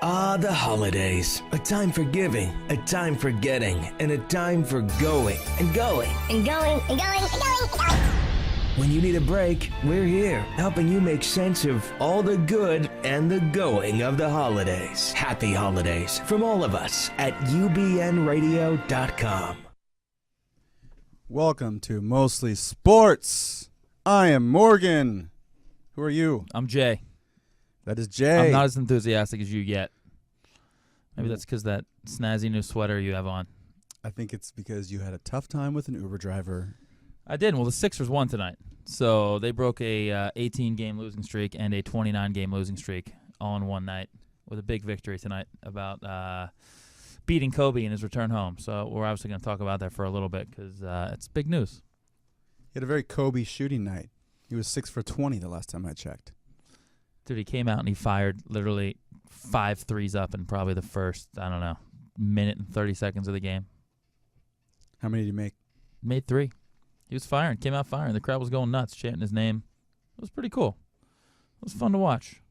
Ah, the holidays. A time for giving, a time for getting, and a time for going and going. And going, and going, and going, and going. When you need a break, we're here, helping you make sense of all the good and the going of the holidays. Happy holidays from all of us at ubnradio.com. Welcome to Mostly Sports. I am Morgan. Who are you? I'm Jay. That is Jay. I'm not as enthusiastic as you yet. Maybe that's because that snazzy new sweater you have on. I think it's because you had a tough time with an Uber driver. I did. Well, the Sixers won tonight. So they broke a 18-game losing streak and a 29-game losing streak all in one night with a big victory tonight about beating Kobe in his return home. So we're obviously going to talk about that for a little bit because it's big news. He had a very Kobe shooting night. He was 6 for 20 the last time I checked. Dude, he came out and he fired literally 5 threes up in probably the first, minute and 30 seconds of the game. How many did he make? Made 3. He was firing, came out firing. The crowd was going nuts, chanting his name. It was pretty cool. It was fun to watch.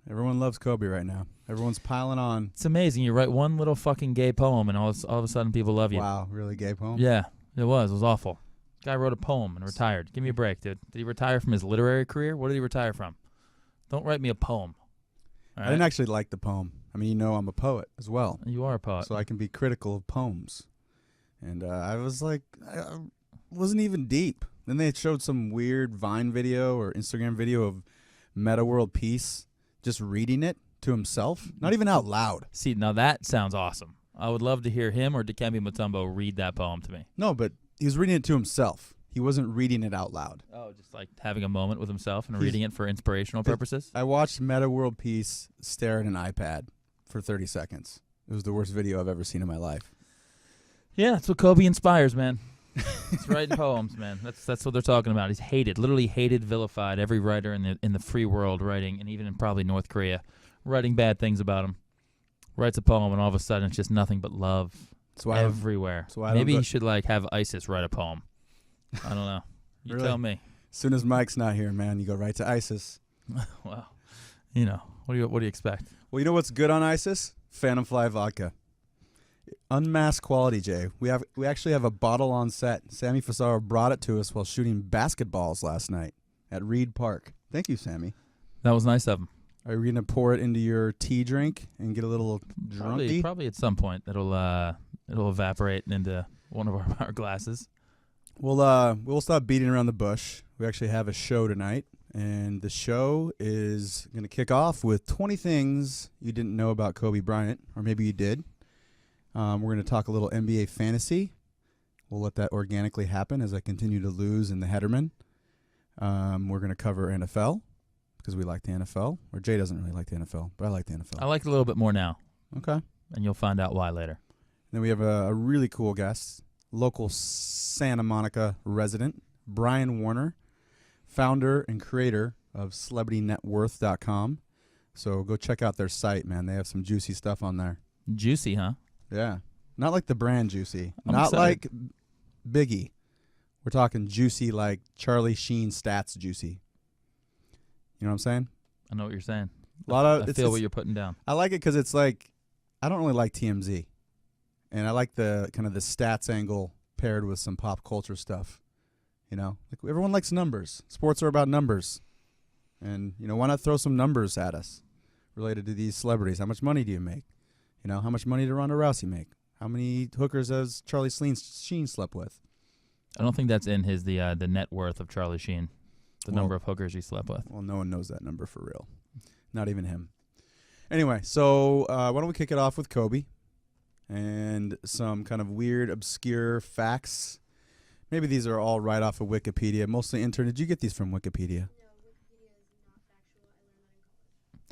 Everyone loves Kobe right now. Everyone's piling on. It's amazing. You write one little fucking gay poem and all of a sudden people love you. Wow, really gay poem? Yeah, it was. It was awful. Guy wrote a poem and retired. Give me a break, dude. Did he retire from his literary career? What did he retire from? Don't write me a poem. All right? I didn't actually like the poem. I mean, I'm a poet as well. You are a poet. So I can be critical of poems. And I was like, I wasn't even deep. Then they showed some weird Vine video or Instagram video of Meta World Peace just reading it to himself. Not even out loud. See, now that sounds awesome. I would love to hear him or Dikembe Mutombo read that poem to me. No, but he was reading it to himself. He wasn't reading it out loud. Oh, just like having a moment with himself and reading it for inspirational purposes? I watched Meta World Peace stare at an iPad for 30 seconds. It was the worst video I've ever seen in my life. Yeah, that's what Kobe inspires, man. He's writing poems, man. That's what they're talking about. He's hated, literally hated, vilified. Every writer in the free world writing, and even in probably North Korea, writing bad things about him. Writes a poem, and all of a sudden it's just nothing but love everywhere. Maybe he should have ISIS write a poem. I don't know. You really? Tell me. As soon as Mike's not here, man, you go right to ISIS. Well, what do you expect? Well, you know what's good on ISIS? Phantom Fly vodka. Unmasked quality, Jay. We actually have a bottle on set. Sammy Fasaro brought it to us while shooting basketballs last night at Reed Park. Thank you, Sammy. That was nice of him. Are you going to pour it into your tea drink and get a little drunky? Probably at some point it'll evaporate into one of our glasses. We'll stop beating around the bush. We actually have a show tonight, and the show is going to kick off with 20 things you didn't know about Kobe Bryant, or maybe you did. We're going to talk a little NBA fantasy. We'll let that organically happen as I continue to lose in the Headerman. We're going to cover NFL because we like the NFL. Or Jay doesn't really like the NFL, but I like the NFL. I like it a little bit more now. Okay. And you'll find out why later. And then we have a really cool guest, local Santa Monica resident, Brian Warner, founder and creator of CelebrityNetworth.com. So go check out their site, man. They have some juicy stuff on there. Juicy, huh? Yeah. Not like the brand Juicy. I'm Not excited. like Biggie. We're talking juicy like Charlie Sheen stats juicy. You know what I'm saying? I know what you're saying. I feel what you're putting down. I like it because it's like, I don't really like TMZ. And I like the kind of the stats angle paired with some pop culture stuff. Like everyone likes numbers. Sports are about numbers. And, why not throw some numbers at us related to these celebrities? How much money do you make? How much money did Ronda Rousey make? How many hookers has Charlie Sheen slept with? I don't think that's in the net worth of Charlie Sheen, number of hookers he slept with. Well, no one knows that number for real. Not even him. Anyway, so why don't we kick it off with Kobe and some kind of weird, obscure facts. Maybe these are all right off of Wikipedia. Mostly intern. Did you get these from Wikipedia?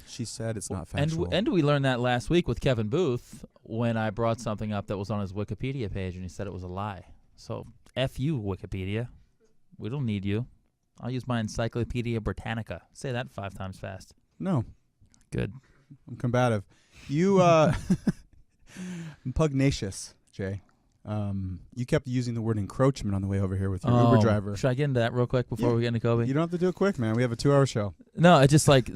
She said it's not factual. And we learned that last week with Kevin Booth when I brought something up that was on his Wikipedia page and he said it was a lie. So, F you, Wikipedia. We don't need you. I'll use my Encyclopedia Britannica. Say that 5 times fast. No. Good. I'm combative. You, pugnacious, Jay. You kept using the word encroachment on the way over here with your Uber driver. Should I get into that real quick before we get into Kobe? You don't have to do it quick, man. We have a 2-hour show. No, it's just like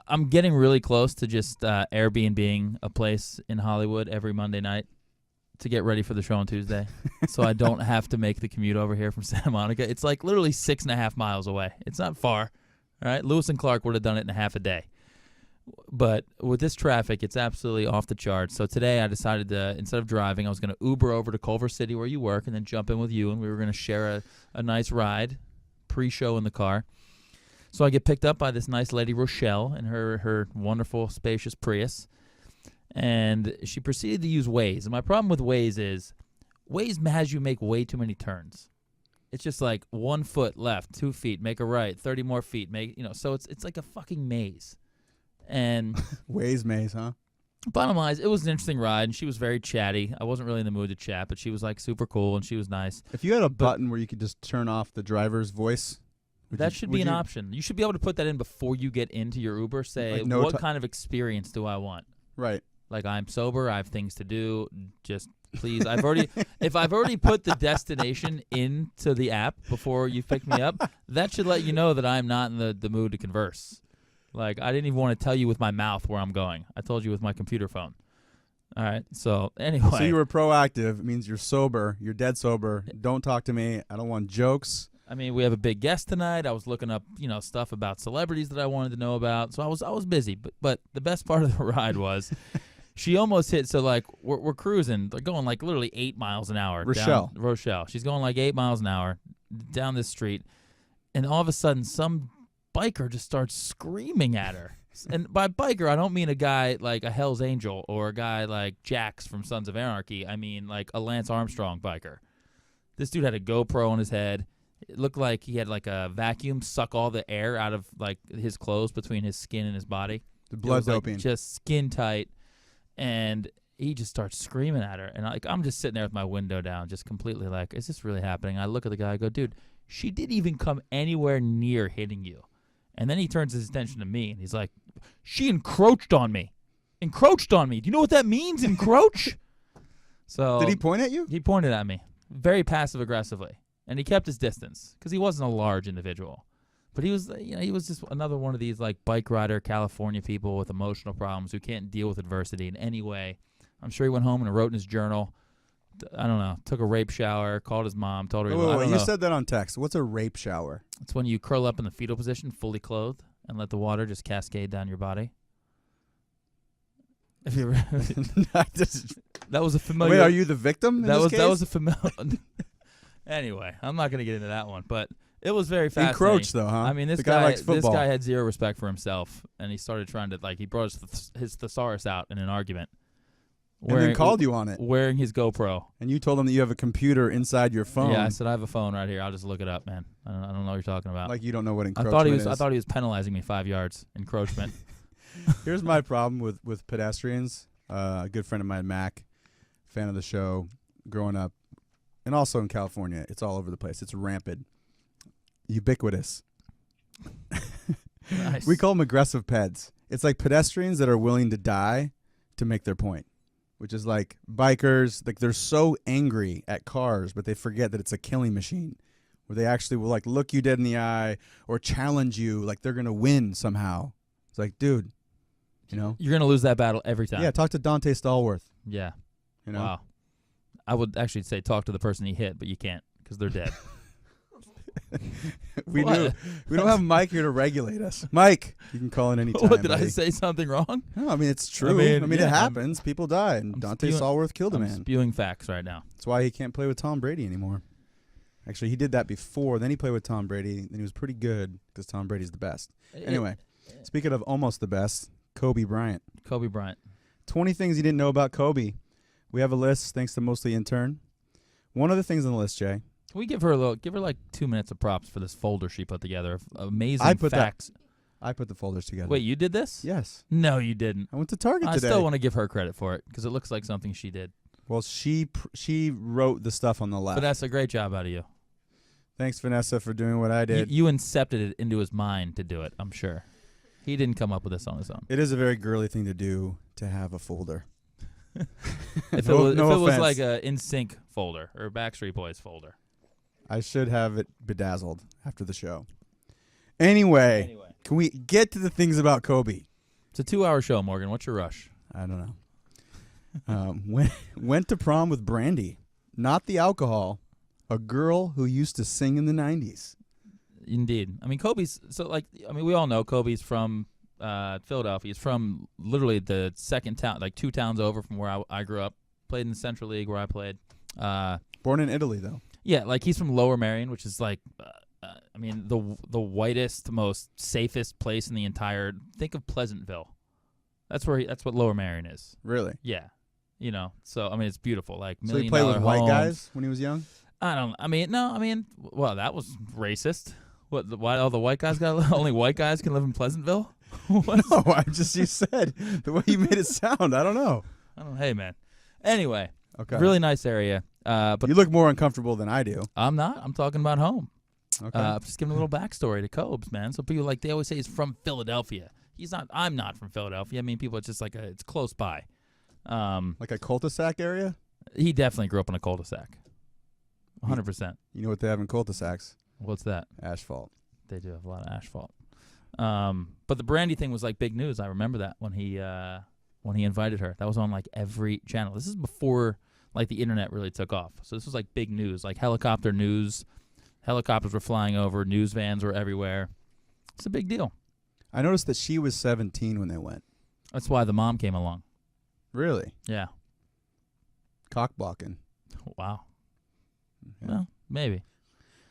I'm getting really close to just Airbnb-ing a place in Hollywood every Monday night to get ready for the show on Tuesday, so I don't have to make the commute over here from Santa Monica. It's like literally 6.5 miles away. It's not far. All right, Lewis and Clark would have done it in half a day. But with this traffic, it's absolutely off the charts. So today I decided to, instead of driving, I was going to Uber over to Culver City where you work and then jump in with you, and we were going to share a nice ride, pre-show in the car. So I get picked up by this nice lady, Rochelle, in her wonderful, spacious Prius. And she proceeded to use Waze. And my problem with Waze is Waze has you make way too many turns. It's just like 1 foot left, 2 feet, make a right, 30 more feet, so it's like a fucking maze. And Waze maze, huh? Bottom line is, it was an interesting ride, and she was very chatty. I wasn't really in the mood to chat, but she was like super cool, and she was nice. If you had a button where you could just turn off the driver's voice, that should be an option. You should be able to put that in before you get into your Uber. Say, like what kind of experience do I want? Right. Like, I'm sober, I have things to do. Just please, if I've already put the destination into the app before you pick me up, that should let you know that I'm not in the mood to converse. Like, I didn't even want to tell you with my mouth where I'm going. I told you with my computer phone. All right. So anyway, so you were proactive. It means you're sober. You're dead sober. Don't talk to me. I don't want jokes. I mean, we have a big guest tonight. I was looking up, stuff about celebrities that I wanted to know about. So I was busy. But the best part of the ride was she almost hit. So like we're cruising. They're going like literally 8 miles an hour. Rochelle. She's going like 8 miles an hour down this street, and all of a sudden some biker just starts screaming at her. And by biker, I don't mean a guy like a Hell's Angel or a guy like Jax from Sons of Anarchy. I mean like a Lance Armstrong biker. This dude had a GoPro on his head. It looked like he had like a vacuum suck all the air out of like his clothes between his skin and his body. The blood doping. Like, just skin tight. And he just starts screaming at her. And like I'm just sitting there with my window down, just completely like, is this really happening? I look at the guy, I go, dude, she didn't even come anywhere near hitting you. And then he turns his attention to me, and he's like, she encroached on me. Encroached on me. Do you know what that means, encroach? So did he point at you? He pointed at me very passive-aggressively. And he kept his distance because he wasn't a large individual. But he was, he was just another one of these like bike rider California people with emotional problems who can't deal with adversity in any way. I'm sure he went home and wrote in his journal, I don't know, took a rape shower, called his mom, told her. Wait, you said that on text. What's a rape shower? It's when you curl up in the fetal position, fully clothed, and let the water just cascade down your body. If you that was a familiar. Wait, are you the victim? That was a familiar. Anyway, I'm not going to get into that one, but it was very fascinating. Encroach, though, huh? I mean, this guy likes football. This guy had zero respect for himself, and he started trying to he brought his thesaurus out in an argument. And then called you on it. Wearing his GoPro. And you told him that you have a computer inside your phone. Yeah, I said, I have a phone right here. I'll just look it up, man. I don't know what you're talking about. Like you don't know what encroachment is. I thought he was penalizing me 5 yards. Encroachment. Here's my problem with pedestrians. A good friend of mine, Mac, fan of the show, growing up, and also in California. It's all over the place. It's rampant. Ubiquitous. Nice. We call them aggressive peds. It's like pedestrians that are willing to die to make their point. Which is like bikers, like they're so angry at cars, but they forget that it's a killing machine where they actually will like look you dead in the eye or challenge you like they're going to win somehow. It's like, dude, you're going to lose that battle every time. Yeah, talk to Dante Stallworth. Yeah. Wow. I would actually say talk to the person he hit, but you can't because they're dead. We don't have Mike here to regulate us. Mike, you can call in any time. What, did I say something wrong? No, I mean it's true. I mean it happens. People die, and Dante Stallworth killed a man. I'm spewing facts right now. That's why he can't play with Tom Brady anymore. Actually, he did that before. Then he played with Tom Brady, and he was pretty good because Tom Brady's the best. Anyway, speaking of almost the best, Kobe Bryant. 20 things you didn't know about Kobe. We have a list thanks to Mostly Intern. One of the things on the list, Jay. Can we give her like 2 minutes of props for this folder she put together of amazing facts? I put the folders together. Wait, you did this? Yes. No, you didn't. I went to Target today. I still want to give her credit for it because it looks like something she did. Well, she wrote the stuff on the left. Vanessa, great job out of you. Thanks, Vanessa, for doing what I did. You incepted it into his mind to do it, I'm sure. He didn't come up with this on his own. It is a very girly thing to do to have a folder. If it was like a NSYNC folder or a Backstreet Boys folder. I should have it bedazzled after the show. Anyway, Can we get to the things about Kobe? It's a 2-hour show, Morgan. What's your rush? I don't know. Went to prom with Brandy. Not the alcohol. A girl who used to sing in the 90s. Indeed. I mean, we all know Kobe's from Philadelphia. He's from literally the second town, like 2 towns over from where I grew up. Played in the Central League where I played. Born in Italy, though. Yeah, like he's from Lower Merion, which is like, the whitest, most safest place in the entire. Think of Pleasantville. That's what Lower Merion is. Really? Yeah. So I mean, it's beautiful. Like $1 So million he played with white homes. guys when he was young? Well, that was racist. Why all the white guys got only white guys can live in Pleasantville? What? No, you said the way you made it sound. I don't know. Hey, man. Anyway, Okay. really nice area. But you look more uncomfortable than I do. I'm not. I'm talking about home. Okay. Just giving a little backstory to Cobes, man. So people they always say he's from Philadelphia. He's not. I'm not from Philadelphia. I mean, people, it's just it's close by. Like a cul-de-sac area? He definitely grew up in a cul-de-sac. 100%. You know what they have in cul-de-sacs? What's that? Asphalt. They do have a lot of asphalt. But the Brandy thing was big news. I remember that when he invited her. That was on every channel. This is before the internet really took off. So this was big news, helicopter news. Helicopters were flying over. News vans were everywhere. It's a big deal. I noticed that she was 17 when they went. That's why the mom came along. Really? Yeah. Cock blocking. Wow. Yeah. Well, maybe.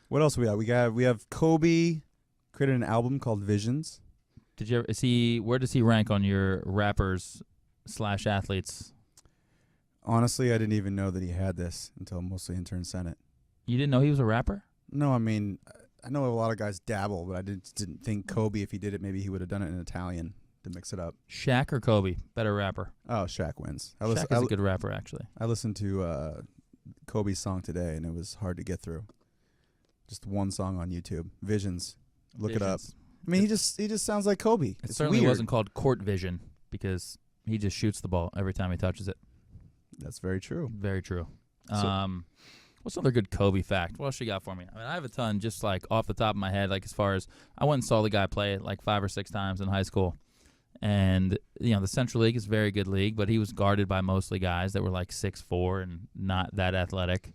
What else we got? We have Kobe created an album called Visions. Did you ever where does he rank on your rappers / athletes? Honestly, I didn't even know that he had this until Mostly Intern sent it. You didn't know he was a rapper? No, I mean, I know a lot of guys dabble, but I didn't think Kobe, if he did it, maybe he would have done it in Italian to mix it up. Shaq or Kobe? Better rapper. Oh, Shaq wins. Shaq is a good rapper, actually. I listened to Kobe's song today, and it was hard to get through. Just one song on YouTube, Visions. Look it up. I mean, he just sounds like Kobe. It certainly wasn't called Court Vision because he just shoots the ball every time he touches it. That's very true. Very true. So, what's another good Kobe fact? What else you got for me? I mean, I have a ton just off the top of my head, as far as I went and saw the guy play 5 or 6 times in high school. And, the Central League is a very good league, but he was guarded by mostly guys that were 6'4" and not that athletic.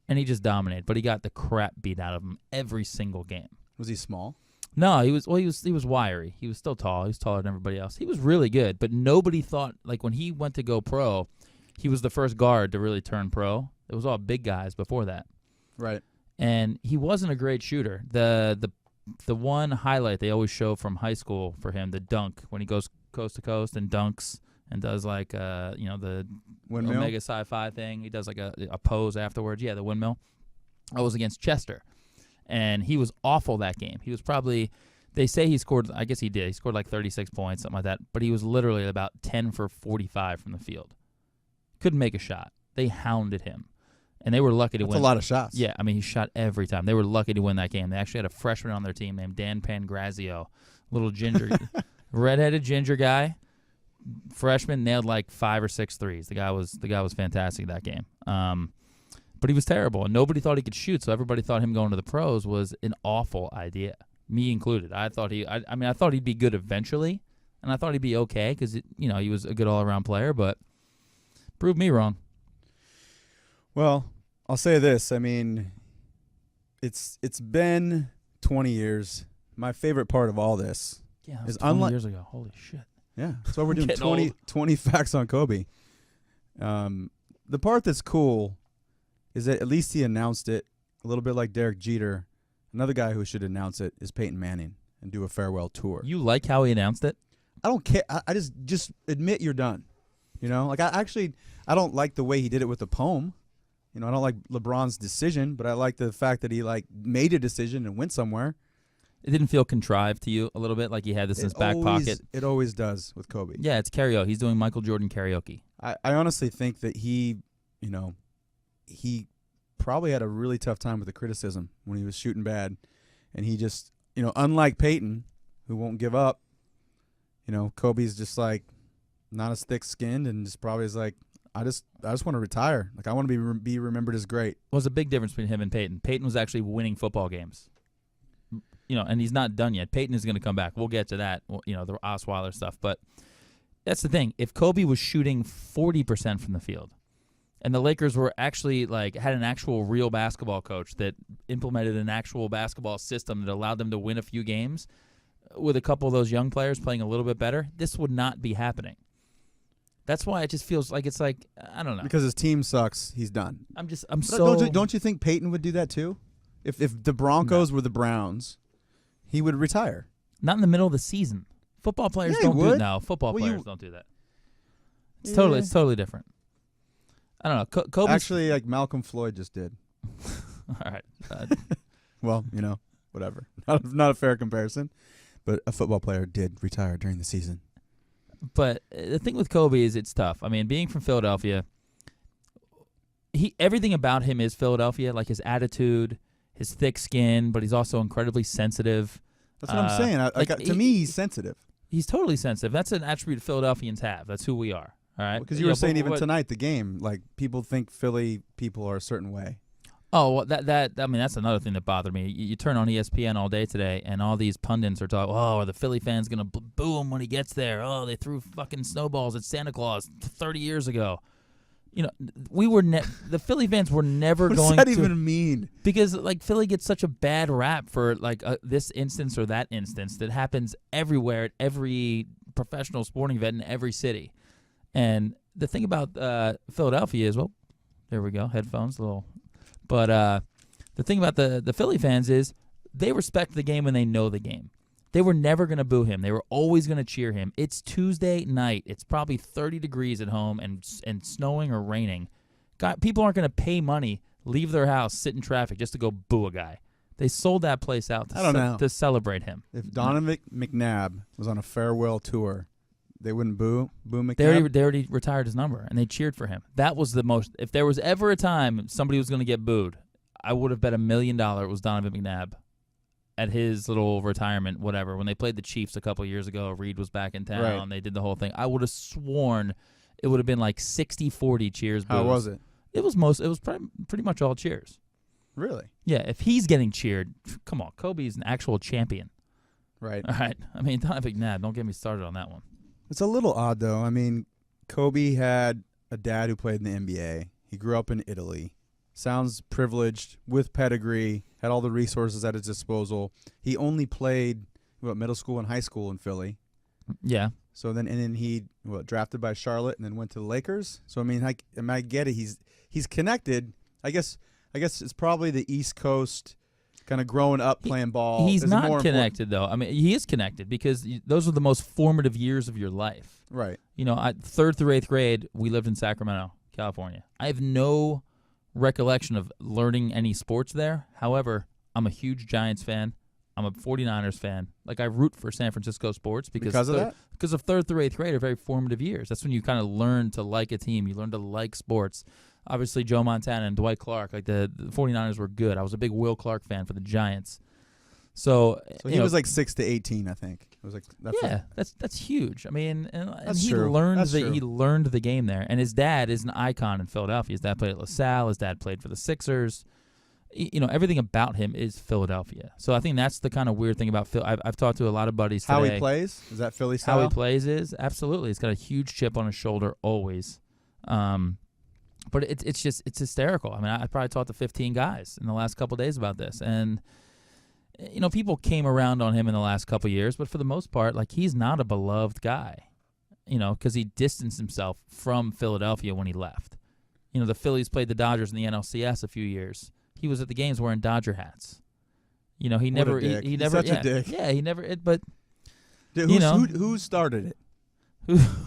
And he just dominated, but he got the crap beat out of him every single game. was he small? No, he was wiry. He was still tall. He was taller than everybody else. He was really good, but nobody thought when he went to go pro, he was the first guard to really turn pro. It was all big guys before that. Right. And he wasn't a great shooter. The one highlight they always show from high school for him, the dunk, when he goes coast to coast and dunks and does the Windmill? Omega Sci-Fi thing. He does a pose afterwards. Yeah, the windmill. I was against Chester. And he was awful that game. He was probably, they say he scored, I guess he did. He scored 36 points, something like that. But he was literally about 10 for 45 from the field. Couldn't make a shot. They hounded him. And they were lucky to win. That's a lot of shots. Yeah, I mean, he shot every time. They were lucky to win that game. They actually had a freshman on their team named Dan Pangrazio, little ginger, redheaded ginger guy. Freshman, nailed 5 or 6 threes. The guy was fantastic that game. But he was terrible, and nobody thought he could shoot, so everybody thought him going to the pros was an awful idea, me included. I thought he'd be good eventually, and I thought he'd be okay because he was a good all-around player, but proved me wrong. Well, I'll say this. I mean, it's been 20 years. My favorite part of all this is 20 years ago. Holy shit. Yeah, that's why we're doing Getting 20 facts on Kobe. The part that's cool is that at least he announced it, a little bit like Derek Jeter. Another guy who should announce it is Peyton Manning and do a farewell tour. You like how he announced it? I don't care. I just admit you're done. I don't like the way he did it with the poem. I don't like LeBron's decision, but I like the fact that he made a decision and went somewhere. It didn't feel contrived to you a little bit, like he had this in his back pocket? It always does with Kobe. Yeah, it's karaoke. He's doing Michael Jordan karaoke. I honestly think that he probably had a really tough time with the criticism when he was shooting bad. And he just, unlike Peyton, who won't give up, Kobe's just not as thick-skinned and just probably is I just want to retire. I want to be remembered as great. Well, there's a big difference between him and Peyton. Peyton was actually winning football games. and he's not done yet. Peyton is going to come back. We'll get to that, the Osweiler stuff. But that's the thing. If Kobe was shooting 40% from the field, and the Lakers were actually had an actual real basketball coach that implemented an actual basketball system that allowed them to win a few games with a couple of those young players playing a little bit better, this would not be happening. That's why it just feels like it's like, I don't know. Because his team sucks, he's done. Don't you think Peyton would do that too? If the Broncos were the Browns, he would retire. Not in the middle of the season. Football players don't do it now. Football players don't do that. It's totally different. I don't know. Kobe's actually, like Malcolm Floyd just did. All right. Well, whatever. Not a fair comparison, but a football player did retire during the season. But the thing with Kobe is it's tough. I mean, being from Philadelphia, everything about him is Philadelphia, like his attitude, his thick skin, but he's also incredibly sensitive. That's what I'm saying. To me, he's sensitive. He's totally sensitive. That's an attribute Philadelphians have. That's who we are. All right. Because you were saying even tonight, the game, people think Philly people are a certain way. Oh, well, that's another thing that bothered me. You turn on ESPN all day today, and all these pundits are talking, are the Philly fans going to boo him when he gets there? Oh, they threw fucking snowballs at Santa Claus 30 years ago. The Philly fans were never going to. What does that even mean? Because, Philly gets such a bad rap for, this instance or that instance that happens everywhere at every professional sporting event in every city. And the thing about Philadelphia is, there we go, headphones, But the thing about the Philly fans is they respect the game when they know the game. They were never going to boo him. They were always going to cheer him. It's Tuesday night. It's probably 30 degrees at home and snowing or raining. People aren't going to pay money, leave their house, sit in traffic just to go boo a guy. They sold that place out to celebrate him. If Donovan McNabb was on a farewell tour, they wouldn't boo McNabb? They already retired his number, and they cheered for him. That was the most. If there was ever a time somebody was going to get booed, I would have bet $1 million it was Donovan McNabb at his little retirement, whatever. When they played the Chiefs a couple years ago, Reed was back in town. Right. They did the whole thing. I would have sworn it would have been 60-40 cheers. Boos. How was it? It was pretty much all cheers. Really? Yeah. If he's getting cheered, come on, Kobe's an actual champion. Right. All right. I mean, Donovan McNabb. Don't get me started on that one. It's a little odd, though. I mean, Kobe had a dad who played in the NBA. He grew up in Italy. Sounds privileged, with pedigree, had all the resources at his disposal. He only played middle school and high school in Philly. Yeah. So then he drafted by Charlotte and then went to the Lakers. So I mean, I get it. He's connected. I guess it's probably the East Coast kind of growing up playing ball. He's not connected, though. I mean, he is connected because those are the most formative years of your life. Right. 3rd through 8th grade, we lived in Sacramento, California. I have no recollection of learning any sports there. However, I'm a huge Giants fan. I'm a 49ers fan. I root for San Francisco sports because of that? Because of 3rd through 8th grade are very formative years. That's when you kind of learn to like a team. You learn to like sports. Obviously, Joe Montana and Dwight Clark, the 49ers were good. I was a big Will Clark fan for the Giants. So he was 6 to 18, I think. It was that's huge. I mean, and he true. learned he learned the game there. And his dad is an icon in Philadelphia. His dad played at LaSalle. His dad played for the Sixers. Everything about him is Philadelphia. So I think that's the kind of weird thing about Phil. I've talked to a lot of buddies today. How he plays? Is that Philly style? How he plays is absolutely. He's got a huge chip on his shoulder always. But it's hysterical. I mean, I probably talked to 15 guys in the last couple of days about this, and people came around on him in the last couple of years, but for the most part, he's not a beloved guy, because he distanced himself from Philadelphia when he left. The Phillies played the Dodgers in the NLCS a few years. He was at the games wearing Dodger hats. He never, he never, such a dick. Yeah, he never. But dude, who started it?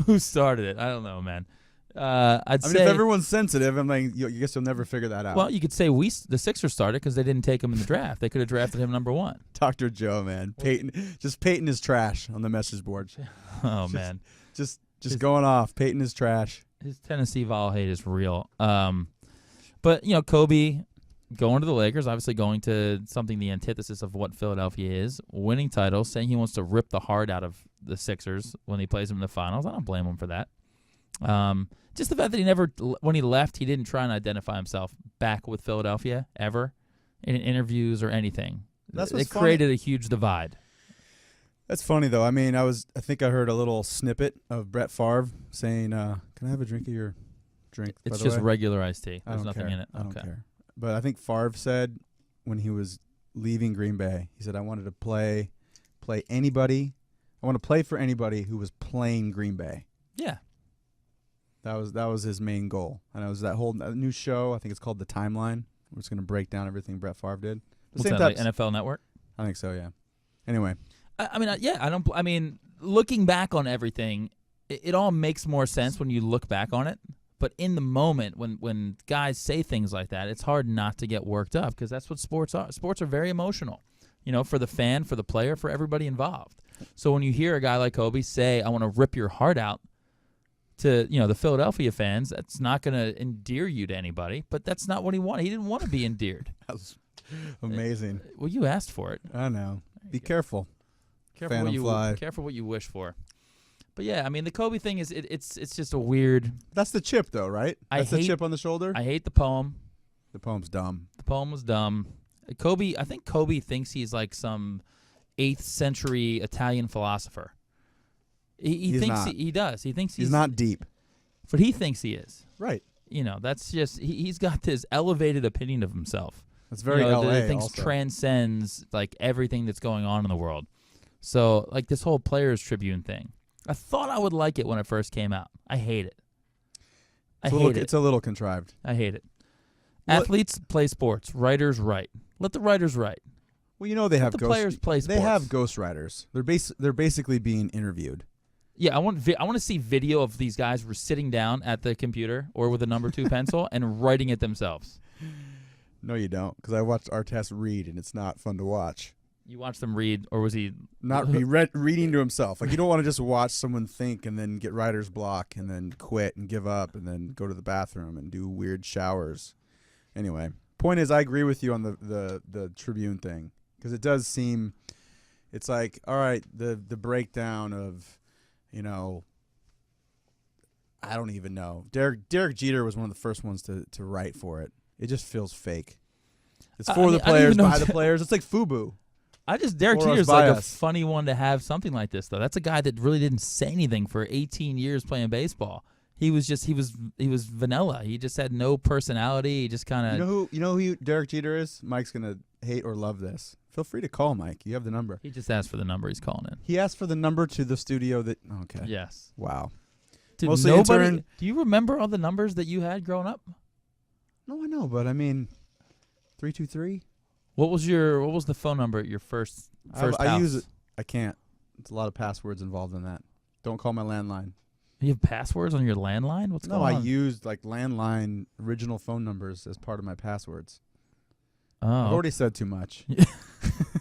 Who started it? I don't know, man. I'd say if everyone's sensitive, I'm I guess you'll never figure that out. Well, you could say the Sixers started because they didn't take him in the draft. They could have drafted him number 1. Dr. Joe, man, Peyton is trash on the message boards. Oh man, just going off. Peyton is trash. His Tennessee Vol hate is real. But Kobe going to the Lakers, obviously going to something the antithesis of what Philadelphia is, winning titles, saying he wants to rip the heart out of the Sixers when he plays them in the finals. I don't blame him for that. Just the fact that when he left, he didn't try and identify himself back with Philadelphia ever in interviews or anything. That's it what's created a huge divide. That's funny though. I mean, I think I heard a little snippet of Brett Favre saying, "Can I have a drink of your drink?" It's by the just way? regular iced tea. I There's don't nothing care. in it. I don't Okay. care. But I think Favre said when he was leaving Green Bay, he said, "I wanted to play anybody. I want to play for anybody who was playing Green Bay." Yeah. That was his main goal. And it was that whole new show. I think it's called The Timeline. We're just going to break down everything Brett Favre did. What's that, like NFL Network? I think so. Yeah. Anyway. I mean, looking back on everything, it all makes more sense when you look back on it. But in the moment, when guys say things like that, it's hard not to get worked up because that's what sports are. Sports are very emotional, for the fan, for the player, for everybody involved. So when you hear a guy like Kobe say, "I want to rip your heart out," to the Philadelphia fans, that's not going to endear you to anybody. But that's not what he wanted. He didn't want to be endeared. That was amazing. Well, you asked for it. I know. Be careful. Careful what you wish for. But yeah, I mean, the Kobe thing is it's just a weird. That's the chip, though, right? That's the chip on the shoulder. I hate the poem. The poem's dumb. The poem was dumb. I think Kobe thinks he's like some 8th century Italian philosopher. He thinks not. He does. He thinks he's not deep, but he thinks he is. Right. That's just he's got this elevated opinion of himself. That's very LA. That he thinks also. transcends like everything that's going on in the world. So like this whole Players Tribune thing, I thought I would like it when it first came out. I hate it. It's a little contrived. I hate it. Athletes play sports. Writers write. Let the writers write. Well, they have players play sports. They have ghostwriters. They're basically being interviewed. Yeah, I want to see video of these guys sitting down at the computer or with a number 2 pencil and writing it themselves. No, you don't, because I watched Artest read, and it's not fun to watch. You watched them read, or was he not reading to himself? Like you don't want to just watch someone think and then get writer's block and then quit and give up and then go to the bathroom and do weird showers. Anyway, point is, I agree with you on the Tribune thing because it does seem, it's like all right, the breakdown of. I don't even know. Derek Jeter was one of the first ones to write for it. It just feels fake. It's for the players, by the players. It's like FUBU. Derek Jeter's like a funny one to have something like this, though. That's a guy that really didn't say anything for 18 years playing baseball. He was vanilla. He just had no personality. He just kind of. You know who Derek Jeter is? Mike's gonna hate or love this. Feel free to call Mike. You have the number. He just asked for the number. He's calling in. He asked for the number to the studio that. Okay. Yes. Wow. Dude, do you remember all the numbers that you had growing up? No, I know, but I mean, 323. What was the phone number at your first house? I use it. I can't. It's a lot of passwords involved in that. Don't call my landline. You have passwords on your landline? What's going on? No, I used like landline original phone numbers as part of my passwords. Oh. I've already said too much.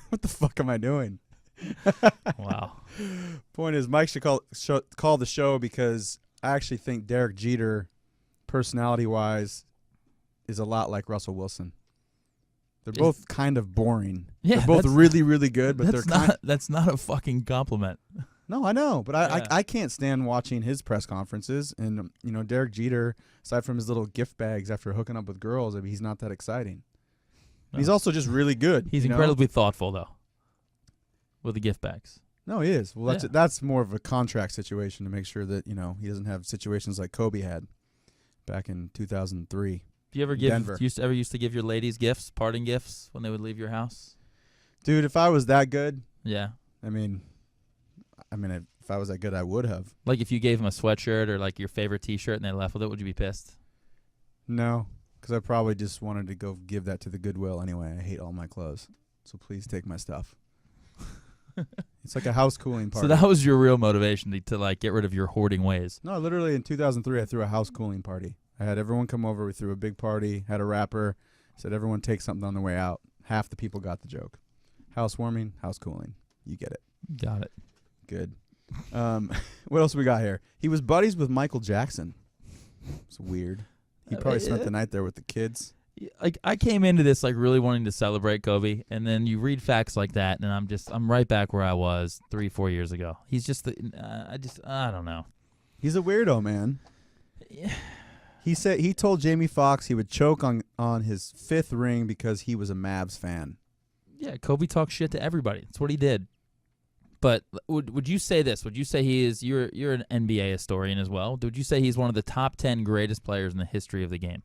What the fuck am I doing? Wow. Point is, Mike should call the show because I actually think Derek Jeter, personality-wise, is a lot like Russell Wilson. They're both kind of boring. Yeah, they're both really, really good, but that's not a fucking compliment. No, I know, but I can't stand watching his press conferences. And Derek Jeter, aside from his little gift bags after hooking up with girls, I mean, he's not that exciting. No. He's also just really good. He's incredibly thoughtful, though, with the gift bags. No, he is. Well, that's more of a contract situation to make sure that he doesn't have situations like Kobe had back in 2003. Do you ever used to give your ladies gifts, parting gifts, when they would leave your house? Dude, if I was that good, yeah. I mean, if I was that good, I would have. Like if you gave them a sweatshirt or like your favorite T-shirt and they left with it, would you be pissed? No, because I probably just wanted to go give that to the Goodwill anyway. I hate all my clothes, so please take my stuff. It's like a house cooling party. So that was your real motivation to like get rid of your hoarding ways. No, literally in 2003, I threw a house cooling party. I had everyone come over. We threw a big party, had a rapper, said everyone take something on the way out. Half the people got the joke. Housewarming, house cooling. You get it. Got it. Good. What else we got here? He was buddies with Michael Jackson. It's weird. He probably spent the night there with the kids. Like I came into this like really wanting to celebrate Kobe, and then you read facts like that, and I'm right back where I was 3-4 years ago. He's just I don't know. He's a weirdo, man. Yeah. He told Jamie Foxx he would choke on his 5th ring because he was a Mavs fan. Yeah, Kobe talks shit to everybody. That's what he did. But would you say this? Would you say he is? You're an NBA historian as well. Would you say he's one of the top 10 greatest players in the history of the game?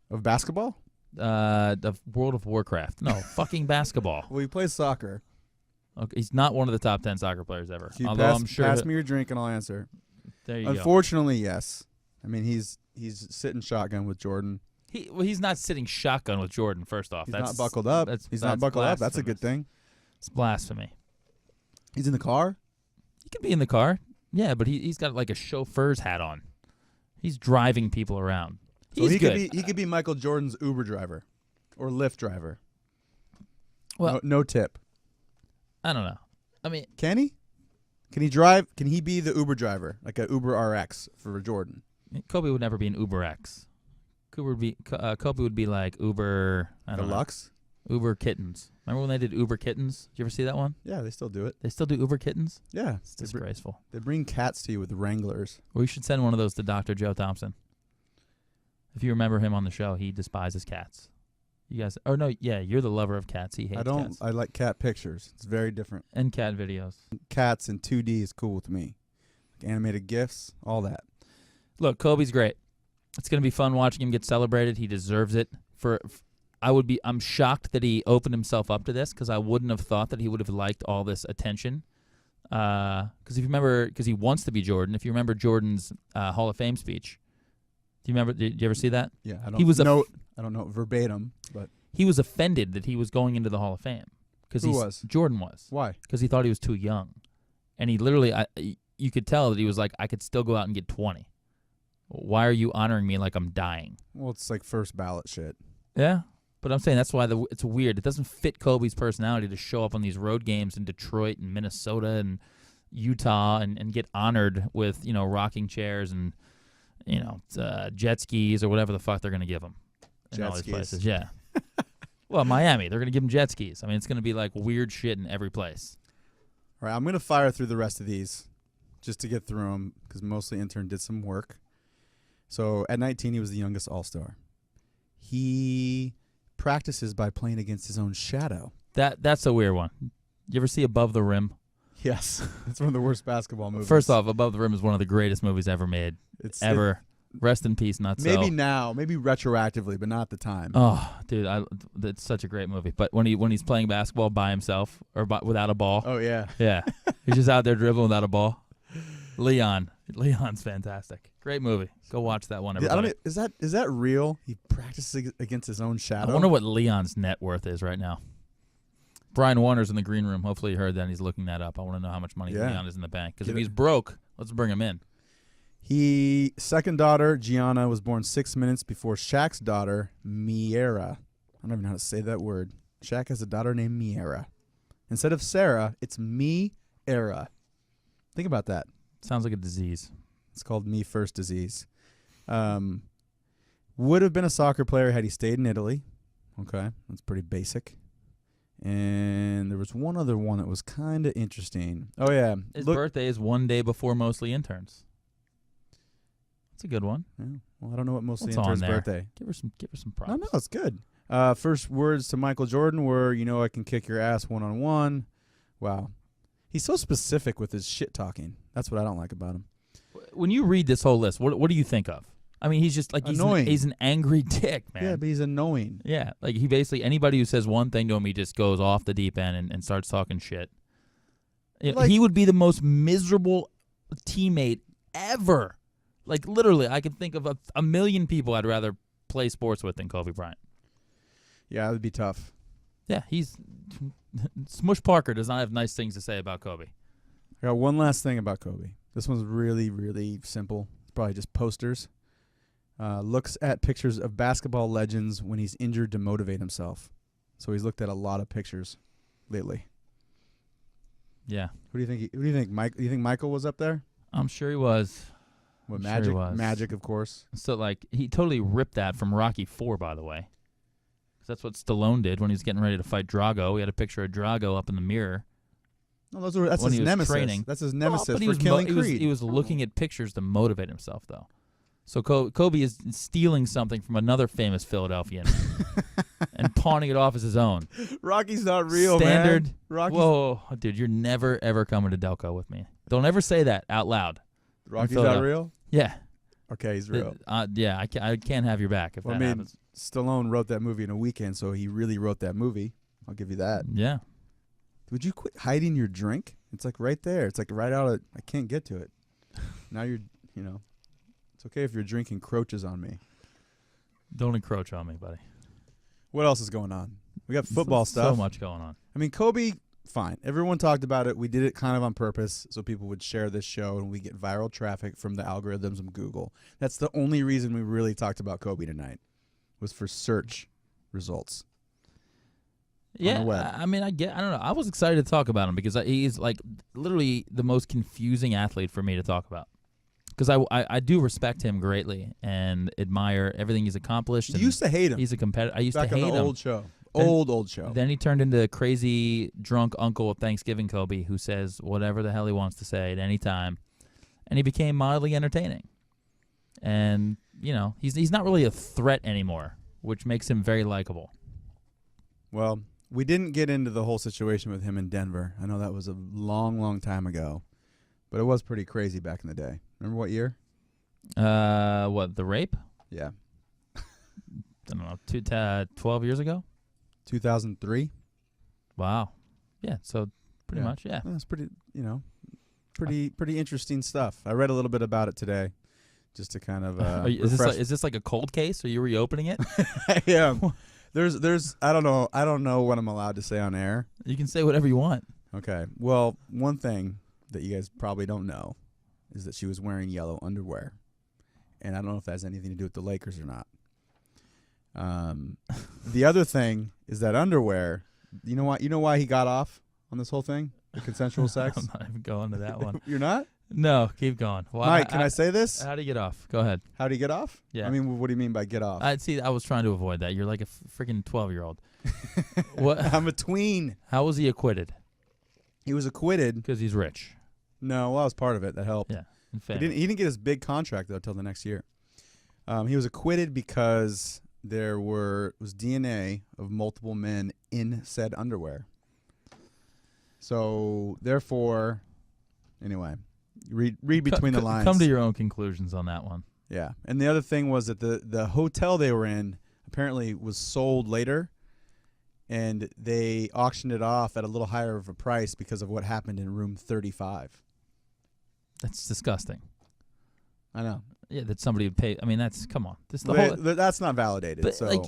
Of basketball? The World of Warcraft. No, fucking basketball. Well, he plays soccer. Okay, he's not one of the top 10 soccer players ever. If you Although I'm sure. pass me your drink and I'll answer. There you go. Unfortunately, yes. I mean, he's sitting shotgun with Jordan. He's not sitting shotgun with Jordan. First off, He's not buckled up. He's not buckled up. That's a good thing. It's blasphemy. He's in the car? He could be in the car. Yeah, but he's got like a chauffeur's hat on. He's driving people around. He's good. He could be Michael Jordan's Uber driver or Lyft driver. Well, no tip. I don't know. I mean, can he? Can he drive? Can he be the Uber driver, like a Uber RX for Jordan? Kobe would never be an Uber X. Kobe would be like Uber. I don't Deluxe? know. Uber Kittens. Remember when they did Uber Kittens? Did you ever see that one? Yeah, they still do it. They still do Uber Kittens? Yeah. It's disgraceful. They bring cats to you with Wranglers. We should send one of those to Dr. Joe Thompson. If you remember him on the show, he despises cats. You guys, oh no, yeah, you're the lover of cats. He hates cats. I like cat pictures. It's very different. And cat videos. Cats in 2D is cool with me. Like animated GIFs, all that. Look, Kobe's great. It's going to be fun watching him get celebrated. He deserves it. I'm shocked that he opened himself up to this because I wouldn't have thought that he would have liked all this attention. Because if you remember, because he wants to be Jordan. If you remember Jordan's Hall of Fame speech, do you remember? Did you ever see that? Yeah, I don't know verbatim, but he was offended that he was going into the Hall of Fame because Jordan was. Why? Because he thought he was too young, and he literally, you could tell that he was like, I could still go out and get 20. Why are you honoring me like I'm dying? Well, it's like first ballot shit. Yeah, but I'm saying that's why it's weird. It doesn't fit Kobe's personality to show up on these road games in Detroit and Minnesota and Utah and get honored with, rocking chairs and, jet skis or whatever the fuck they're going to give him. In all these places, yeah. Well, Miami, they're going to give him jet skis. I mean, it's going to be like weird shit in every place. All right, I'm going to fire through the rest of these just to get through them because mostly intern did some work. So at 19, he was the youngest All-Star. He practices by playing against his own shadow. That's a weird one. You ever see Above the Rim? Yes. It's one of the worst basketball movies. First off, Above the Rim is one of the greatest movies ever made. Rest in peace, not so. Maybe now, maybe retroactively, but not at the time. Oh, dude, it's such a great movie. But when he's playing basketball by himself or without a ball. Oh, yeah. Yeah. He's just out there dribbling without a ball. Leon's fantastic. Great movie. Go watch that one, everybody. Is that real? He practices against his own shadow? I wonder what Leon's net worth is right now. Brian Warner's in the green room. Hopefully you heard that and he's looking that up. I want to know how much money Leon is in the bank. Because if he's broke, let's bring him in. Second daughter, Gianna, was born 6 minutes before Shaq's daughter, Miera. I don't even know how to say that word. Shaq has a daughter named Miera. Instead of Sarah, it's Miera. Think about that. Sounds like a disease. It's called Me First disease. Would have been a soccer player had he stayed in Italy. Okay, that's pretty basic. And there was one other one that was kind of interesting. Oh, yeah. His birthday is one day before Mostly Interns. That's a good one. Yeah. Well, I don't know what Mostly Interns' birthday. Give her some props. No, it's good. First words to Michael Jordan were, I can kick your ass one-on-one. Wow. He's so specific with his shit talking. That's what I don't like about him. When you read this whole list, what do you think of? I mean, he's just like annoying. He's an angry dick, man. Yeah, but he's annoying. Yeah, like he basically anybody who says one thing to him, he just goes off the deep end and starts talking shit. He would be the most miserable teammate ever. Like literally, I can think of a million people I'd rather play sports with than Kobe Bryant. Yeah, it would be tough. Yeah, Smush Parker does not have nice things to say about Kobe. I got one last thing about Kobe. This one's really, really simple. It's probably just posters. Looks at pictures of basketball legends when he's injured to motivate himself. So he's looked at a lot of pictures lately. Yeah. Who do you think? Mike? Do you think Michael was up there? I'm sure he was. With Magic, sure he was. Magic, of course. So he totally ripped that from Rocky IV, by the way. That's what Stallone did when he was getting ready to fight Drago. He had a picture of Drago up in the mirror. No, that's his nemesis. Training. That's his nemesis for killing Creed. He was looking at pictures to motivate himself, though. So Kobe is stealing something from another famous Philadelphian and pawning it off as his own. Rocky's not real, Standard. man. Rocky's, Whoa, dude, you're never, ever coming to Delco with me. Don't ever say that out loud. Rocky's not real? Yeah. Okay, he's real. Yeah, I can't have your back if that happens. Stallone wrote that movie in a weekend, so he really wrote that movie. I'll give you that. Yeah. Would you quit hiding your drink? It's like right there. It's like right out of, I can't get to it. Now you're, it's okay if your drink encroaches on me. Don't encroach on me, buddy. What else is going on? We got football stuff. So much going on. I mean, Kobe, fine. Everyone talked about it. We did it kind of on purpose so people would share this show and we get viral traffic from the algorithms of Google. That's the only reason we really talked about Kobe tonight, was for search results. Yeah, I mean, I don't know. I was excited to talk about him because he's like literally the most confusing athlete for me to talk about. Because I do respect him greatly and admire everything he's accomplished. You used to hate him. He's a competitor. I used to hate him. Back on the old show. Old show. Then he turned into crazy drunk uncle of Thanksgiving Kobe who says whatever the hell he wants to say at any time. And he became mildly entertaining. And, he's not really a threat anymore, which makes him very likable. Well, we didn't get into the whole situation with him in Denver. I know that was a long, long time ago. But it was pretty crazy back in the day. Remember what year? What, the rape? Yeah. I don't know, 12 years ago? 2003. Wow. Yeah, so pretty much, yeah. That's pretty, pretty interesting stuff. I read a little bit about it today just to kind of is this like a cold case? Are you reopening it? Yeah. There's I don't know what I'm allowed to say on air. You can say whatever you want. Okay. Well, one thing that you guys probably don't know is that she was wearing yellow underwear. And I don't know if that has anything to do with the Lakers or not. The other thing is that underwear, you know why he got off on this whole thing? The consensual sex? I'm not even going to that one. You're not? No, keep going. Well, Mike, can I say this? How do you get off? Go ahead. How do you get off? Yeah. I mean, what do you mean by get off? I was trying to avoid that. You're like a freaking 12-year-old. What? I'm a tween. How was he acquitted? He was acquitted. Because he's rich. No, well, I was part of it. That helped. Yeah. He didn't get his big contract, though, until the next year. He was acquitted because there was DNA of multiple men in said underwear. So, therefore, anyway, read between the lines. Come to your own conclusions on that one. Yeah. And the other thing was that the hotel they were in apparently was sold later, and they auctioned it off at a little higher of a price because of what happened in room 35. That's disgusting. I know. Yeah, that somebody would pay. I mean, come on. That's not validated. But so.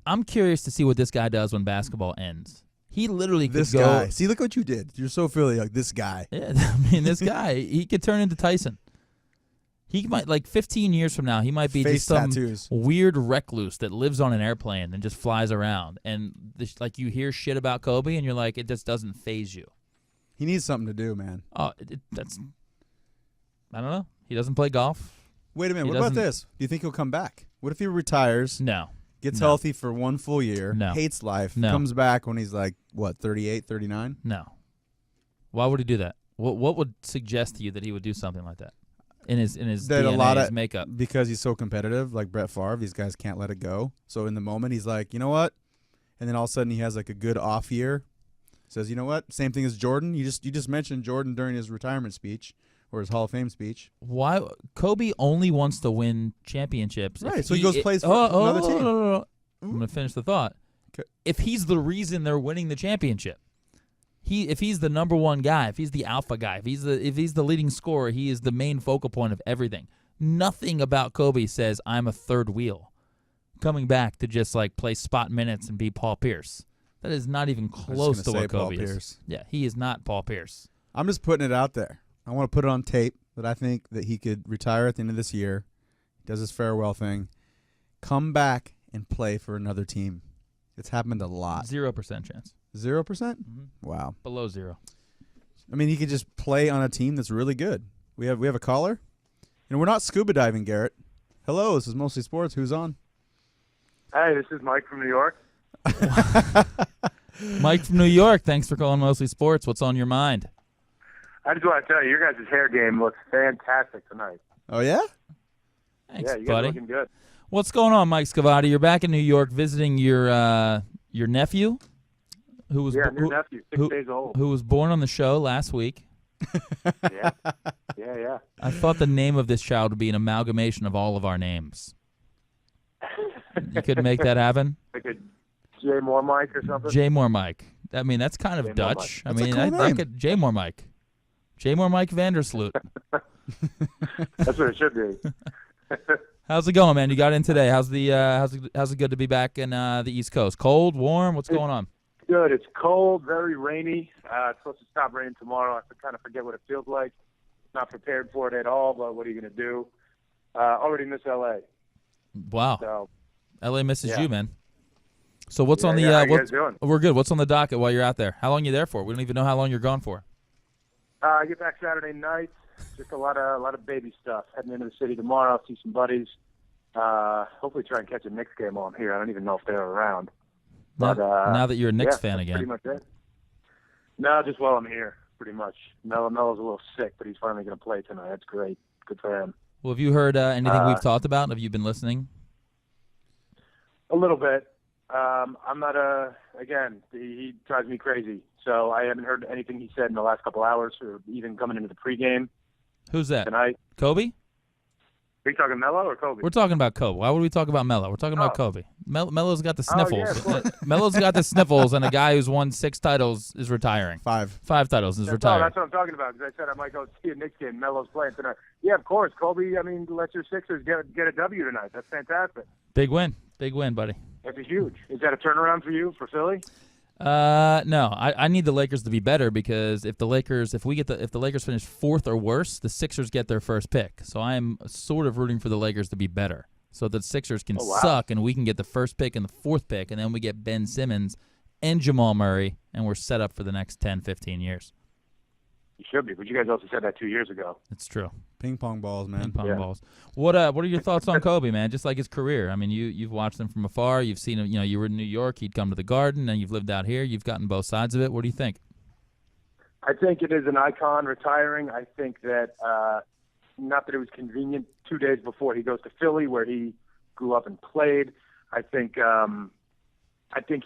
I'm curious to see what this guy does when basketball ends. He literally could this go. Guy. See, look what you did. You're so Philly, like this guy. Yeah, I mean, this guy, he could turn into Tyson. He might, 15 years from now, he might be Face just some tattoos. weird recluse that lives on an airplane and just flies around. And you hear shit about Kobe, and you're like, it just doesn't faze you. He needs something to do, man. Oh, that's. I don't know. He doesn't play golf. Wait a minute. What about this? Do you think he'll come back? What if he retires? No. Gets healthy for one full year. No. Hates life. No. Comes back when he's 38, 39? No. Why would he do that? What would suggest to you that he would do something like that in his DNA, his makeup? Because he's so competitive, like Brett Favre. These guys can't let it go. So in the moment, he's like, you know what? And then all of a sudden, he has a good off year. Says, you know what? Same thing as Jordan. You just mentioned Jordan during his retirement speech. Or his Hall of Fame speech. Why Kobe only wants to win championships? Right, so he goes plays for another team. No. I'm going to finish the thought. Okay. If he's the reason they're winning the championship, if he's the number one guy, if he's the alpha guy, if he's the leading scorer, he is the main focal point of everything. Nothing about Kobe says I'm a third wheel, coming back to just play spot minutes and be Paul Pierce. That is not even close to what Kobe is. Yeah, he is not Paul Pierce. I'm just putting it out there. I want to put it on tape that I think that he could retire at the end of this year, does his farewell thing, come back and play for another team. It's happened a lot. 0% chance. 0%? Mm-hmm. Wow. Below 0. I mean, he could just play on a team that's really good. We have a caller, and we're not scuba diving, Garrett. Hello, this is Mostly Sports. Who's on? Hey, this is Mike from New York. Mike from New York. Thanks for calling Mostly Sports. What's on your mind? I just want to tell you, your guys' hair game looks fantastic tonight. Oh, yeah? Thanks, Yeah, you guys buddy. are looking good. What's going on, Mike Scavati? You're back in New York visiting your nephew, who was New nephew, 6 days old. who was born on the show last week. Yeah. I thought the name of this child would be an amalgamation of all of our names. You could make that happen? Like a J. Moore Mike or something? J. Moore Mike. I mean, that's kind of J. Moore Dutch. Mike. I mean, That's a cool I name. could J. Moore Mike. J. Moore Mike Vandersloot. That's what it should be. How's it going, man? You got in today. How's it good to be back in the East Coast? Cold, warm? What's going on? Good. It's cold, very rainy. It's supposed to stop raining tomorrow. I kind of forget what it feels like. Not prepared for it at all, but what are you going to do? Already miss L.A. Wow. So, LA misses Yeah. you, man. So what's on the how you what's guys doing? we're good. What's on the docket while you're out there? How long are you there for? We don't even know how long you're gone for. I get back Saturday night. Just a lot of baby stuff. Heading into the city tomorrow, see some buddies. Hopefully try and catch a Knicks game while I'm here. I don't even know if they're around. Now, But now that you're a Knicks yeah, fan that's again. pretty much it. No, just while I'm here, pretty much. Melo's a little sick, but he's finally going to play tonight. That's great. Good for him. Well, have you heard anything we've talked about? Have you been listening? A little bit. I'm not again, he drives me crazy. So I haven't heard anything he said in the last couple hours or even coming into the pregame Who's that? tonight. Kobe? Are you talking Melo or Kobe? We're talking about Kobe. Why would we talk about Melo? We're talking about Oh. Kobe. Melo's got the Oh, yeah, sniffles. of course. Melo's got the sniffles, and a guy who's won 6 titles is retiring. 5. 5 titles is No, retiring. that's what I'm talking about, because I said I might go see a Knicks game. Melo's playing tonight. Yeah, of course. Kobe, I mean, let your Sixers get a W tonight. That's fantastic. Big win, buddy. That's huge. Is that a turnaround for you, for Philly? No, I need the Lakers to be better because if the Lakers finish 4th or worse, the Sixers get their first pick. So I am sort of rooting for the Lakers to be better, so that the Sixers can Oh, wow. suck and we can get the first pick and the 4th pick, and then we get Ben Simmons and Jamal Murray, and we're set up for the next 10, 15 years. You should be, but you guys also said that 2 years ago. It's true. Ping pong balls, man. Ping pong Yeah. balls. What are your thoughts on Kobe, man? Just like his career. I mean, you've watched him from afar. You've seen him. You know, you were in New York. He'd come to the Garden, and you've lived out here. You've gotten both sides of it. What do you think? I think it is an icon retiring. I think that not that it was convenient 2 days before he goes to Philly, where he grew up and played. I think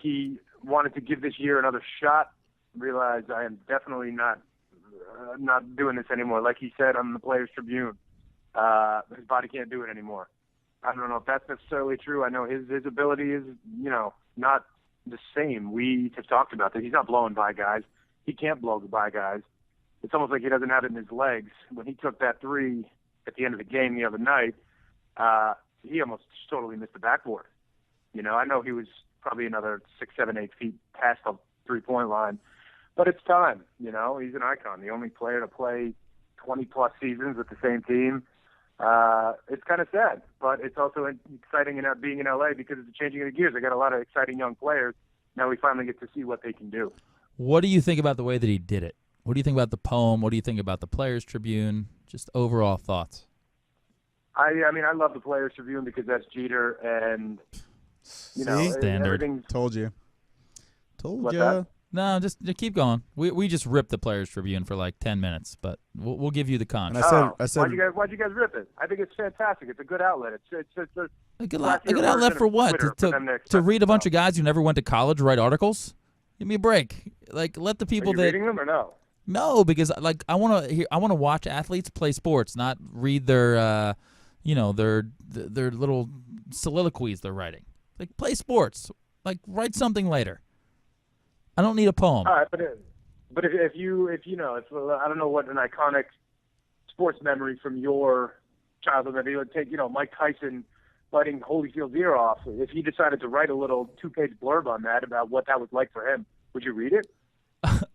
he wanted to give this year another shot. Realized I am definitely not doing this anymore. Like he said on the Players Tribune, his body can't do it anymore. I don't know if that's necessarily true. I know his ability is, not the same. We have talked about that. He's not blowing by guys. He can't blow by guys. It's almost like he doesn't have it in his legs. When he took that 3 at the end of the game the other night, he almost totally missed the backboard. I know he was probably another 6, 7, 8 feet past the 3-point line. But it's time, he's an icon. The only player to play 20-plus seasons with the same team. It's kind of sad, but it's also exciting in being in L.A. because it's changing of the gears. They got a lot of exciting young players. Now we finally get to see what they can do. What do you think about the way that he did it? What do you think about the poem? What do you think about the Players Tribune? Just overall thoughts. I mean, I love the Players Tribune because that's Jeter and, See? Standard. everything's Told you. Told What's ya. that? No, just keep going. We just ripped the Players Tribune for like 10 minutes, but we'll give you the con. And I said, why'd you guys rip it? I think it's fantastic. It's a good outlet. It's A good last year outlet version for of what? Twitter for them to To express read a bunch of themselves. guys who never went to college write articles? Give me a break. Like, let the Are people you that reading them or no? no, because like I want to watch athletes play sports, not read their their little soliloquies they're writing. Like, play sports. Like, write something later. I don't need a poem. All right, but if I don't know what an iconic sports memory from your childhood, maybe it would take Mike Tyson biting Holyfield's ear off. If he decided to write a little 2-page blurb on that about what that was like for him, would you read it?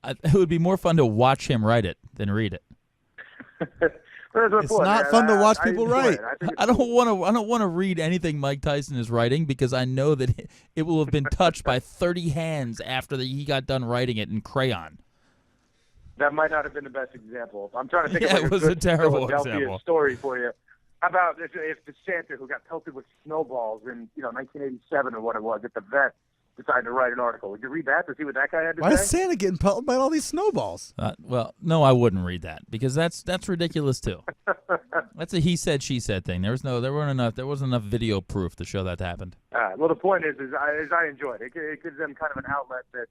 It would be more fun to watch him write it than read it. It's not fun to watch people write. I don't want to read anything Mike Tyson is writing because I know that it will have been touched by 30 hands after he got done writing it in crayon. That might not have been the best example. I'm trying to think Yeah, of it was good a terrible Philadelphia example. story for you. How about if the Santa who got pelted with snowballs in 1987 or what it was at the vet decided to write an article. Would you read that to see what that guy had to Why say? is Santa getting pelted by all these snowballs? Well, no, I wouldn't read that because that's ridiculous too. That's a he said she said thing. There wasn't enough video proof to show that happened. Well, the point is I enjoyed it. It gives them kind of an outlet that's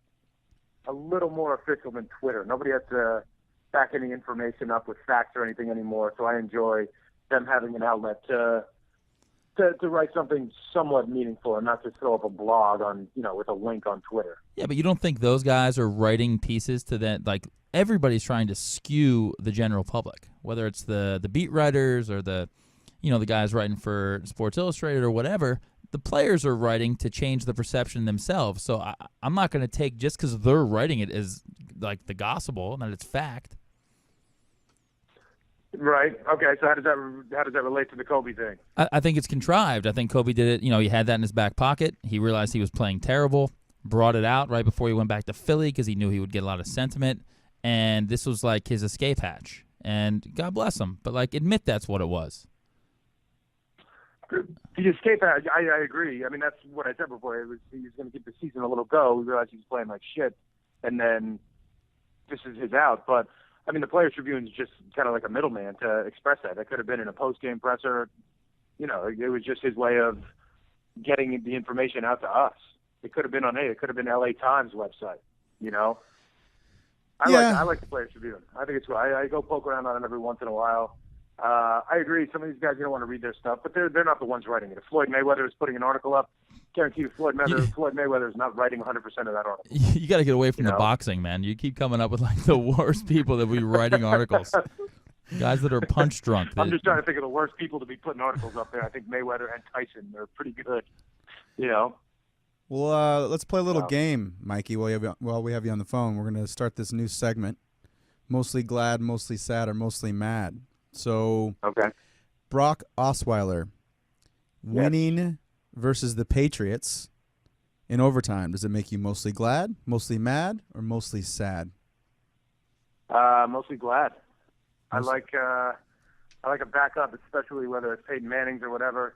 a little more official than Twitter. Nobody has to back any information up with facts or anything anymore. So I enjoy them having an outlet to write something somewhat meaningful and not just throw up a blog on, with a link on Twitter. Yeah, but you don't think those guys are writing pieces to that? Like, everybody's trying to skew the general public, whether it's the beat writers or the guys writing for Sports Illustrated or whatever. The players are writing to change the perception themselves. So I'm not going to take just because they're writing it as like the gospel and that it's fact. Right. Okay. So how does that relate to the Kobe thing? I think it's contrived. I think Kobe did it. He had that in his back pocket. He realized he was playing terrible, brought it out right before he went back to Philly because he knew he would get a lot of sentiment. And this was like his escape hatch. And God bless him. But, admit that's what it was. The escape hatch, I agree. I mean, that's what I said before. He was going to give the season a little go. He realized he was playing like shit. And then this is his out. But, I mean, the Players Tribune is just kind of like a middleman to express that. That could have been in a post-game presser. It was just his way of getting the information out to us. It could have been it could have been LA Times website, I like the Players Tribune. I think it's cool. I go poke around on it every once in a while. I agree. Some of these guys, you don't want to read their stuff, but they're not the ones writing it. If Floyd Mayweather is putting an article up, guarantee you Floyd Mayweather is not writing 100% of that article. You got to get away from the boxing, man. You keep coming up with the worst people that be writing articles. Guys that are punch drunk. I'm just trying to think of the worst people to be putting articles up there. I think Mayweather and Tyson are pretty good. Well, let's play a little game, Mikey, while we have you on the phone. We're going to start this new segment, Mostly Glad, Mostly Sad, or Mostly Mad. So, okay. Brock Osweiler, winning versus the Patriots in overtime. Does it make you mostly glad, mostly mad, or mostly sad? Mostly glad. I like a backup, especially whether it's Peyton Manning's or whatever.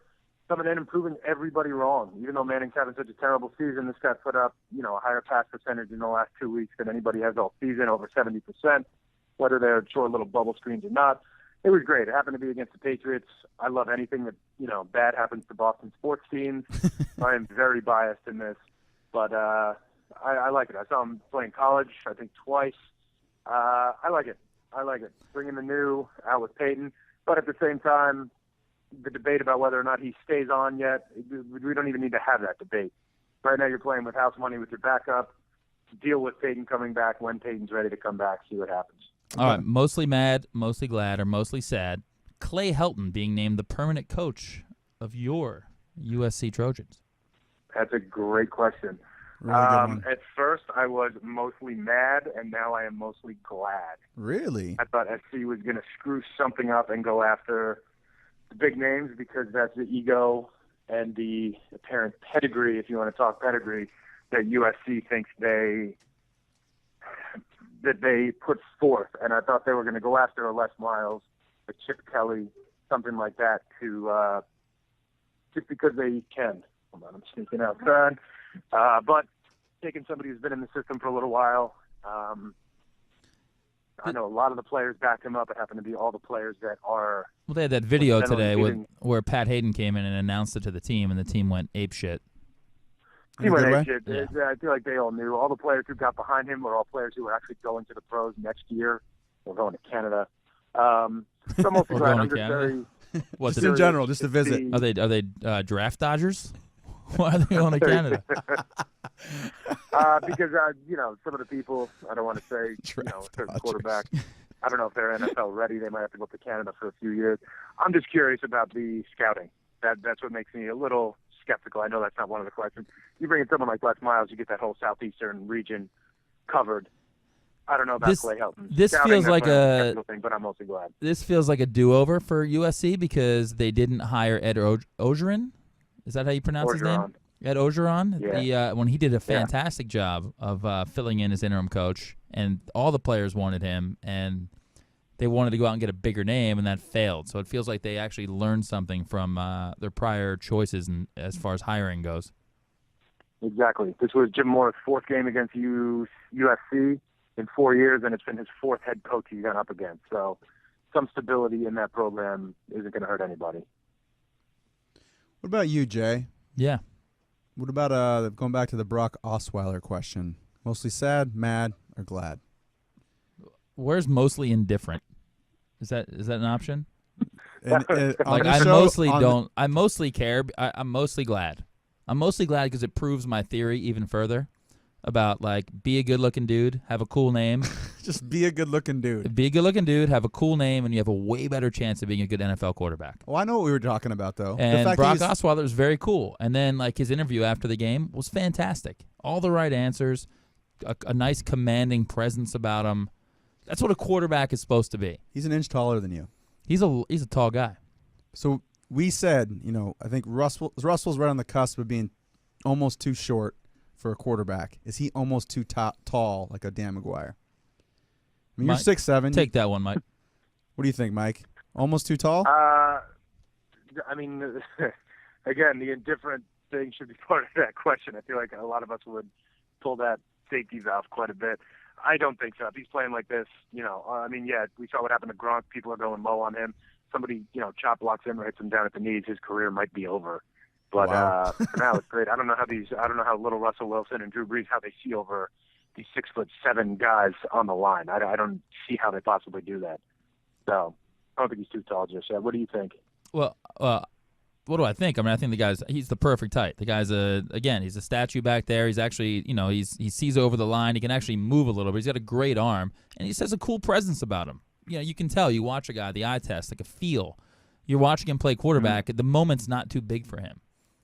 Coming in and proving everybody wrong. Even though Manning's having such a terrible season, this guy put up, a higher pass percentage in the last 2 weeks than anybody has all season, over 70%, whether they're short little bubble screens or not. It was great. It happened to be against the Patriots. I love anything that, bad happens to Boston sports teams. I am very biased in this, but I like it. I saw him play in college, I think twice. I like it. Bringing the new out with Peyton, but at the same time, the debate about whether or not he stays on yet, we don't even need to have that debate. Right now you're playing with house money with your backup. Deal with Peyton coming back when Peyton's ready to come back, see what happens. All right, mostly mad, mostly glad, or mostly sad. Clay Helton being named the permanent coach of your USC Trojans. That's a great question. Really good one. At first, I was mostly mad, and now I am mostly glad. Really? I thought SC was going to screw something up and go after the big names because that's the ego and the apparent pedigree, if you want to talk pedigree, that USC thinks they put forth. And I thought they were going to go after a Les Miles, a Chip Kelly, something like that, to just because they can. Hold on, I'm sneaking outside. But taking somebody who's been in the system for a little while, I know a lot of the players backed him up. It happened to be all the players that are. Well, they had that video today where Pat Hayden came in and announced it to the team, and the team went apeshit. He went apeshit. Yeah. I feel like they all knew. All the players who got behind him were all players who were actually going to the pros next year or going to Canada. So I'm also glad. I'm just very. Just in general, just to visit. Are they draft dodgers? Why are they going to Canada? Because some of the people, I don't want to say, certain quarterback. I don't know if they're NFL ready. They might have to go up to Canada for a few years. I'm just curious about the scouting. That's what makes me a little skeptical. I know that's not one of the questions. You bring in someone like Les Miles, you get that whole southeastern region covered. I don't know about Clay Helton. This scouting, feels like a thing, but I'm mostly glad. This feels like a do-over for USC because they didn't hire Ed Ogeron. Is that how you pronounce his name? Ed Ogeron. Yeah. When he did a fantastic job of filling in as interim coach, and all the players wanted him, and they wanted to go out and get a bigger name, and that failed. So it feels like they actually learned something from their prior choices and as far as hiring goes. Exactly. This was Jim Moore's fourth game against USC in 4 years, and it's been his fourth head coach he's gone up against. So some stability in that program isn't going to hurt anybody. What about you, Jay? Yeah. What about going back to the Brock Osweiler question? Mostly sad, mad, or glad? Where's mostly indifferent? Is that an option? And, Like I mostly care. I'm mostly glad. I'm mostly glad because it proves my theory even further about like be a good-looking dude, have a cool name. Just be a good-looking dude. Be a good-looking dude, have a cool name, and you have a way better chance of being a good NFL quarterback. Oh, I know what we were talking about, though. And the fact Brock that Osweiler is very cool. And then like his interview after the game was fantastic. All the right answers, a nice commanding presence about him. That's what a quarterback is supposed to be. he's an inch taller than you. He's a tall guy. So we said, I think Russell's right on the cusp of being almost too short for a quarterback. Is he almost too tall, like a Dan McGuire? I mean, Mike, you're 6'7". Take that one, Mike. What do you think, Mike? Almost too tall? I mean, again, the indifferent thing should be part of that question. I feel like a lot of us would pull that safety valve quite a bit. I don't think so. If he's playing like this, I mean, yeah, we saw what happened to Gronk. People are going low on him. Somebody, chop blocks him or hits him down at the knees. His career might be over. But Wow. For now, it's great. I don't know how little Russell Wilson and Drew Brees, how they see over these 6'7" guys on the line. I don't see how they possibly do that. So I don't think he's too tall just yet. What do you think? Well, what do I think? I mean, I think he's the perfect height. The guy's he's a statue back there. He's actually, he sees over the line. He can actually move a little bit. He's got a great arm, and he just has a cool presence about him. You can tell. You watch a guy, the eye test, like a feel. You're watching him play quarterback. The moment's not too big for him.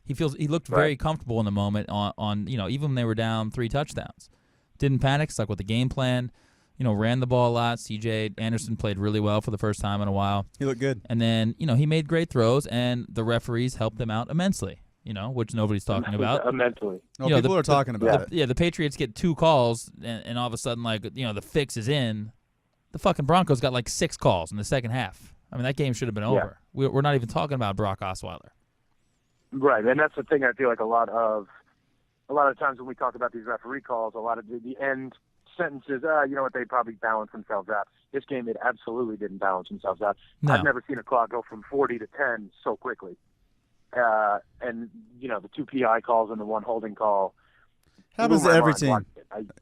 He looked very comfortable in the moment on even when they were down 3 touchdowns. Didn't panic, stuck with the game plan. Ran the ball a lot. C.J. Anderson played really well for the first time in a while. He looked good. And then, he made great throws, and the referees helped them out immensely, which nobody's talking about. Immensely. No, people are talking about it. Yeah, the Patriots get 2 calls, and all of a sudden, the fix is in. The fucking Broncos got 6 calls in the second half. I mean, that game should have been over. We're not even talking about Brock Osweiler. Right, and that's the thing I feel like a lot of times when we talk about these referee calls, a lot of the end sentences, you know what, they probably balance themselves out. This game, it absolutely didn't balance themselves out. No. I've never seen a clock go from 40 to 10 so quickly. And, the 2 PI calls and the 1 holding call. Happens to every team.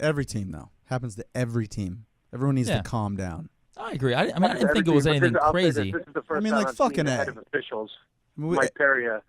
Every team, though. Happens to every team. Everyone needs to calm down. I agree. I didn't think it was anything crazy. This is the first time I've fucking seen the A. head of officials, Mike Peria,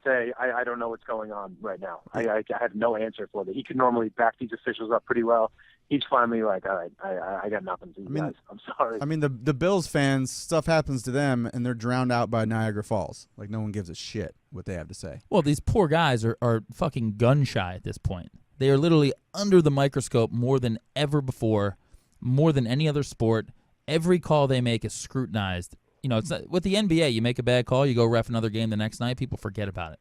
say, I don't know what's going on right now. I have no answer for that. He could normally back these officials up pretty well. He's finally like, all right, I got nothing to you guys. I'm sorry. I mean, the Bills fans, stuff happens to them, and they're drowned out by Niagara Falls. Like, no one gives a shit what they have to say. Well, these poor guys are fucking gun-shy at this point. They are literally under the microscope more than ever before, more than any other sport. Every call they make is scrutinized. It's not, with the NBA, you make a bad call, you go ref another game the next night, people forget about it.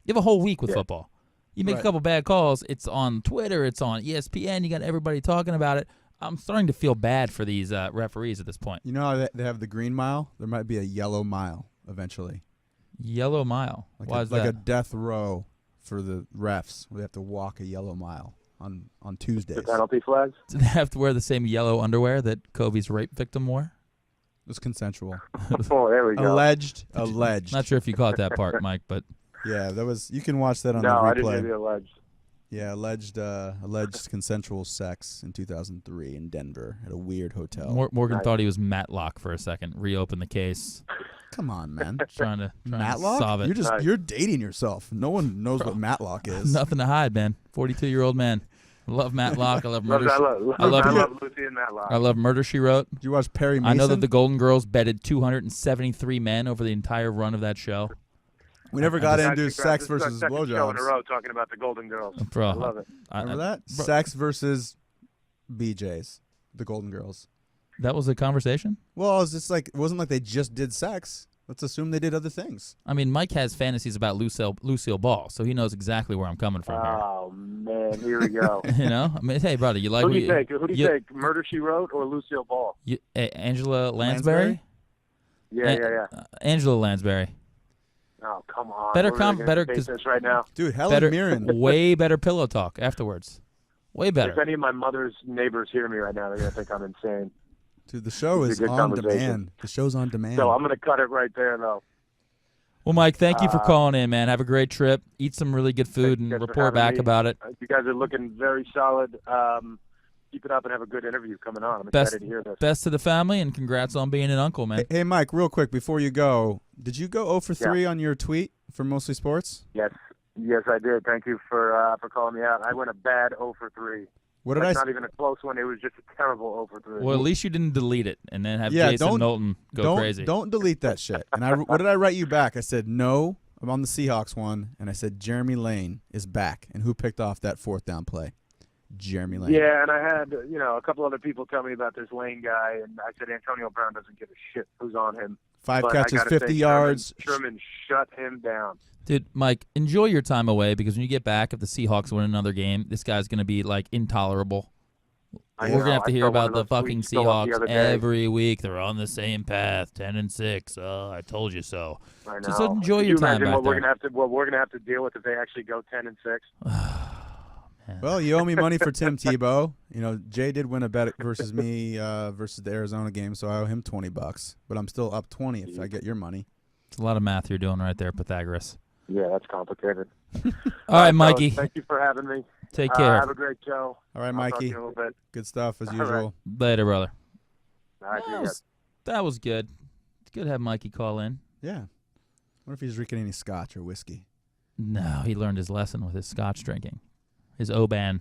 You have a whole week with football. You make a couple bad calls, it's on Twitter, it's on ESPN, you got everybody talking about it. I'm starting to feel bad for these referees at this point. You know how they have the green mile? There might be a yellow mile eventually. Yellow mile? Why is that? Like a death row for the refs where they have to walk a yellow mile on Tuesdays. The penalty flags? Do they have to wear the same yellow underwear that Kobe's rape victim wore? It was consensual. Oh, there we go. Alleged. Not sure if you caught that part, Mike, but yeah, that was. You can watch that on the No, replay. I didn't hear the alleged. Yeah, alleged consensual sex in 2003 in Denver at a weird hotel. Morgan thought he was Matlock for a second. Reopened the case. Come on, man. Trying to Matlock? solve it. You're dating yourself. No one knows what Matlock is. Nothing to hide, man. 42-year-old man. I love Matlock. I love Murder. I love Lucy and Matlock. I love Murder, She Wrote. Did you watch Perry Mason? I know that the Golden Girls bedded 273 men over the entire run of that show. We never got into sex versus This is our second show in a blowjobs. row talking about the Golden Girls. Bro, I love it. Remember that? Bro, Sex versus BJs, the Golden Girls. that was a conversation? Well, it's just like it wasn't like they just did sex. Let's assume they did other things. I mean, Mike has fantasies about Lucille Ball, so he knows exactly where I'm coming from Oh, man, here we go. here. I mean, hey, brother, you like Who do you take? Who do you take? Murder, She Wrote or Lucille Ball? Angela Lansbury? Yeah. Angela Lansbury. Oh, come on. Better We're really gonna better debate 'cause- this right now. Dude, Helen better, Mirren. way better pillow talk afterwards. Way If better. any of my mother's neighbors hear me right now, they're gonna think I'm insane. Dude, the show It's a is good on conversation. demand. The show's on demand. So I'm gonna cut it right there, though. Well, Mike, thank you for calling in, man. Have a great trip. Eat some really good food Thank you and guys for report having back me. about it. You guys are looking very solid. Keep it up and have a good interview coming on. I'm Best, excited to hear this. best to the family, and congrats on being an uncle, man. Hey, Mike, real quick before you go, did you go 0 for 3 on your tweet for Mostly Sports? Yes, I did. Thank you for calling me out. I went a bad 0 for 3. What did I? Not even a close one. It was just a terrible 0 for 3. Well, at least you didn't delete it and then have Yeah, Jason don't- Knowlton go crazy. Don't delete that shit. And what did I write you back? I said no. I'm on the Seahawks one, and I said Jeremy Lane is back. And who picked off that 4th down play? Jeremy Lane. Yeah, and I had a couple other people tell me about this Lane guy, and I said Antonio Brown doesn't give a shit who's on him. 5 But I catches, gotta 50 say, yards. Sherman shut him down. Dude, Mike, enjoy your time away because when you get back, if the Seahawks win another game, this guy's going to be, like, intolerable. I We're know. going to have to I hear saw one about of the those fucking tweets go up the Seahawks other day. every week. They're on the same path, 10-6. Oh, I told you so. I know. Just enjoy Can your you time imagine back what we're there. gonna have to deal with if they actually go 10-6? Well, you owe me money for Tim Tebow. Jay did win a bet versus me versus the Arizona game, so I owe him $20. But I'm still up 20 if I get your money. It's a lot of math you're doing right there, Pythagoras. Yeah, that's complicated. All right, Mikey. Thank you for having me. Take care. Have a great show. All right, I'll talk to Mikey. you in a little bit. Good stuff as All usual. Later, brother. All right, see you guys. That was good. It's good to have Mikey call in. Yeah. What if he's drinking any scotch or whiskey? No, he learned his lesson with his scotch drinking. His Oban.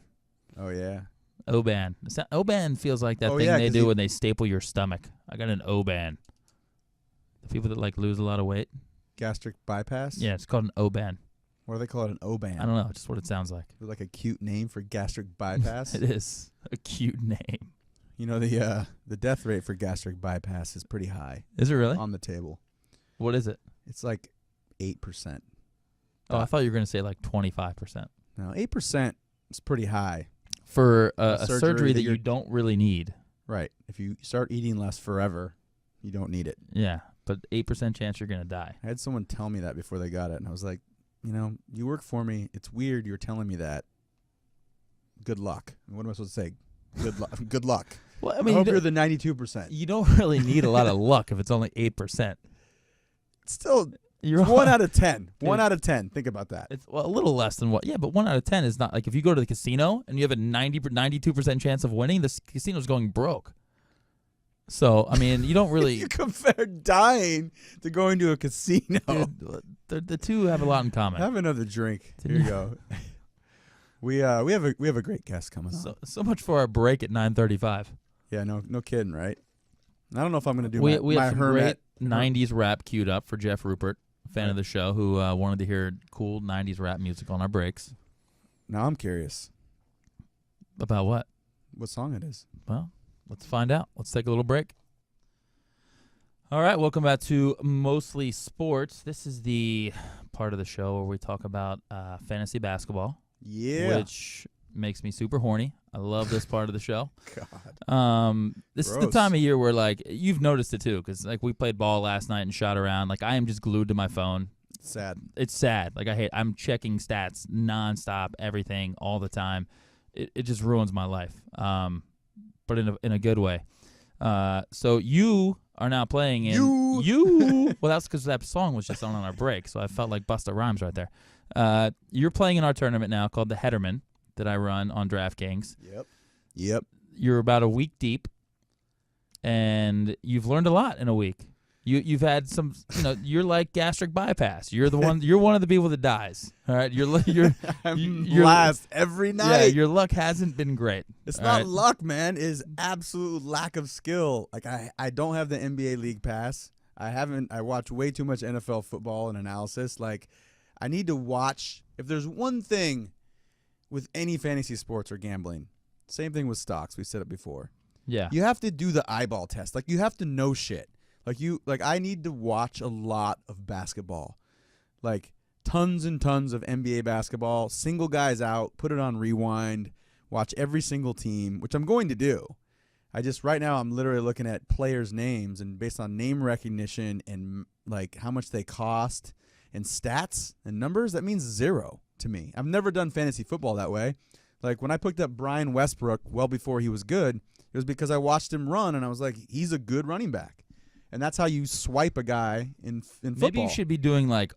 Oh, yeah. Oban. Oban feels like that Oh, thing yeah, they 'cause do when they staple your stomach. I got an Oban. The people that like lose a lot of weight. Gastric bypass? Yeah, it's called an Oban. Or they call it an O-band. I don't know, just what it sounds like. Is it like a cute name for gastric bypass? It is a cute name. The death rate for gastric bypass is pretty high Is it really? on the table. What is it? It's like 8%. Oh, I thought you were going to say like 25%. No, 8% is pretty high. For A a surgery surgery that that you you're- don't really need. Right. If you start eating less forever, you don't need it. Yeah, but 8% chance you're going to die. I had someone tell me that before they got it, and I was like, you work for me. It's weird you're telling me that. Good luck. What am I supposed to say? Good luck. Good luck. Well, I hope you're the 92%. you don't really need a lot of luck if it's only 8%. Still, You're 1 out of 10. Dude. 1 out of 10. Think about that. It's a little less than what. Yeah, but 1 out of 10 is not like if you go to the casino and you have a 92% chance of winning, this casino's going broke. So, I mean, you don't really. You compare dying to going to a casino. Dude, the two have a lot in common. Have another drink. Here you go. we have a great guest coming on. So much for our break at 9:35. Yeah, no kidding, right? I don't know if I'm going to do We my have some hermit. great 90s rap queued up for Jeff Rupert, fan of the show, who wanted to hear cool 90s rap music on our breaks. Now I'm curious About what? what song it is. Well, let's find out. Let's take a little break. All right, welcome back to Mostly Sports. This is the part of the show where we talk about fantasy basketball, which makes me super horny. I love this part of the show. God. This is the Gross. time of year where, like, you've noticed it too, because like we played ball last night and shot around. Like, I am just glued to my phone. Sad. It's sad. Like, I'm checking stats nonstop, everything, all the time. It just ruins my life. But in a good way. So you are now playing in you. Well, that's because that song was just on our break, so I felt like Busta Rhymes right there. You're playing in our tournament now called the Headerman that I run on DraftKings. Yep. You're about a week deep, and you've learned a lot in a week. You've had some, you're like gastric bypass. You're the one. You're one of the people that dies. All right, you're last every night. Yeah, your luck hasn't been great. It's all not right? luck, man. It's absolute lack of skill. Like I don't have the NBA League Pass. I watch way too much NFL football and analysis. Like I need to watch. If there's one thing with any fantasy sports or gambling, same thing with stocks. We said it before. Yeah. You have to do the eyeball test. Like you have to know shit. Like I need to watch a lot of basketball. Like tons and tons of NBA basketball, single guys out, put it on rewind, watch every single team, which I'm going to do. Right now I'm literally looking at players' names and based on name recognition and like how much they cost and stats and numbers, that means zero to me. I've never done fantasy football that way. Like when I picked up Brian Westbrook well before he was good, it was because I watched him run and I was like, he's a good running back. And that's how you swipe a guy in football. Maybe you should be doing like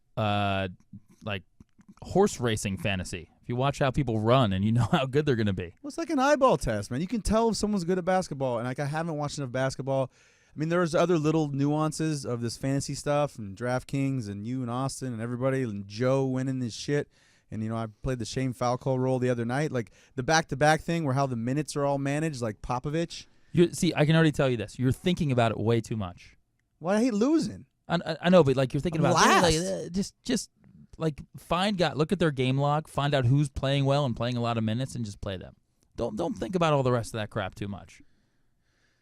horse racing fantasy. If you watch how people run and you know how good they're going to be. Well, it's like an eyeball test, man. You can tell if someone's good at basketball. And like I haven't watched enough basketball. I mean, there's other little nuances of this fantasy stuff and DraftKings and you and Austin and everybody and Joe winning this shit. And, I played the Shane Falco role the other night. Like the back-to-back thing where how the minutes are all managed, like Popovich. See, I can already tell you this. You're thinking about it way too much. Well, I hate losing. I know, but like you're thinking about last. Just like find guys, look at their game log, find out who's playing well and playing a lot of minutes, and just play them. Don't think about all the rest of that crap too much.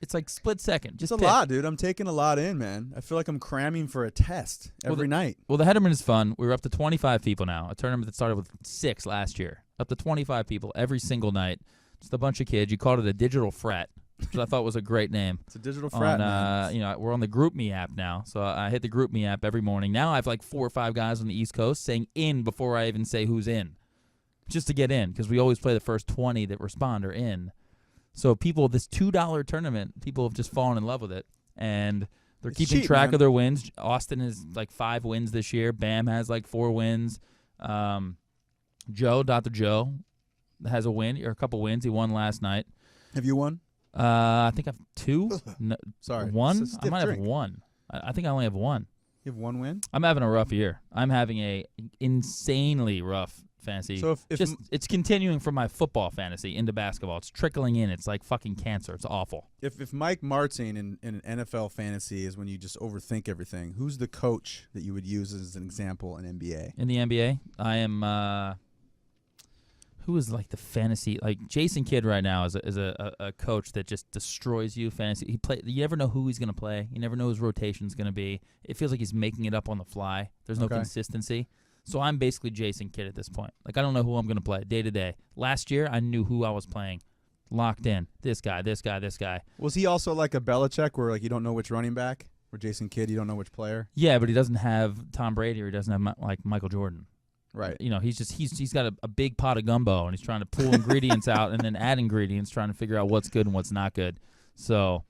It's like split second. Just it's a lot, dude. I'm taking a lot in, man. I feel like I'm cramming for a test every night. Well, the Headerman is fun. We're up to 25 people now. A tournament that started with 6 last year. Up to 25 people every single night. Just a bunch of kids. You called it a digital frat, which I thought was a great name. It's a digital frat, man. We're on the GroupMe app now, so I hit the GroupMe app every morning. Now I have like 4 or 5 guys on the East Coast saying in before I even say who's in, just to get in, because we always play the first 20 that respond are in. So people, this $2 tournament, people have just fallen in love with it, and they're keeping track of their wins. Austin has like 5 wins this year. Bam has like 4 wins. Dr. Joe has a win or a couple wins. He won last night. Have you won? I think I have 2. No, Sorry. 1? I might have 1. I think I only have 1. You have 1 win? I'm having a rough year. I'm having a insanely rough fantasy. So if it's continuing from my football fantasy into basketball. It's trickling in. It's like fucking cancer. It's awful. If Mike Martin in an NFL fantasy is when you just overthink everything, who's the coach that you would use as an example in NBA? In the NBA, I am who is like the fantasy, like Jason Kidd right now is a coach that just destroys you fantasy. You never know who he's going to play. You never know his rotation's going to be. It feels like he's making it up on the fly. There's no consistency. So I'm basically Jason Kidd at this point. Like I don't know who I'm going to play day to day. Last year I knew who I was playing. Locked in. This guy. Was he also like a Belichick where like you don't know which running back? Or Jason Kidd, you don't know which player? Yeah, but he doesn't have Tom Brady or he doesn't have like Michael Jordan. Right. He's got a big pot of gumbo and he's trying to pull ingredients out and then add ingredients, trying to figure out what's good and what's not good. So,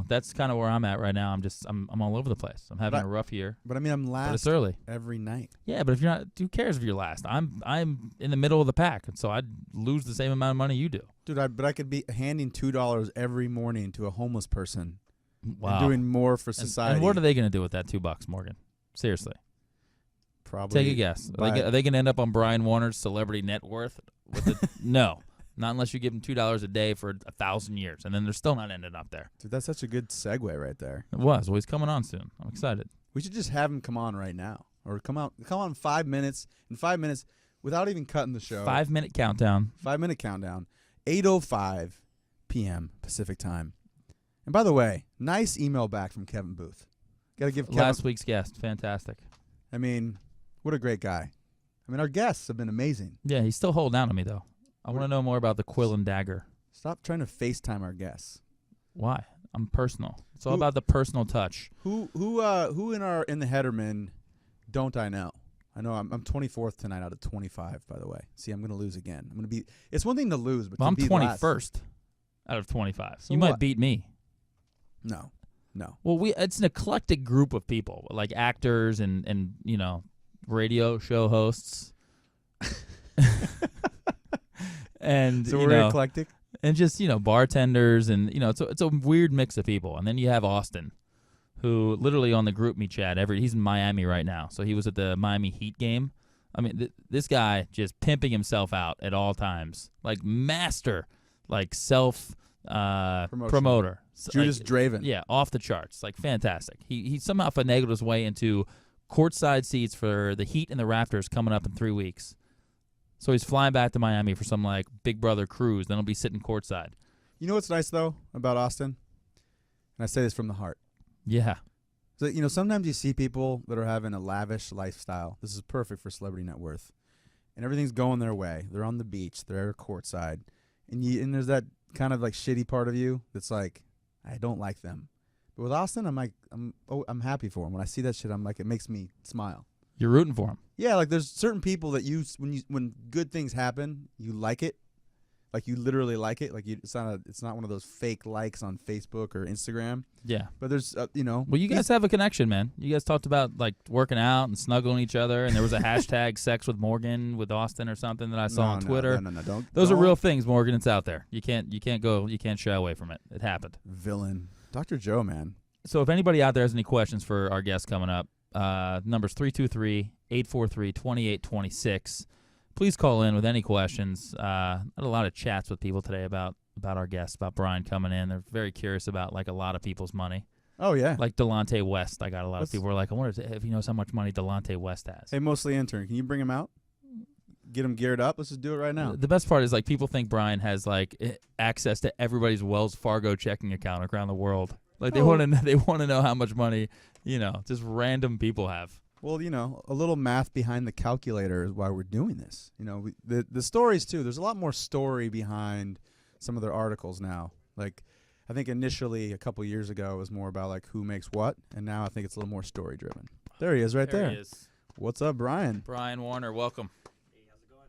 that's kind of where I'm at right now. I'm all over the place. I'm having a rough year. But I mean, I'm last. But it's early every night. Yeah, but if you're not, who cares if you're last? I'm in the middle of the pack, and so I'd lose the same amount of money you do. Dude, but I could be handing $2 every morning to a homeless person. Wow. And doing more for society. And what are they going to do with that $2, Morgan? Seriously. Probably. Take a guess. Are they going to end up on Brian Warner's celebrity net worth? No. Not unless you give them $2 a day for 1,000 years, and then they're still not ending up there. Dude, that's such a good segue right there. It was. Well, he's coming on soon. I'm excited. We should just have him come on right now, or come on in 5 minutes. In 5 minutes, without even cutting the show. 5-minute countdown. 5-minute countdown. 8:05 p.m. Pacific time. And by the way, nice email back from Kevin Booth. Got to give Kevin Last week's guest, fantastic. I mean, what a great guy. I mean, our guests have been amazing. Yeah, he's still holding out on me though. I want to know more about the Quill and Dagger. Stop trying to FaceTime our guests. Why? I'm personal. It's all about the personal touch. Who in the Headerman don't I know? I know I'm 24th tonight out of 25, by the way. See, I'm going to lose again. I'm going to be. It's one thing to lose, but I'm to be 21st out of 25. So you might beat me. No. Well, it's an eclectic group of people, like actors and radio show hosts. And so we're eclectic, and just bartenders, and it's a weird mix of people. And then you have Austin, who literally on the GroupMe chat he's in Miami right now, so he was at the Miami Heat game. I mean, this guy just pimping himself out at all times, like master, like self promoter. Judas Draven. Yeah, off the charts, like fantastic. He somehow finagled his way into courtside seats for the Heat and the Raptors coming up in 3 weeks. So he's flying back to Miami for some like Big Brother cruise. Then he'll be sitting courtside. You know what's nice though about Austin? And I say this from the heart. Yeah. So sometimes you see people that are having a lavish lifestyle. This is perfect for Celebrity Net Worth, and everything's going their way. They're on the beach. They're courtside, and there's that kind of like shitty part of you that's like, I don't like them. But with Austin, I'm like, I'm happy for him. When I see that shit, I'm like, it makes me smile. You're rooting for him. Yeah, like there's certain people that when good things happen, you like it. Like you literally like it. Like it's not one of those fake likes on Facebook or Instagram. Yeah. But there's Well, you guys have a connection, man. You guys talked about like working out and snuggling each other, and there was a hashtag sex with Morgan with Austin or something that I saw on Twitter. No. Those are real things, Morgan. It's out there. You can't shy away from it. It happened. Villain. Dr. Joe, man. So if anybody out there has any questions for our guest coming up, number's 323-843-2826. Please call in with any questions. I had a lot of chats with people today about our guest, about Brian coming in. They're very curious about like a lot of people's money. Oh yeah, like Delonte West. I got a lot of people were like, I wonder if he knows how much money Delonte West has. Hey, mostly intern, can you bring him out? Get him geared up. Let's just do it right now. The best part is like people think Brian has like access to everybody's Wells Fargo checking account around the world. Like they want to know how much money just random people have. Well, a little math behind the calculator is why we're doing this. The stories, too. There's a lot more story behind some of their articles now. Like, I think initially a couple years ago it was more about, like, who makes what, and now I think it's a little more story-driven. There he is right there. There he is. What's up, Brian? Brian Warner, welcome. Hey, how's it going?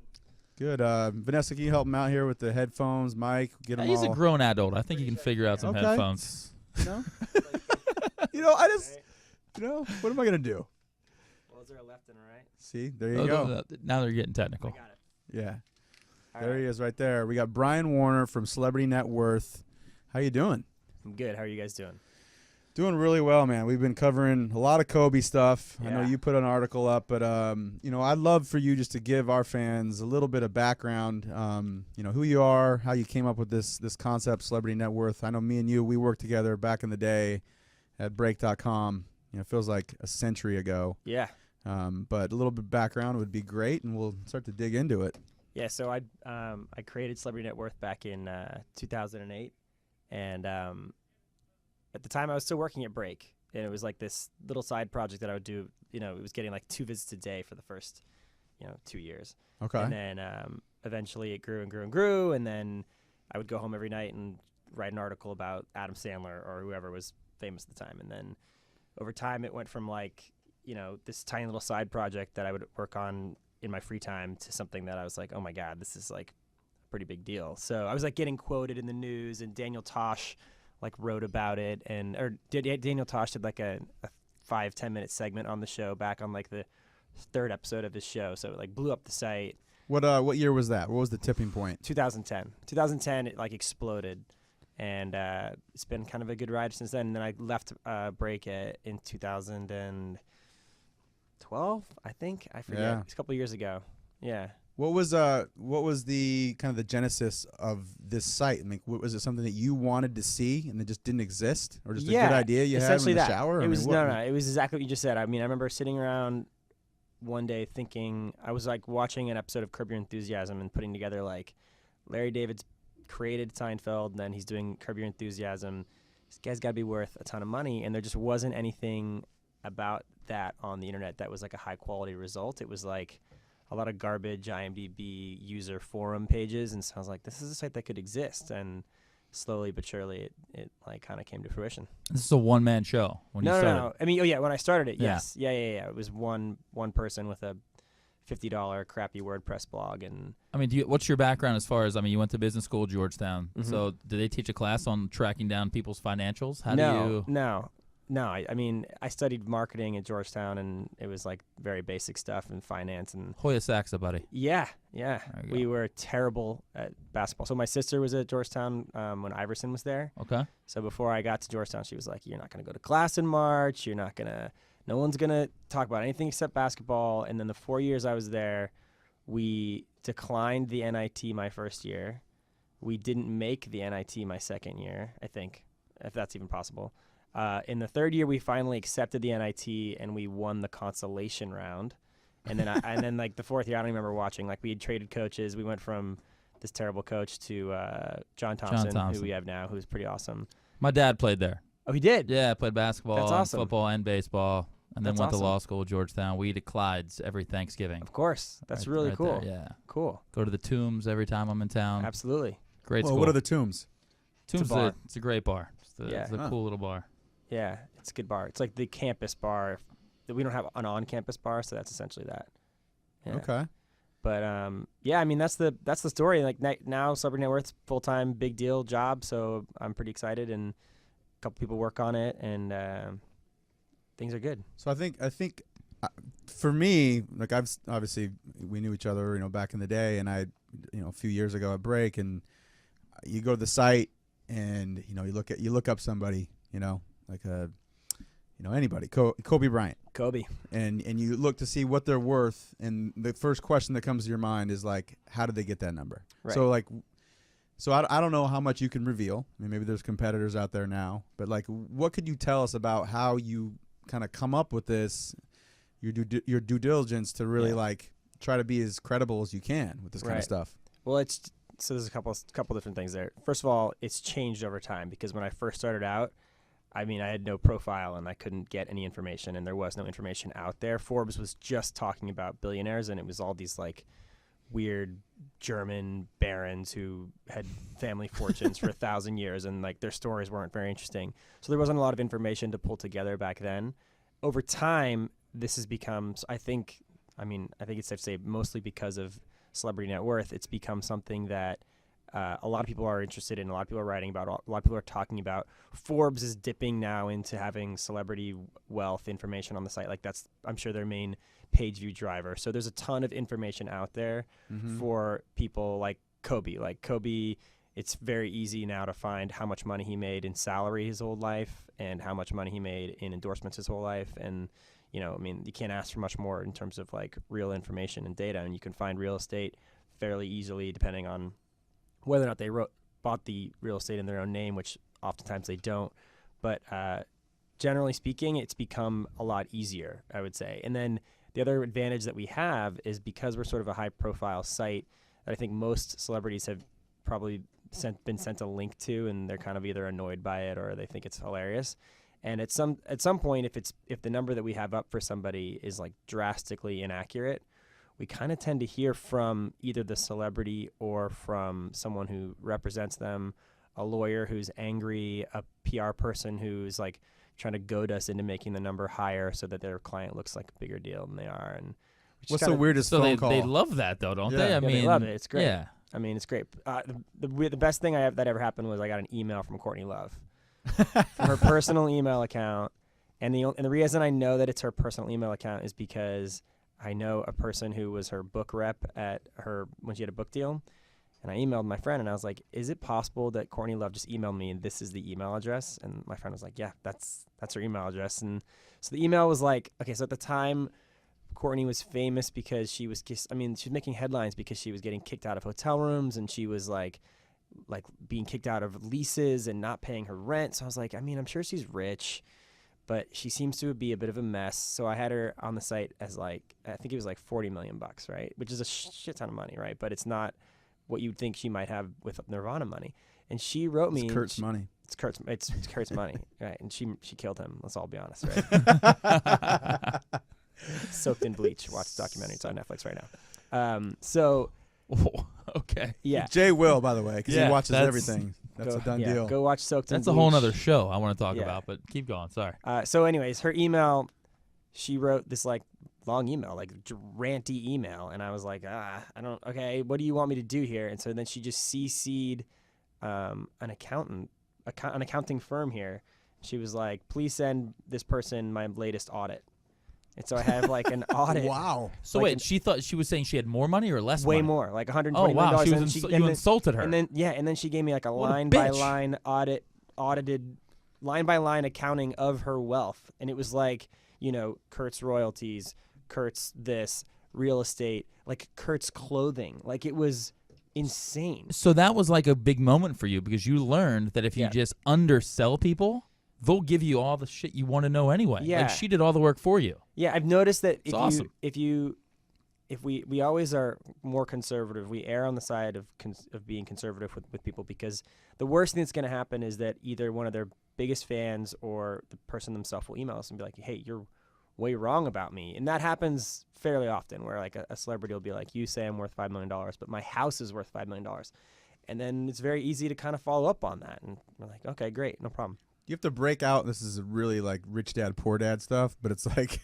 Good. Vanessa, can you help him out here with the headphones, Mike? Get him He's all. a grown adult. I think he can figure out some headphones. What am I going to do? Is there a left and a right? See, there you go. Now they're getting technical. I got it. Yeah. All There right. he is right there. We got Brian Warner from Celebrity Networth. How you doing? I'm good. How are you guys doing? Doing really well, man. We've been covering a lot of Kobe stuff. I know Yeah. you put an article up, but I'd love for you just to give our fans a little bit of background. Who you are, how you came up with this concept, Celebrity Networth. I know me and you, we worked together back in the day at Break.com. It feels like a century ago. Yeah. But a little bit of background would be great, and we'll start to dig into it. Yeah. So I created Celebrity Net Worth back in 2008, and at the time I was still working at Break, and it was like this little side project that I would do. It was getting like 2 visits a day for the first 2 years. Okay. And then eventually it grew and grew and grew, and then I would go home every night and write an article about Adam Sandler or whoever was famous at the time, and then over time it went from like this tiny little side project that I would work on in my free time to something that I was like, oh my God, this is like a pretty big deal. So I was like getting quoted in the news, and Daniel Tosh like wrote about it, Daniel Tosh did like a 5-10 minute segment on the show back on like the 3rd episode of his show. So it like blew up the site. What year was that? What was the tipping point? 2010 it like exploded, and it's been kind of a good ride since then. And then I left Break in 2012, I think. I forget. Yeah. It's a couple of years ago. Yeah. What was the kind of the genesis of this site? I mean, was it something that you wanted to see and it just didn't exist, or just a good idea you had in the shower? It was no. It was exactly what you just said. I mean, I remember sitting around one day thinking, I was like watching an episode of Curb Your Enthusiasm and putting together like Larry David's created Seinfeld, and then he's doing Curb Your Enthusiasm. This guy's got to be worth a ton of money, and there just wasn't anything about that on the internet that was like a high quality result. It was like a lot of garbage IMDb user forum pages, and so I was like, this is a site that could exist, and slowly but surely it like kind of came to fruition. This is a one-man show when you started. No. I mean, when I started it, Yeah. yes. Yeah. It was one person with a $50 crappy WordPress blog. And I mean, what's your background as far as, you went to business school, Georgetown. Mhm. So did they teach a class on tracking down people's financials? How no, do you? No. I mean, I studied marketing at Georgetown, and it was like very basic stuff in finance and Hoya Saxa, buddy. yeah. There you We go. were terrible at basketball. So my sister was at Georgetown when Iverson was there. Okay. So before I got to Georgetown, she was like, you're not going to go to class in March. No one's going to talk about anything except basketball. And then the 4 years I was there, we declined the NIT my first year. We didn't make the NIT my second year, I think, if that's even possible. In the 3rd year, we finally accepted the NIT, and we won the consolation round. And then, like the 4th year, I don't even remember watching. Like we had traded coaches. We went from this terrible coach to John Thompson, who we have now, who's pretty awesome. My dad played there. Oh, he did? Yeah, I played basketball, That's awesome. football, and baseball, and then That's went to awesome. law school at Georgetown. We eat at Clyde's every Thanksgiving. Of course. That's really Right cool. there, yeah. Cool. Go to the Tombs every time I'm in town. Absolutely. Great Well, school. what are the Tombs? Tombs? bar. It's a great bar. It's Yeah. a Huh. cool little bar. Yeah, it's a good bar. It's like the campus bar we don't have an on-campus bar, so that's essentially that. Yeah. Okay. But yeah, I mean that's the story. Like now, Celebrity Networth's full-time, big deal job. So I'm pretty excited, and a couple people work on it, and things are good. So I think for me, like obviously we knew each other, back in the day, and I, a few years ago at Break, and you go to the site, and you look up somebody, like anybody, Kobe Bryant. Kobe. And you look to see what they're worth, and the first question that comes to your mind is like, how did they get that number? Right. So I don't know how much you can reveal. I mean, maybe there's competitors out there now, but like, what could you tell us about how you kind of come up with this, your due diligence to really like try to be as credible as you can with this kind of stuff? Well, so there's a couple different things there. First of all, it's changed over time, because when I first started out, I mean, I had no profile and I couldn't get any information, and there was no information out there. Forbes was just talking about billionaires, and it was all these like weird German barons who had family fortunes for 1,000 years, and like their stories weren't very interesting. So there wasn't a lot of information to pull together back then. Over time, this has become, I think it's safe to say, mostly because of Celebrity Net Worth, it's become something that a lot of people are interested in, a lot of people are writing about, a lot of people are talking about. Forbes is dipping now into having celebrity wealth information on the site. Like that's, I'm sure, their main page view driver. So there's a ton of information out there for people like Kobe. Like Kobe, it's very easy now to find how much money he made in salary his whole life and how much money he made in endorsements his whole life. And, you can't ask for much more in terms of like real information and data. And you can find real estate fairly easily depending on whether or not they bought the real estate in their own name, which oftentimes they don't. But generally speaking, it's become a lot easier, I would say. And then the other advantage that we have is because we're sort of a high-profile site that I think most celebrities have probably been sent a link to, and they're kind of either annoyed by it or they think it's hilarious. And at some point, if the number that we have up for somebody is like drastically inaccurate, we kind of tend to hear from either the celebrity or from someone who represents them, a lawyer who's angry, a PR person who's like trying to goad us into making the number higher so that their client looks like a bigger deal than they are. And what's the weirdest phone call? They love that though, don't they? I mean, they love it. It's great. Yeah. I mean, it's great. The best thing that ever happened was I got an email from Courtney Love from her personal email account, and the reason I know that it's her personal email account is because I know a person who was her book rep at her when she had a book deal, and I emailed my friend and I was like, "Is it possible that Courtney Love just emailed me and this is the email address?" And my friend was like, "Yeah, that's her email address." And so the email was like, okay, so at the time, Courtney was famous because she was making headlines because she was getting kicked out of hotel rooms, and she was like being kicked out of leases and not paying her rent. So I was like, I mean, I'm sure she's rich, but she seems to be a bit of a mess. So I had her on the site as like, I think it was like $40 million, right? Which is a shit ton of money, right? But it's not what you'd think she might have with Nirvana money. And she wrote me. It's Kurt's money. It's Kurt's money, right? And she killed him. Let's all be honest, right? Soaked in bleach. Watch the documentary. It's on Netflix right now. Okay. Yeah. Jay will, by the way, because he watches that's- everything. That's a done deal. Go watch Soaked in Bleach. That's a whole nother show I want to talk about, but keep going. Sorry. So anyways, her email, she wrote this like long email, like ranty email. And I was like, okay, what do you want me to do here? And so then she just CC'd an accounting firm here. She was like, please send this person my latest audit. And so I have like an audit. Wow. So like wait, she thought she was saying she had more money or less way money? more, like $120 Oh, wow. million. You insulted her. And then she gave me like a What a line-by-line audited line-by-line accounting of her wealth. And it was like, Kurt's royalties, Kurt's this, real estate, like Kurt's clothing. Like it was insane. So that was like a big moment for you because you learned that if you just undersell people, they'll give you all the shit you want to know anyway. Yeah. Like she did all the work for you. Yeah, I've noticed that It's if we always are more conservative, we err on the side of being conservative with people, because the worst thing that's going to happen is that either one of their biggest fans or the person themselves will email us and be like, hey, you're way wrong about me. And that happens fairly often where like a celebrity will be like, you say I'm worth $5 million, but my house is worth $5 million. And then it's very easy to kind of follow up on that. And we're like, okay, great, no problem. You have to break out. This is really like rich dad, poor dad stuff, but it's like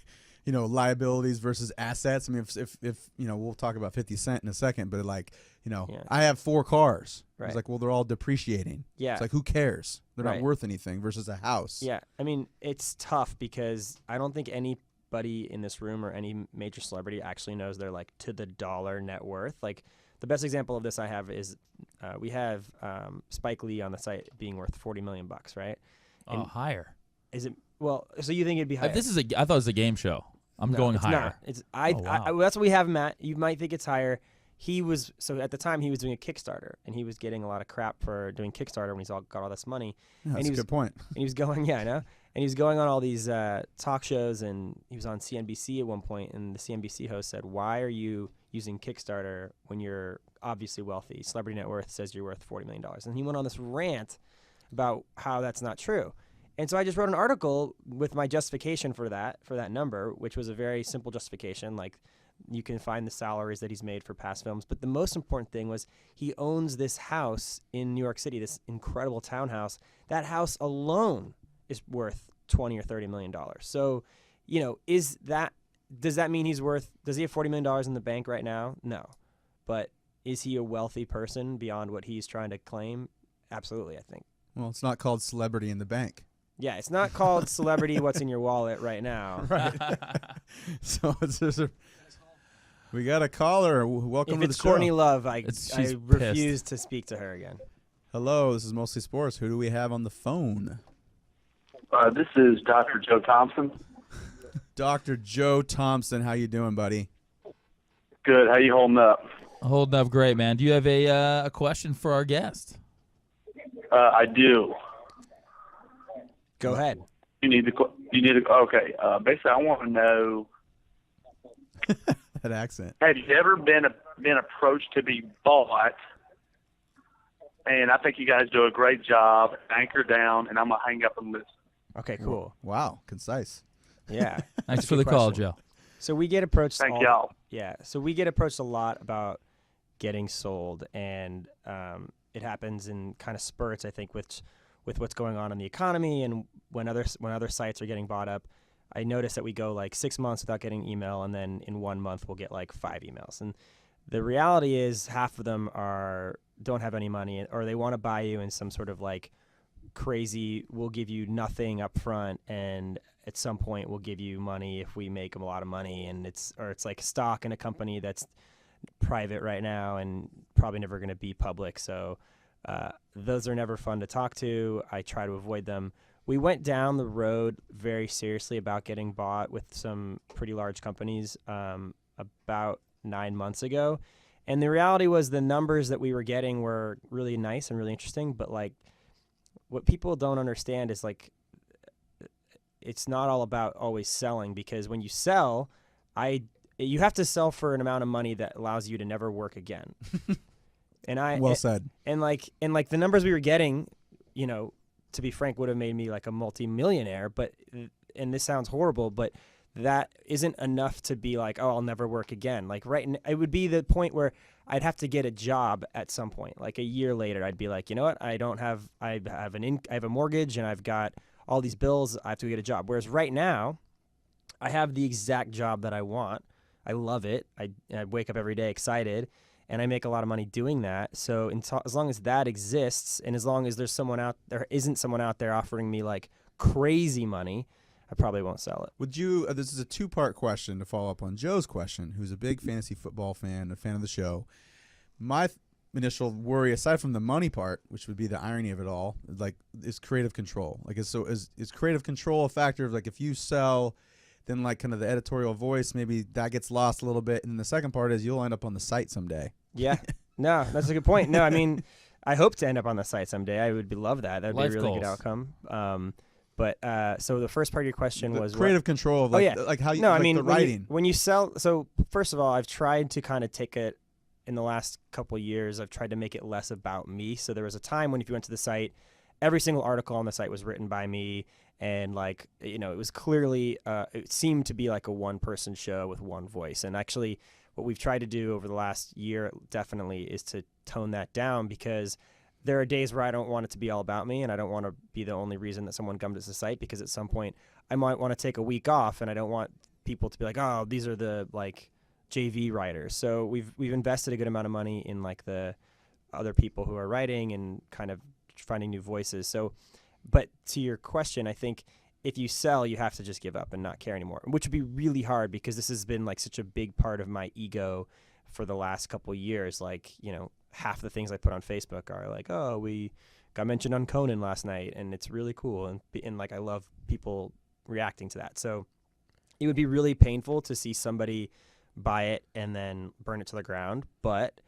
liabilities versus assets. I mean, if we'll talk about 50 Cent in a second, but like, Yeah. I have 4 cars. Right. It's like, well, they're all depreciating. Yeah. It's like, who cares? They're Right. not worth anything versus a house. Yeah, I mean, it's tough because I don't think anybody in this room or any major celebrity actually knows their like to the dollar net worth. Like the best example of this I have is we have Spike Lee on the site being worth $40 million, right? Oh, higher. Is it? Well, so you think it'd be higher? I thought it was a game show. I'm going it's higher. Not. It's wow. that's what we have him at. You might think it's higher. He was at the time he was doing a Kickstarter and he was getting a lot of crap for doing Kickstarter when he's got all this money. Yeah, that's and he a was, good point. And he was going, yeah, I know. And he was going on all these talk shows, and he was on CNBC at one point, and the CNBC host said, "Why are you using Kickstarter when you're obviously wealthy? Celebrity Net Worth says you're worth $40 million." And he went on this rant about how that's not true. And so I just wrote an article with my justification for that number, which was a very simple justification. Like, you can find the salaries that he's made for past films. But the most important thing was he owns this house in New York City, this incredible townhouse. That house alone is worth $20 or $30 million. So, does that mean does he have $40 million in the bank right now? No. But is he a wealthy person beyond what he's trying to claim? Absolutely, I think. Well, it's not called celebrity in the bank. Yeah, it's not called celebrity what's in your wallet right now. Right. So we got a caller. Welcome If to the it's show. Courtney Love, I she's refuse to speak to her again. Hello, this is Mostly Sports. Who do we have on the phone? This is Dr. Joe Thompson. Dr. Joe Thompson. How you doing, buddy? Good. How you holding up? Holding up great, man. Do you have a question for our guest? I do. Go ahead. Okay. Basically, I want to know. That accent. Have you ever been approached to be bought? And I think you guys do a great job. Anchor down, and I'm gonna hang up and listen. Okay, cool. Wow, concise. Yeah. Thanks for Good the call, question. Joe. So we get approached. Thank y'all. Yeah. So we get approached a lot about getting sold, and it happens in kind of spurts. I think with what's going on in the economy, and when other sites are getting bought up. I notice that we go like 6 months without getting email, and then in 1 month we'll get like 5 emails. And the reality is half of them don't have any money, or they want to buy you in some sort of like crazy, we'll give you nothing up front, and at some point we'll give you money if we make them a lot of money, and it's like stock in a company that's private right now and probably never going to be public. So those are never fun to talk to. I try to avoid them. We went down the road very seriously about getting bought with some pretty large companies about 9 months ago. And the reality was the numbers that we were getting were really nice and really interesting. But like what people don't understand is like it's not all about always selling, because when you sell, you have to sell for an amount of money that allows you to never work again. Well said. And the numbers we were getting, to be frank, would have made me like a multi-millionaire, and this sounds horrible, but that isn't enough to be like, oh, I'll never work again. Like it would be the point where I'd have to get a job at some point. Like a year later, I'd be like, you know what? I have a mortgage and I've got all these bills. I have to get a job. Whereas right now, I have the exact job that I want. I love it. I wake up every day excited. And I make a lot of money doing that. So as long as that exists, and as long as there isn't someone out there offering me like crazy money, I probably won't sell it. Would you? This is a 2-part question to follow up on Joe's question, who's a big fantasy football fan, a fan of the show. My initial worry, aside from the money part, which would be the irony of it all, like is creative control. Like is creative control a factor of like if you sell, then like kind of the editorial voice, maybe that gets lost a little bit. And then the second part is you'll end up on the site someday. Yeah. No, that's a good point. No, I mean, I hope to end up on the site someday. I would love that. That would be a really good outcome. So the first part of your question was creative control of like how you the writing. When you sell, so first of all, I've tried to kind of take it in the last couple of years. I've tried to make it less about me. So there was a time when if you went to the site, every single article on the site was written by me. And it was clearly, it seemed to be like a one-person show with one voice. And actually what we've tried to do over the last year definitely is to tone that down, because there are days where I don't want it to be all about me, and I don't want to be the only reason that someone comes to the site, because at some point I might want to take a week off, and I don't want people to be like, oh, these are the like JV writers. So we've invested a good amount of money in like the other people who are writing and kind of finding new voices. So, but to your question, I think if you sell, you have to just give up and not care anymore, which would be really hard because this has been like such a big part of my ego for the last couple of years. Like, you know, half the things I put on Facebook are like, oh, we got mentioned on Conan last night and it's really cool. And like, I love people reacting to that. So it would be really painful to see somebody buy it and then burn it to the ground. But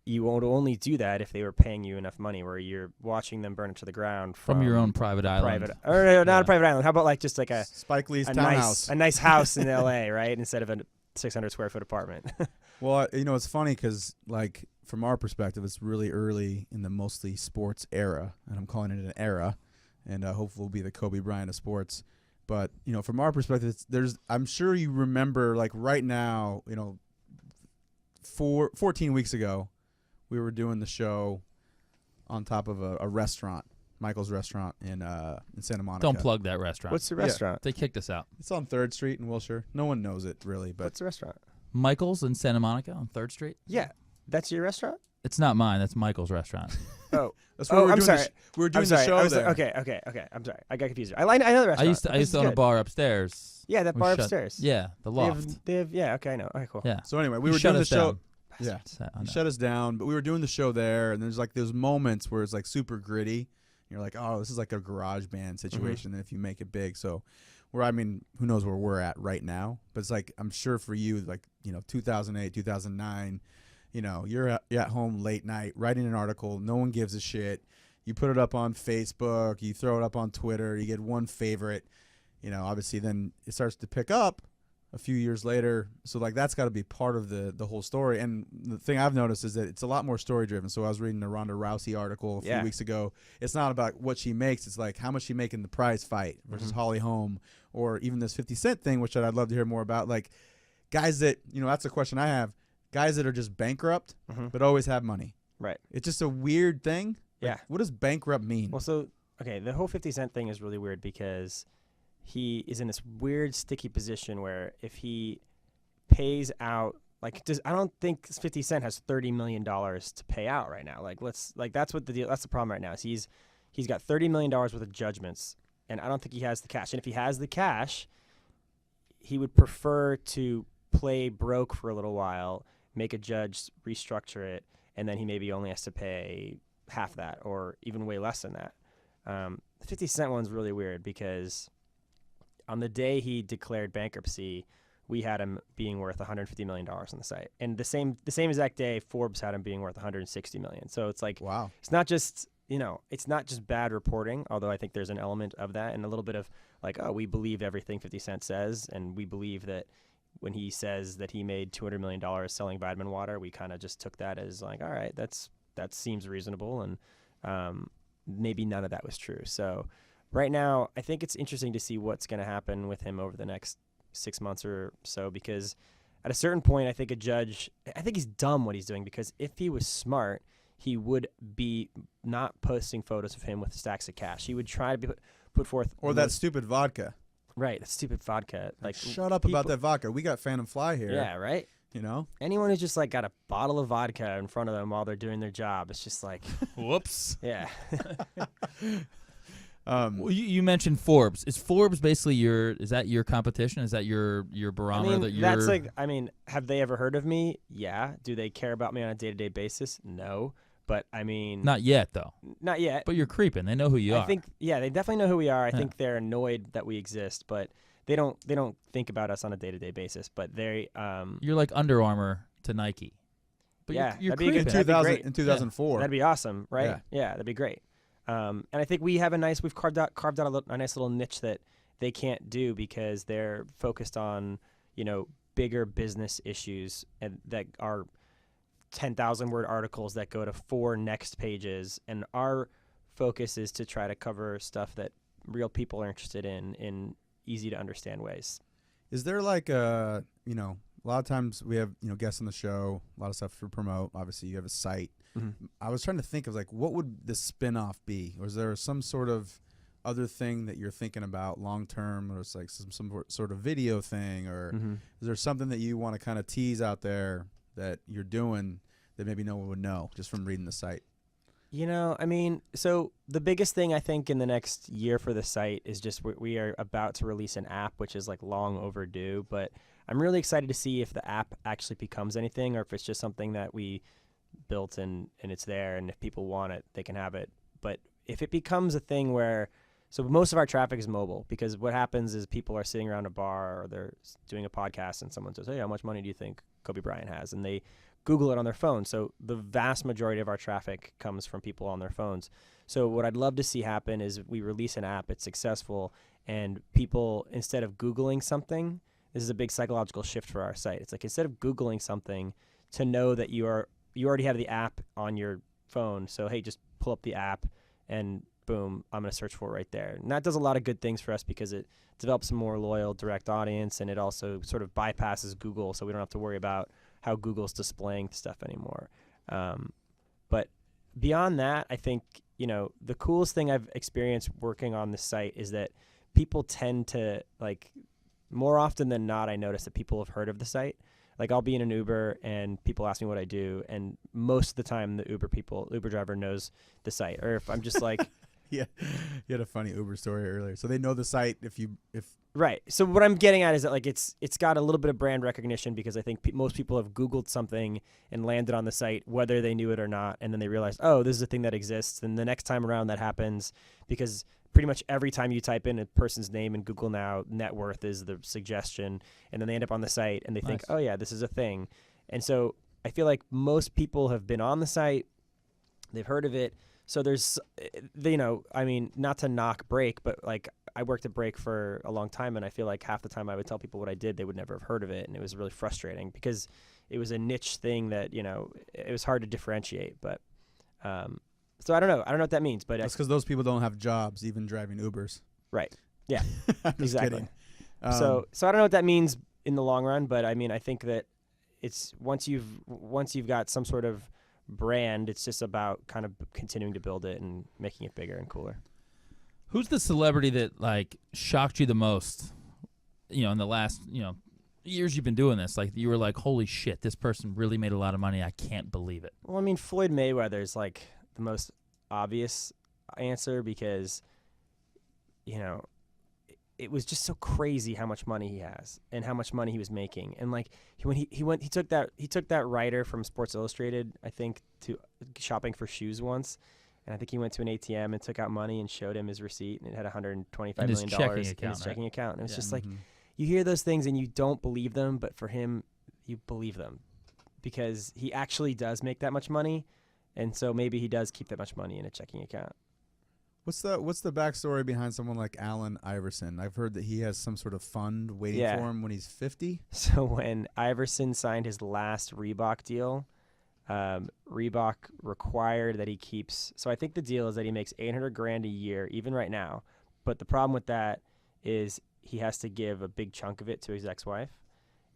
you won't only do that if they were paying you enough money, where you're watching them burn it to the ground from your own private island. Or not a private island. How about like just like a Spike Lee's townhouse, a nice house in L.A., right? Instead of a 600 square foot apartment. Well, you know, it's funny because like from our perspective, it's really early in the mostly sports era, and I'm calling it an era, and hopefully will be the Kobe Bryant of sports. But you know, from our perspective, I'm sure you remember like right now, you know, 14 weeks ago. We were doing the show on top of a restaurant, Michael's restaurant in Santa Monica. Don't plug that restaurant. What's the restaurant? They kicked us out. It's on 3rd Street in Wilshire. No one knows it really, but What's the restaurant? Michael's in Santa Monica on 3rd Street. Yeah, that's your restaurant. It's not mine. That's Michael's restaurant. Oh, that's where I'm sorry. We were doing the show there. Okay. I'm sorry. I got confused. I know the restaurant. I used to own a bar upstairs. Yeah, that We bar shut- upstairs. Yeah, the loft. They have. Yeah. Okay. I know. Okay. Cool. Yeah. So anyway, we You were shut doing the us show. down. Yeah, I he know. shut us down, but we were doing the show there, and there's like those moments where it's like super gritty. You're like, oh, this is like a garage band situation. And if you make it big, so I mean, who knows where we're at right now? But it's like I'm sure for you, like 2008, 2009, you're at home late night writing an article. No one gives a shit. You put it up on Facebook. You throw it up on Twitter. You get one favorite. Obviously, then it starts to pick up a few years later. So like that's got to be part of the whole story. And the thing I've noticed is that it's a lot more story driven. So I was reading the Ronda Rousey article a few weeks ago. It's not about what she makes. It's like how much she make in the prize fight versus Holly Holm, or even this 50 Cent thing, which I'd love to hear more about. Like guys that, that's a question I have. Guys that are just bankrupt but always have money. Right. It's just a weird thing. Yeah. What does bankrupt mean? Well, so okay, the whole 50 Cent thing is really weird because he is in this weird sticky position where if he pays out, I don't think 50 Cent has $30 million to pay out right now. That's what the deal. That's the problem right now. Is he's got $30 million worth of judgments, and I don't think he has the cash. And if he has the cash, he would prefer to play broke for a little while, make a judge restructure it, and then he maybe only has to pay half that or even way less than that. The 50 Cent one's really weird because on the day he declared bankruptcy, we had him being worth $150 million on the site. And the same exact day, Forbes had him being worth $160 million. So it's like, wow. It's not just, it's not just bad reporting, although I think there's an element of that and a little bit of like, oh, we believe everything 50 Cent says. And we believe that when he says that he made $200 million selling vitamin water, we kind of just took that as like, all right, that seems reasonable. And maybe none of that was true. So right now, I think it's interesting to see what's going to happen with him over the next 6 months or so, because at a certain point, I think he's dumb what he's doing, because if he was smart, he would be not posting photos of him with stacks of cash. He would try to put forth... Or that stupid vodka. Right, that stupid vodka. Like, shut up about that vodka. We got Phantom Fly here. Yeah, right? Anyone who's just got a bottle of vodka in front of them while they're doing their job, it's just like... Whoops. Yeah. Well, you mentioned Forbes. Is Forbes basically is that your competition? Is that your barometer have they ever heard of me? Yeah. Do they care about me on a day-to-day basis? No. But not yet though. Not yet. But you're creeping. They know who you are. I think they definitely know who we are. I think they're annoyed that we exist, but they don't think about us on a day-to-day basis. But they you're like Under Armour to Nike. But you're creeping. In 2004. That'd be awesome, right? Yeah, that'd be great. And I think we've carved out a nice little niche that they can't do because they're focused on, bigger business issues and that are 10,000 word articles that go to 4 next pages. And our focus is to try to cover stuff that real people are interested in easy to understand ways. Is there like a lot of times we have, guests on the show, a lot of stuff to promote. Obviously you have a site. I was trying to think of what would the spinoff be? Was there some sort of other thing that you're thinking about long term, or it's like some sort of video thing, or is there something that you want to kind of tease out there that you're doing that maybe no one would know just from reading the site? You know, I mean, so the biggest thing I think in the next year for the site is just we are about to release an app, which is like long overdue, but I'm really excited to see if the app actually becomes anything, or if it's just something that we built and it's there, and if people want it, they can have it. But if it becomes a thing where, so most of our traffic is mobile, because what happens is people are sitting around a bar or they're doing a podcast and someone says, hey, how much money do you think Kobe Bryant has? And they Google it on their phone. So the vast majority of our traffic comes from people on their phones. So what I'd love to see happen is we release an app, it's successful, and people, instead of Googling something, this is a big psychological shift for our site. It's like, instead of Googling something, to know that you already have the app on your phone. So, hey, just pull up the app and boom, I'm going to search for it right there. And that does a lot of good things for us because it develops a more loyal, direct audience, and it also sort of bypasses Google, so we don't have to worry about how Google's displaying stuff anymore. But beyond that, I think, you know, the coolest thing I've experienced working on the site is that people tend to, like, more often than not, I notice that people have heard of the site. Like, I'll be in an Uber and people ask me what I do, and most of the time the Uber driver knows the site. Or if I'm just like, Yeah, you had a funny Uber story earlier. So they know the site if right. So what I'm getting at is that, like, it's got a little bit of brand recognition, because I think most people have Googled something and landed on the site, whether they knew it or not, and then they realized, oh, this is a thing that exists. And the next time around that happens, because pretty much every time you type in a person's name in Google now, Networth is the suggestion, and then they end up on the site and they think, oh yeah, this is a thing. And so I feel like most people have been on the site, they've heard of it. So there's, you know, I mean, not to knock Break, but like, I worked at Break for a long time, and I feel like half the time I would tell people what I did, they would never have heard of it, and it was really frustrating because it was a niche thing that, you know, it was hard to differentiate. But so I don't know what that means, but that's because those people don't have jobs, even driving Ubers. Right. Yeah. I'm just exactly. kidding. So I don't know what that means in the long run, but I mean, I think that it's once you've got some sort of brand, it's just about kind of continuing to build it and making it bigger and cooler. Who's the celebrity that, like, shocked you the most, you know, in the last, you know, years you've been doing this? Like, you were like, holy shit, this person really made a lot of money. I can't believe it. Well, I mean, Floyd Mayweather is like the most obvious answer, because, you know, it was just so crazy how much money he has and how much money he was making. And like, when he took that writer from Sports Illustrated, I think, to shopping for shoes once. And I think he went to an ATM and took out money and showed him his receipt, and it had $125 million in his checking account. And it was just like, you hear those things and you don't believe them, but for him, you believe them, because he actually does make that much money. And so maybe he does keep that much money in a checking account. What's the backstory behind someone like Allen Iverson? I've heard that he has some sort of fund waiting for him when he's 50. So when Iverson signed his last Reebok deal, Reebok required that he keeps. So I think the deal is that he makes $800,000 a year, even right now. But the problem with that is he has to give a big chunk of it to his ex-wife,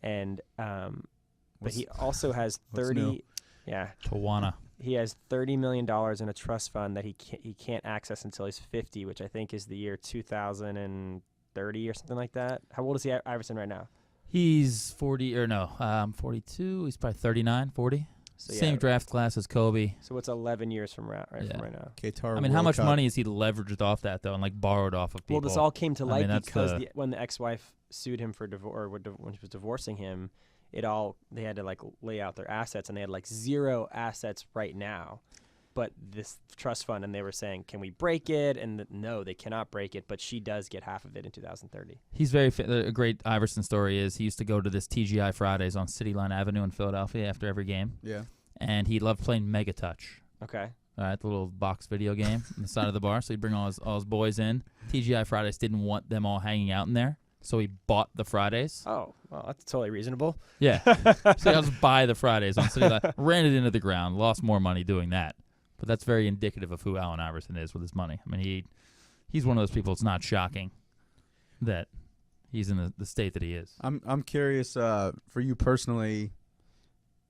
and but he also has 30. Yeah, Tawana. He has $30 million in a trust fund that he can't access until he's 50, which I think is the year 2030 or something like that. How old is Iverson right now? He's 40 or no, 42. He's probably 39, 40. So same draft class as Kobe. So what's 11 years from right now? Qatar I mean, how much money has he leveraged off that, though, and like borrowed off of people? Well, this all came to light because when the ex-wife sued him for divorce, or when she was divorcing him, they had to like lay out their assets, and they had like zero assets right now, but this trust fund, and they were saying, can we break it? And no, they cannot break it, but she does get half of it in 2030. He's a great Iverson story is he used to go to this TGI Fridays on City Line Avenue in Philadelphia after every game. Yeah. And he loved playing Mega Touch. Okay. All right, the little box video game on the side of the bar. So he'd bring all his boys in. TGI Fridays didn't want them all hanging out in there, so he bought the Fridays. Oh, well, that's totally reasonable. Yeah. So I'll just buy the Fridays on City Line. Ran it into the ground. Lost more money doing that. But that's very indicative of who Allen Iverson is with his money. I mean, he's one of those people. It's not shocking that he's in the state that he is. I'm curious, for you personally,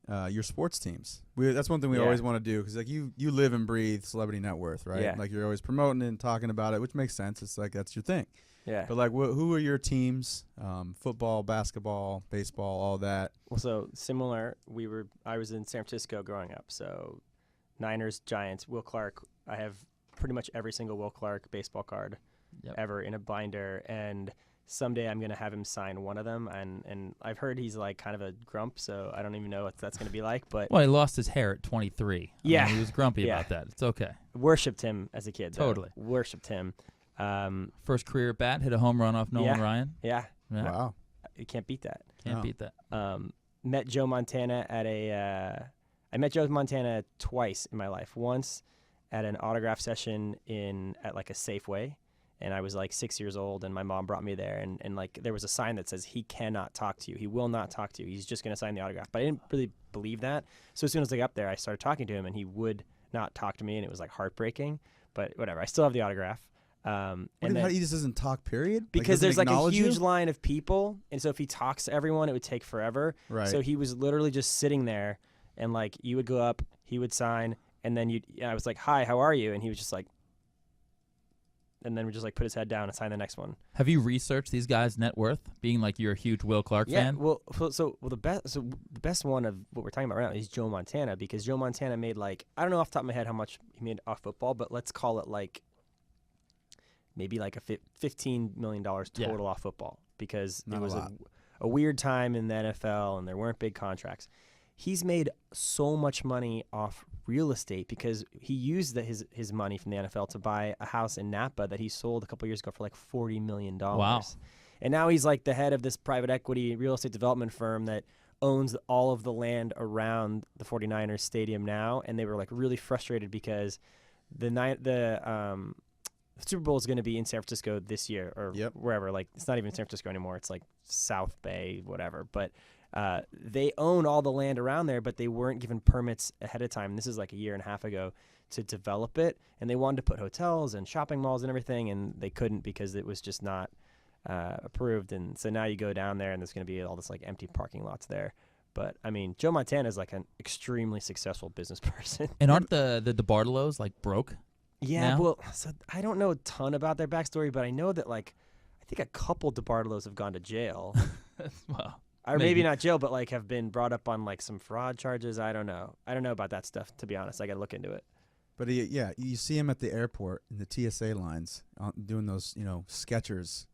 your sports teams. That's one thing we always want to do because like you live and breathe Celebrity Networth, right? Yeah. Like you're always promoting it and talking about it, which makes sense. It's like that's your thing. Yeah. But like, who are your teams? Football, basketball, baseball, all that. Well, so similar. I was in San Francisco growing up. So Niners, Giants, Will Clark. I have pretty much every single Will Clark baseball card ever in a binder, and someday I'm gonna have him sign one of them. And I've heard he's like kind of a grump, so I don't even know what that's gonna be like. But Well, he lost his hair at 23. Yeah. He was grumpy Yeah. about that. It's okay. worshipped him as a kid. Though. Totally. Worshipped him. First career at bat, hit a home run off Nolan Ryan. Yeah. Yeah. Wow. You can't beat that. Can't No. beat that. Met Joe Montana at I met Joe Montana twice in my life. Once at an autograph session at like a Safeway, and I was like 6 years old, and my mom brought me there, and like there was a sign that says he cannot talk to you. He will not talk to you. He's just going to sign the autograph. But I didn't really believe that. So as soon as I got up there, I started talking to him, and he would not talk to me, and it was like heartbreaking. But whatever, I still have the autograph. And then, He just doesn't talk, period? because doesn't there's like a acknowledge huge you? line of people, and so if he talks to everyone, it would take forever. Right. So he was literally just sitting there, and like you would go up, he would sign, and then I was like, "Hi, how are you?" And he was just like, and then would just like put his head down and sign the next one. Have you researched these guys' net worth? Being like you're a huge Will Clark fan. Well, the best one of what we're talking about right now is Joe Montana, because Joe Montana made like, I don't know off the top of my head how much he made off football, but let's call it like maybe like a $15 million total off football, because Not it a was lot. a weird time in the NFL and there weren't big contracts. He's made so much money off real estate because he used his money from the NFL to buy a house in Napa that he sold a couple years ago for like $40 million. Wow. And now he's like the head of this private equity real estate development firm that owns all of the land around the 49ers stadium now. And they were like really frustrated because the Super Bowl is going to be in San Francisco this year, or wherever. Like, it's not even San Francisco anymore. It's like South Bay, whatever. But they own all the land around there, but they weren't given permits ahead of time. This is like a year and a half ago to develop it. And they wanted to put hotels and shopping malls and everything, and they couldn't because it was just not approved. And so now you go down there, and there's going to be all this like empty parking lots there. But I mean, Joe Montana is like an extremely successful business person. And aren't the DeBartolos like broke? Yeah, now? well, so I don't know a ton about their backstory, but I know that like I think a couple DeBartolos have gone to jail. Well, Or maybe not jail, but like have been brought up on like some fraud charges. I don't know. I don't know about that stuff, to be honest. I got to look into it. But you see him at the airport in the TSA lines doing those, Skechers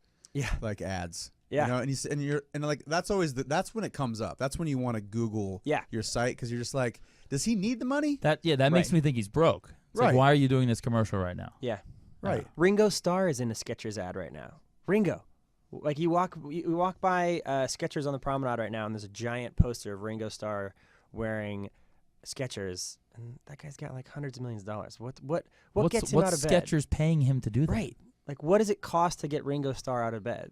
like ads. Yeah. And like that's always that's when it comes up. That's when you want to Google your site, because you're just like, does he need the money? that makes me think he's broke. It's like, why are you doing this commercial right now? Yeah. Right. Ringo Starr is in a Skechers ad right now. Ringo. Like you walk by Skechers on the promenade right now, and there's a giant poster of Ringo Starr wearing Skechers, and that guy's got like hundreds of millions of dollars. What gets him out of bed? What's Skechers paying him to do that? Right. Like, what does it cost to get Ringo Starr out of bed?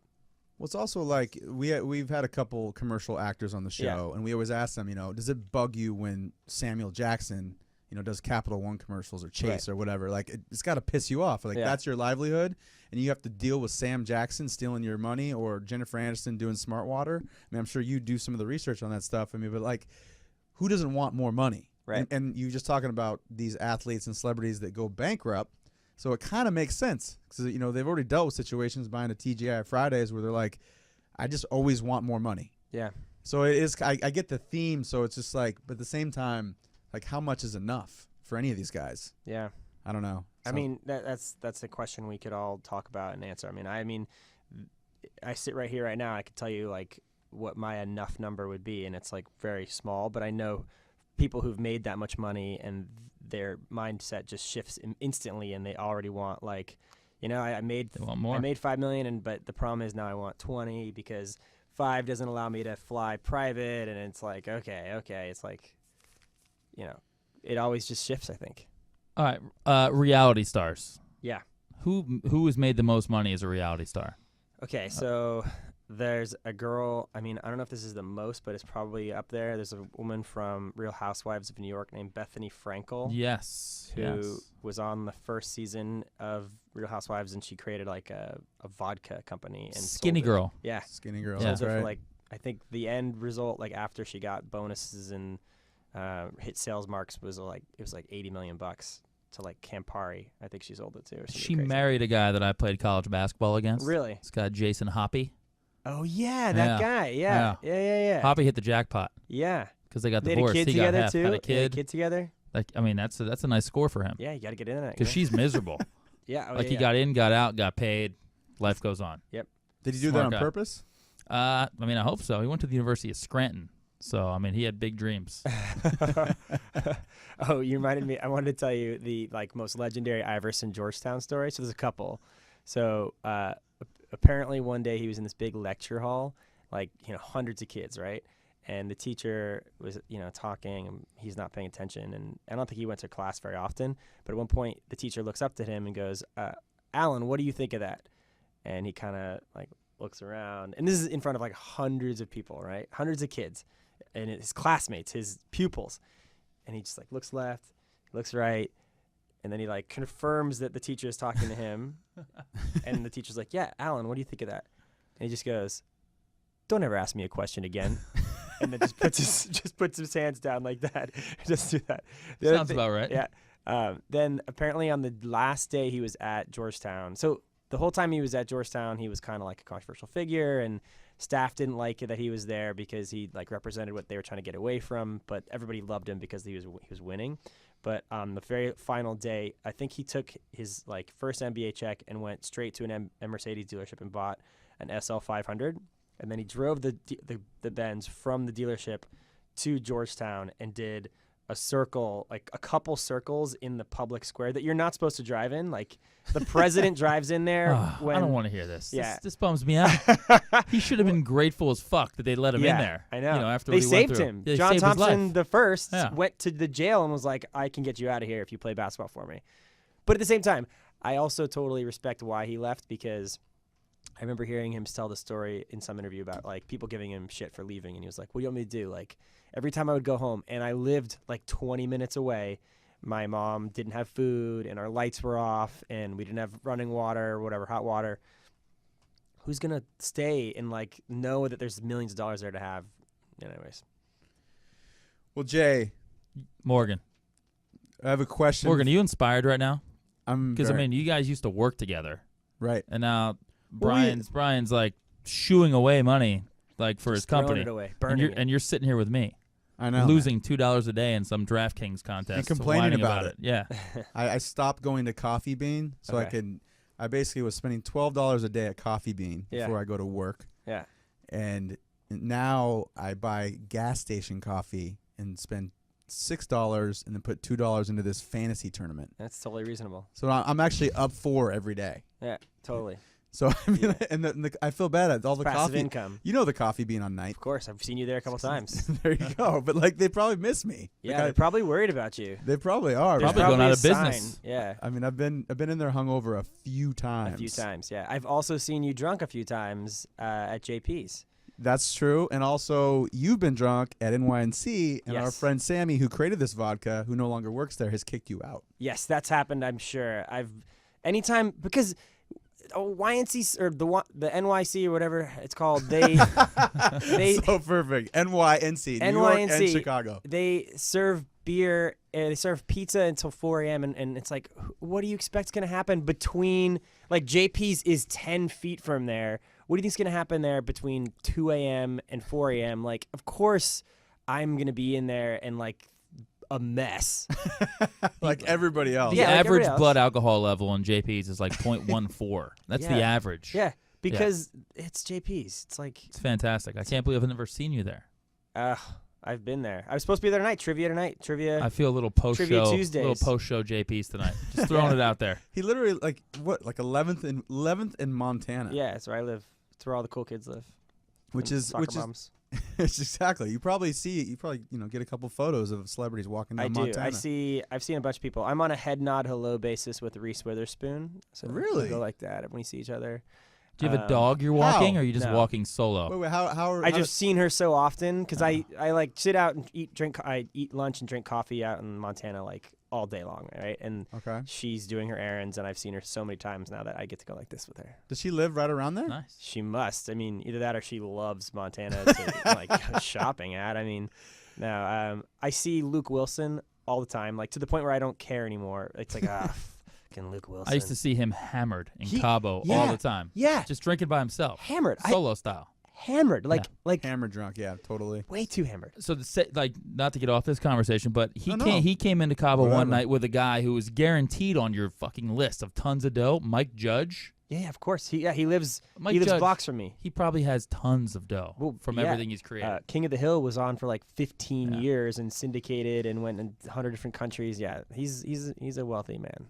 Well, it's also like we've had a couple commercial actors on the show, and we always ask them, does it bug you when Samuel Jackson, does Capital One commercials or Chase or whatever? Like, it's got to piss you off. Like, that's your livelihood, and you have to deal with Sam Jackson stealing your money or Jennifer Aniston doing Smart Water. I mean, I'm sure you do some of the research on that stuff. I mean, but like, who doesn't want more money? Right. And you just talking about these athletes and celebrities that go bankrupt. So it kind of makes sense because, they've already dealt with situations buying a TGI Fridays where they're like, I just always want more money. Yeah. So it is. I get the theme. So it's just like, but at the same time, like, how much is enough for any of these guys? Yeah. I don't know. I mean, that's a question we could all talk about and answer. I mean, I sit right here right now. I could tell you like what my enough number would be, and it's like very small. But I know people who've made that much money, and their mindset just shifts instantly, and they already want like, I made more. I made $5 million, but the problem is now I want 20 because 5 doesn't allow me to fly private, and it's like okay, it's like, it always just shifts, I think. All right, reality stars. Yeah. Who has made the most money as a reality star? Okay, so there's a girl. I mean, I don't know if this is the most, but it's probably up there. There's a woman from Real Housewives of New York named Bethany Frankel. Yes. Who was on the first season of Real Housewives, and she created like a vodka company. And Skinny sold it. girl. Yeah. Skinny girl. Yeah. That's Sold it right. for like, I think the end result, like after she got bonuses and hit sales marks was like 80 million bucks to like Campari. I think she sold it to. Or something She crazy. married a guy that I played college basketball against. Really? This guy Jason Hoppy. Oh yeah, that Yeah. guy. Yeah. Hoppy hit the jackpot Yeah. because they got They had a divorced. kid He got together half. too. Had a They had kid. a kid together. Like, I mean, that's a nice score for him. Yeah, you got to get in that. Because she's miserable. Yeah. Oh, Like yeah, he yeah. got in, got out, got paid. Life goes on. Did he do Smart that on guy. purpose? I mean, I hope so. He went to the University of Scranton, so I mean, he had big dreams. Oh, you reminded me. I wanted to tell you the like most legendary Iverson Georgetown story. So there's a couple. So apparently one day he was in this big lecture hall, like hundreds of kids, right? And the teacher was talking, and he's not paying attention. And I don't think he went to class very often. But at one point, the teacher looks up to him and goes, "Alan, what do you think of that?" And he kind of like looks around, and this is in front of like hundreds of people, right? Hundreds of kids, and his classmates, his pupils. And he just like looks left, looks right, and then he like confirms that the teacher is talking to him. And the teacher's like, "Yeah, Alan, what do you think of that?" And he just goes, "Don't ever ask me a question again." And then just puts his hands down like that. Just do that. The other Sounds thing- about right. Yeah. Then apparently on the last day he was at Georgetown. So the whole time he was at Georgetown, he was kind of like a controversial figure, and staff didn't like it that he was there because he like represented what they were trying to get away from. But everybody loved him because he was winning. But on the very final day, I think he took his like first NBA check and went straight to a Mercedes dealership and bought an SL 500. And then he drove the Benz from the dealership to Georgetown and did a circle, like a couple circles in the public square that you're not supposed to drive in. Like the president drives in there. Oh, I don't want to hear this. Yeah. This bums me out. He should have been grateful as fuck that they let him in there. I know. After they what he went saved through. him. Yeah, they John saved his Thompson life. the first Yeah. went to the jail and was like, "I can get you out of here if you play basketball for me." But at the same time, I also totally respect why he left, because I remember hearing him tell the story in some interview about like people giving him shit for leaving, and he was like, "What do you want me to do?" Like every time I would go home, and I lived like 20 minutes away, my mom didn't have food, and our lights were off, and we didn't have running water or whatever, hot water. Who's gonna stay and like know that there's millions of dollars there to have? Anyways, Well, Jay, Morgan. I have a question. Morgan, are you inspired right now? Because I very- mean, you guys used to work together, right. and now Well, Brian's like shooing away money like for his just throwing company, it away, and burning you're sitting here with me, I know. losing $2 a day in some DraftKings contest, And complaining whining about it. Yeah, I stopped going to Coffee Bean so I Okay. could. I basically was spending $12 a day at Coffee Bean Yeah. before I go to work, Yeah. and now I buy gas station coffee and spend $6 and then put $2 into this fantasy tournament. That's totally reasonable. So I'm actually up 4 every day. Yeah, totally. So I mean, Yeah. and I feel bad at all the Passive coffee. income. You know the Coffee Bean on night. Of course, I've seen you there a couple times. There you go. But like they probably miss me. Yeah, Like, they're probably worried about you. they probably are. There's Probably man. going out a of sign. business. Yeah, I mean, I've been in there hungover a few times. a few times. Yeah, I've also seen you drunk a few times at JP's. That's true. And also, you've been drunk at NYNC, and our Yes. friend Sammy, who created this vodka, who no longer works there, has kicked you out. Yes, that's happened. I'm sure. Anytime because YNC or the NYC or whatever it's called. They So perfect. NYNC, New York and NYNC. Chicago. they serve beer and they serve pizza until 4 a.m. and it's like, what do you expect's going to happen between, like, JP's is 10 feet from there. What do you think's going to happen there between 2 a.m. and 4 a.m.? Like, of course I'm going to be in there and, like, a mess. Like everybody else. The Yeah, like average everybody else. blood alcohol level in JP's is like 0.14. That's the Yeah. average. Yeah, because it's JP's. It's like, It's fantastic. I can't believe I've never seen you there. I've been there. I was supposed to be there tonight. Trivia. I feel a little post-show, Trivia Tuesdays. little post-show JP's tonight. Just throwing it out there. He literally, like 11th in Montana. Yeah, it's where I live. It's where all the cool kids live. Which And is soccer moms. it's exactly. You probably get a couple photos of celebrities walking down I do. Montana. I've seen a bunch of people. I'm on a head nod hello basis with Reese Witherspoon. So Really? we go like that when we see each other. Do you have a dog you're walking, how? or are you just No. walking solo? Wait, how I just seen her so often because Oh. I like sit out and I eat lunch and drink coffee out in Montana like all day long, right? And Okay. she's doing her errands, and I've seen her so many times now that I get to go like this with her. Does she live right around there? Nice. She must. I mean, either that or she loves Montana to like go shopping at. I mean, No, I see Luke Wilson all the time, like to the point where I don't care anymore. It's like, fucking Luke Wilson. I used to see him hammered in He- Cabo all yeah, the time. Yeah, Just drinking by himself. hammered. Solo style. Hammered, like Hammer drunk, yeah, totally. way too hammered. So like not to get off this conversation, but No, no. he came into Cabo Whatever. one night with a guy who was guaranteed on your fucking list of tons of dough, Mike Judge. Yeah, of course. He lives Mike he lives Judge, blocks from me. He probably has tons of dough Well, from yeah. everything he's created. King of the Hill was on for like 15 Yeah. years and syndicated and went in 100 different countries. Yeah, he's a wealthy man.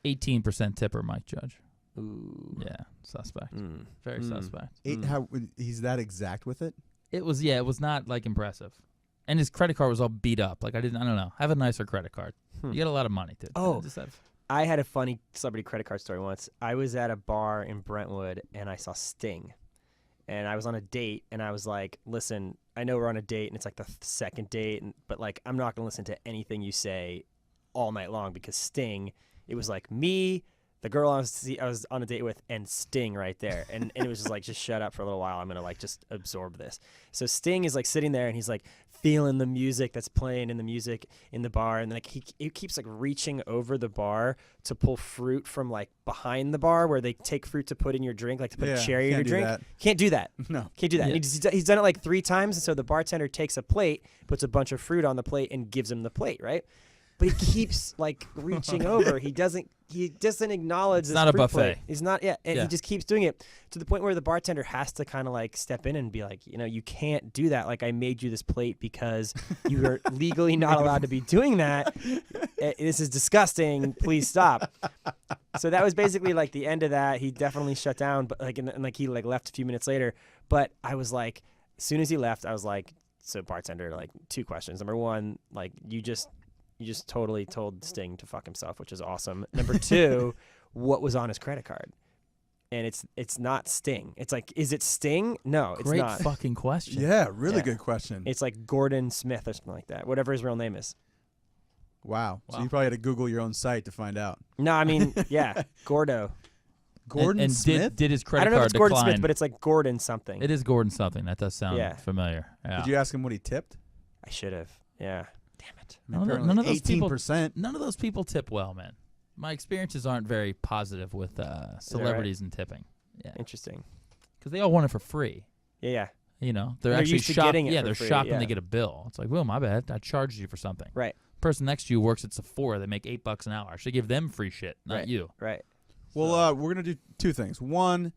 18% tipper, Mike Judge. Ooh. Yeah, suspect. Mm. Very Mm. suspect. How he's that exact with it? It was not like impressive, and his credit card was all beat up. Like I don't know. Have a nicer credit card. Hmm. You get a lot of money, dude. Oh. Just have, I had a funny celebrity credit card story once. I was at a bar in Brentwood and I saw Sting. And I was on a date and I was like, listen, I know we're on a date and it's like the second date, but like I'm not going to listen to anything you say all night long because Sting, it was like me, the girl I was on a date with, and Sting right there. And it was just like, just shut up for a little while. I'm going to like just absorb this. So Sting is like sitting there and he's like feeling the music that's playing and the music in the bar. And like he keeps like reaching over the bar to pull fruit from like behind the bar where they take fruit to put in your drink, like to put a cherry in your can't do drink. that. Can't do that. No. Can't do that. Yeah. And he's done it like 3 times. And so the bartender takes a plate, puts a bunch of fruit on the plate and gives him the plate, right? But he keeps like reaching over. He doesn't acknowledge this not a fruit buffet. plate. He's not, and Yeah. he just keeps doing it to the point where the bartender has to kind of like step in and be like, you can't do that. Like I made you this plate because you are legally not allowed to be doing that. This is disgusting. Please stop. So that was basically like the end of that. He definitely shut down, but like and like he like left a few minutes later. But I was like, as soon as he left, I was like, so bartender, like 2 questions. Number 1, like you just totally told Sting to fuck himself, which is awesome. Number 2, what was on his credit card? And it's not Sting. It's like, is it Sting? No, it's great not. fucking question. Yeah, really Yeah. good question. It's like Gordon Smith or something like that, whatever his real name is. Wow. So Wow. you probably had to Google your own site to find out. No, I mean, yeah, Gordo. Gordon and Smith? did his I credit don't know if card it's Gordon decline? Smith, but it's like Gordon something. It is Gordon something. That does sound Yeah. familiar. Yeah. Did you ask him what he tipped? I should have. Yeah. Damn it. None of those people- 18%. None of those people tip well, man. My experiences aren't very positive with celebrities and tipping. Yeah, Interesting. because they all want it for free. Yeah. They're They're actually used to shocked. getting it Yeah, for they're free, shocked when yeah. they get a bill. It's like, well, my bad. I charged you for something. Right. Person next to you works at Sephora. They make $8 an hour. I should give them free shit, not Right. you. Right. Well, we're going to do 2 things. One,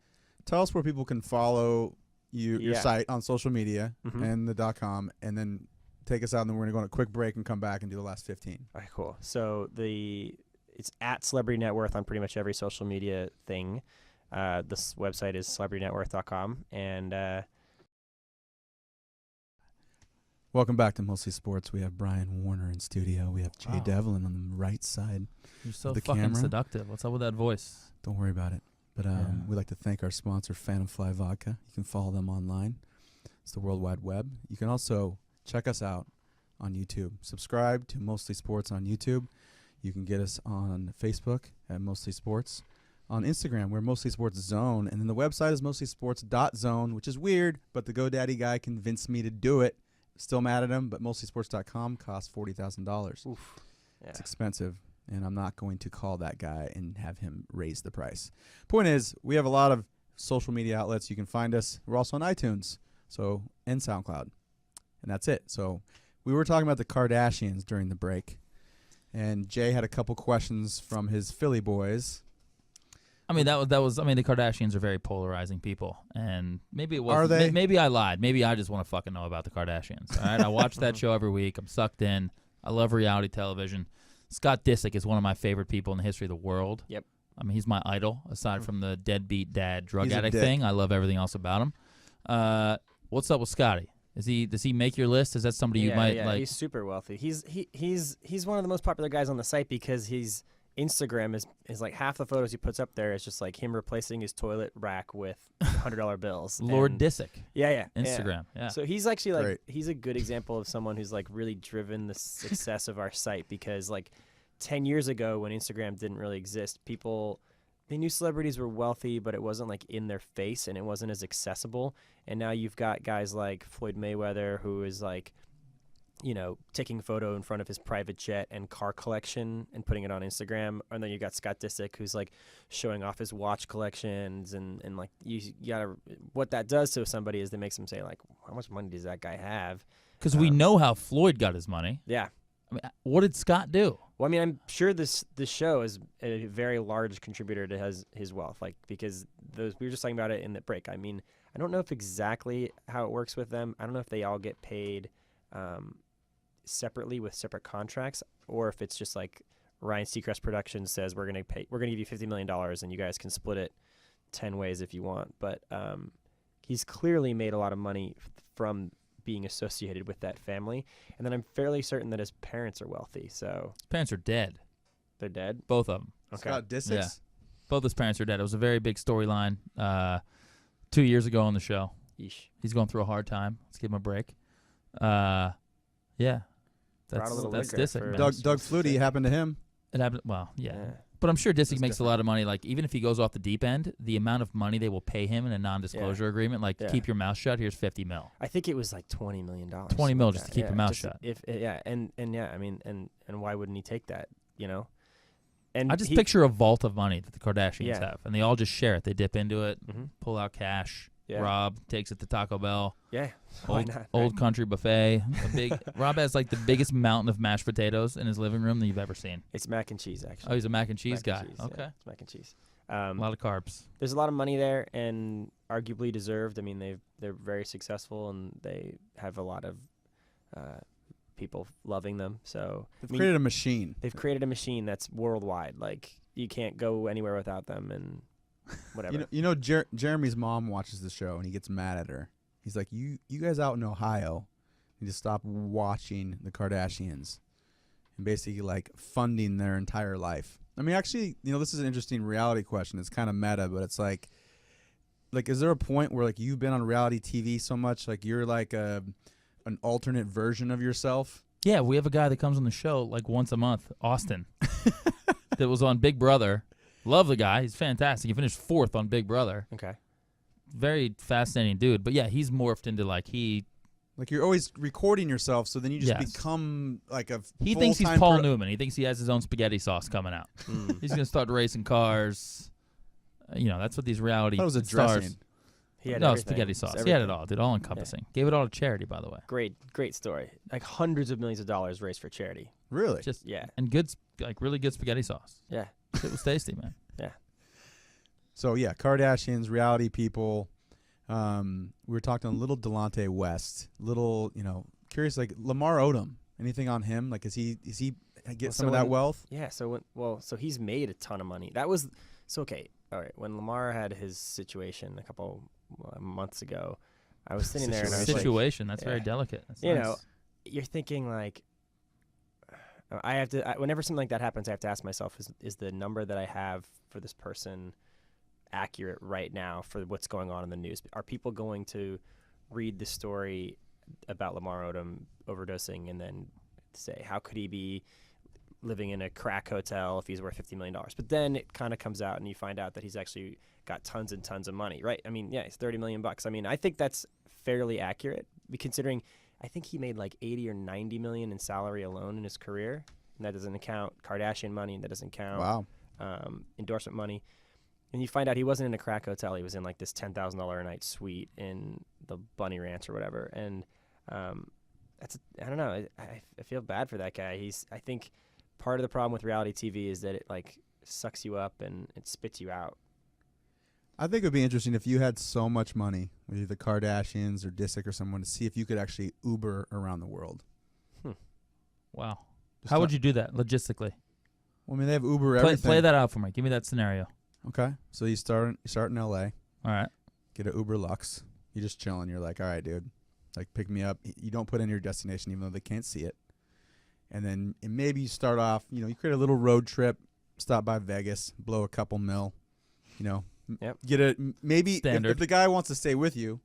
tell us where people can follow your Yeah. site on social media Mhm. and the .com, and then take us out, and then we're going to go on a quick break and come back and do the last 15. All right, cool. So it's at Celebrity Networth on pretty much every social media thing. This website is celebritynetworth.com. And Welcome back to Mostly Sports. We have Brian Warner in studio. We have Jay Wow. Devlin on the right side. You're so The fucking camera? seductive. What's up with that voice? Don't worry about it. But Yeah. we'd like to thank our sponsor, Phantom Fly Vodka. You can follow them online. It's the World Wide Web. You can also check us out on YouTube. Subscribe to Mostly Sports on YouTube. You can get us on Facebook at Mostly Sports. On Instagram, we're Mostly Sports Zone. And then the website is mostlysports.zone, which is weird, but the GoDaddy guy convinced me to do it. Still mad at him, but mostlysports.com costs $40,000. oof. Yeah. It's expensive, and I'm not going to call that guy and have him raise the price. Point is, we have a lot of social media outlets. You can find us. We're also on iTunes, and SoundCloud, and that's it. So we were talking about the Kardashians during the break, and Jay had a couple questions from his Philly boys. I mean, that was. I mean, the Kardashians are very polarizing people, and maybe it was. Are they? Maybe I lied. Maybe I just want to fucking know about the Kardashians. All right, I watch that show every week. I'm sucked in. I love reality television. Scott Disick is one of my favorite people in the history of the world. Yep. I mean, he's my idol. Aside from the deadbeat dad drug He's a addict dick. thing, I love everything else about him. What's up with Scotty? Does he make your list? Is that somebody you might like? He's super wealthy. He's one of the most popular guys on the site because his Instagram is like half the photos he puts up there is just like him replacing his toilet rack with $100 bills. Lord And- Disick. Yeah. Instagram. Yeah. So he's actually like Great. he's a good example of someone who's like really driven the success of our site because like 10 years ago when Instagram didn't really exist, they knew celebrities were wealthy, but it wasn't like in their face and it wasn't as accessible. And now you've got guys like Floyd Mayweather who is like taking a photo in front of his private jet and car collection and putting it on Instagram. And then you got Scott Disick, who's like showing off his watch collections and like you gotta, what that does to somebody is that makes them say like, how much money does that guy have? Because we know how Floyd got his money. Yeah. I mean, what did Scott do? Well, I mean, I'm sure this show is a very large contributor to his wealth, like because we were just talking about it in the break. I mean, I don't know if exactly how it works with them. I don't know if they all get paid separately with separate contracts, or if it's just like Ryan Seacrest Productions says we're gonna give you $50 million and you guys can split it 10 ways if you want. But he's clearly made a lot of money from being associated with that family, and then I'm fairly certain that his parents are wealthy. So His parents are dead. they're dead. Both of them. Okay. Scott Disick? Yeah. Both his parents are dead. It was a very big storyline 2 years ago on the show. Yeesh. He's going through a hard time. Let's give him a break. Yeah. Brought a little That's liquor Disick, for- man. Doug Flutie happened to him. It happened. Well, yeah. Yeah. But I'm sure Disick It's makes a lot of money. Like, even if he goes off the deep end, the amount of money they will pay him in a non-disclosure agreement, like, Yeah. keep your mouth shut, here's $50 million. I think it was like $20 million. 20 mil just to keep your mouth just shut. I mean, and why wouldn't he take that? And I just picture a vault of money that the Kardashians Yeah. have, and they all just share it. They dip into it, Mhm. pull out cash. Yeah. Rob takes it to Taco Bell. Yeah, why Old, not? old country buffet. Rob has like the biggest mountain of mashed potatoes in his living room that you've ever seen. It's mac and cheese, actually. Oh, he's a mac and cheese Mac and guy. cheese, Okay, yeah, it's mac and cheese. a lot of carbs. There's a lot of money there, and arguably deserved. I mean, they're very successful, and they have a lot of people loving them. So They've I mean, created a machine. they've created a machine that's worldwide. Like you can't go anywhere without them, and whatever. Jeremy's mom watches the show and he gets mad at her. He's like, you guys out in Ohio need to stop watching the Kardashians and basically like funding their entire life. I mean, actually, this is an interesting reality question. It's kind of meta, but it's like, is there a point where like you've been on reality TV so much, like you're like an alternate version of yourself? Yeah, we have a guy that comes on the show like once a month, Austin, that was on Big Brother. Love the guy. He's fantastic. He finished 4th on Big Brother. Okay. Very fascinating dude. But yeah, he's morphed into like you're always recording yourself, so then you just Yes. become like a he thinks he's full-time Paul Newman. He thinks he has his own spaghetti sauce coming out. Mm. He's gonna start racing cars. That's what these reality That was a stars. dressing. He had No, everything. spaghetti It's sauce. He had everything. it all, dude. All encompassing. Gave it all to charity, by the way. Great story. Like hundreds of millions of dollars raised for charity. Really? Just Yeah. and good, like really good spaghetti sauce. Yeah. It was tasty, man. So yeah, Kardashians, reality people. We were talking to little Delonte West, curious like Lamar Odom. Anything on him? Like, is he get Well, some of that wealth? Yeah. So so he's made a ton of money. That was okay. All right. When Lamar had his situation a couple months ago, I was sitting there and I was like, Situation. That's very yeah. delicate. That's You nice. know, you're thinking like, whenever something like that happens, I have to ask myself, is the number that I have for this person accurate right now for what's going on in the news? Are people going to read the story about Lamar Odom overdosing and then say, how could he be living in a crack hotel if he's worth $50 million? But then it kind of comes out and you find out that he's actually got tons and tons of money, right? I mean, yeah, it's $30 million. I mean, I think that's fairly accurate considering I think he made like 80 or 90 million in salary alone in his career. And that doesn't count Kardashian money. And that doesn't count Wow. Endorsement money. And you find out he wasn't in a crack hotel. He was in like this $10,000 a night suite in the Bunny Ranch or whatever. And I don't know. I feel bad for that guy. I think part of the problem with reality TV is that it like sucks you up and it spits you out. I think it would be interesting if you had so much money, with either the Kardashians or Disick or someone, to see if you could actually Uber around the world. Wow. Just How not- would you do that logistically? Well, I mean, they have Uber Play everything. that out for me. Give me that scenario. Okay, so you start in L.A. All right. Get an Uber Lux. You're just chilling. You're like, all right, dude, like pick me up. You don't put in your destination even though they can't see it. And then maybe you start off. You create a little road trip. Stop by Vegas. Blow a couple mil. Yep. Get a maybe Standard. if the guy wants to stay with you,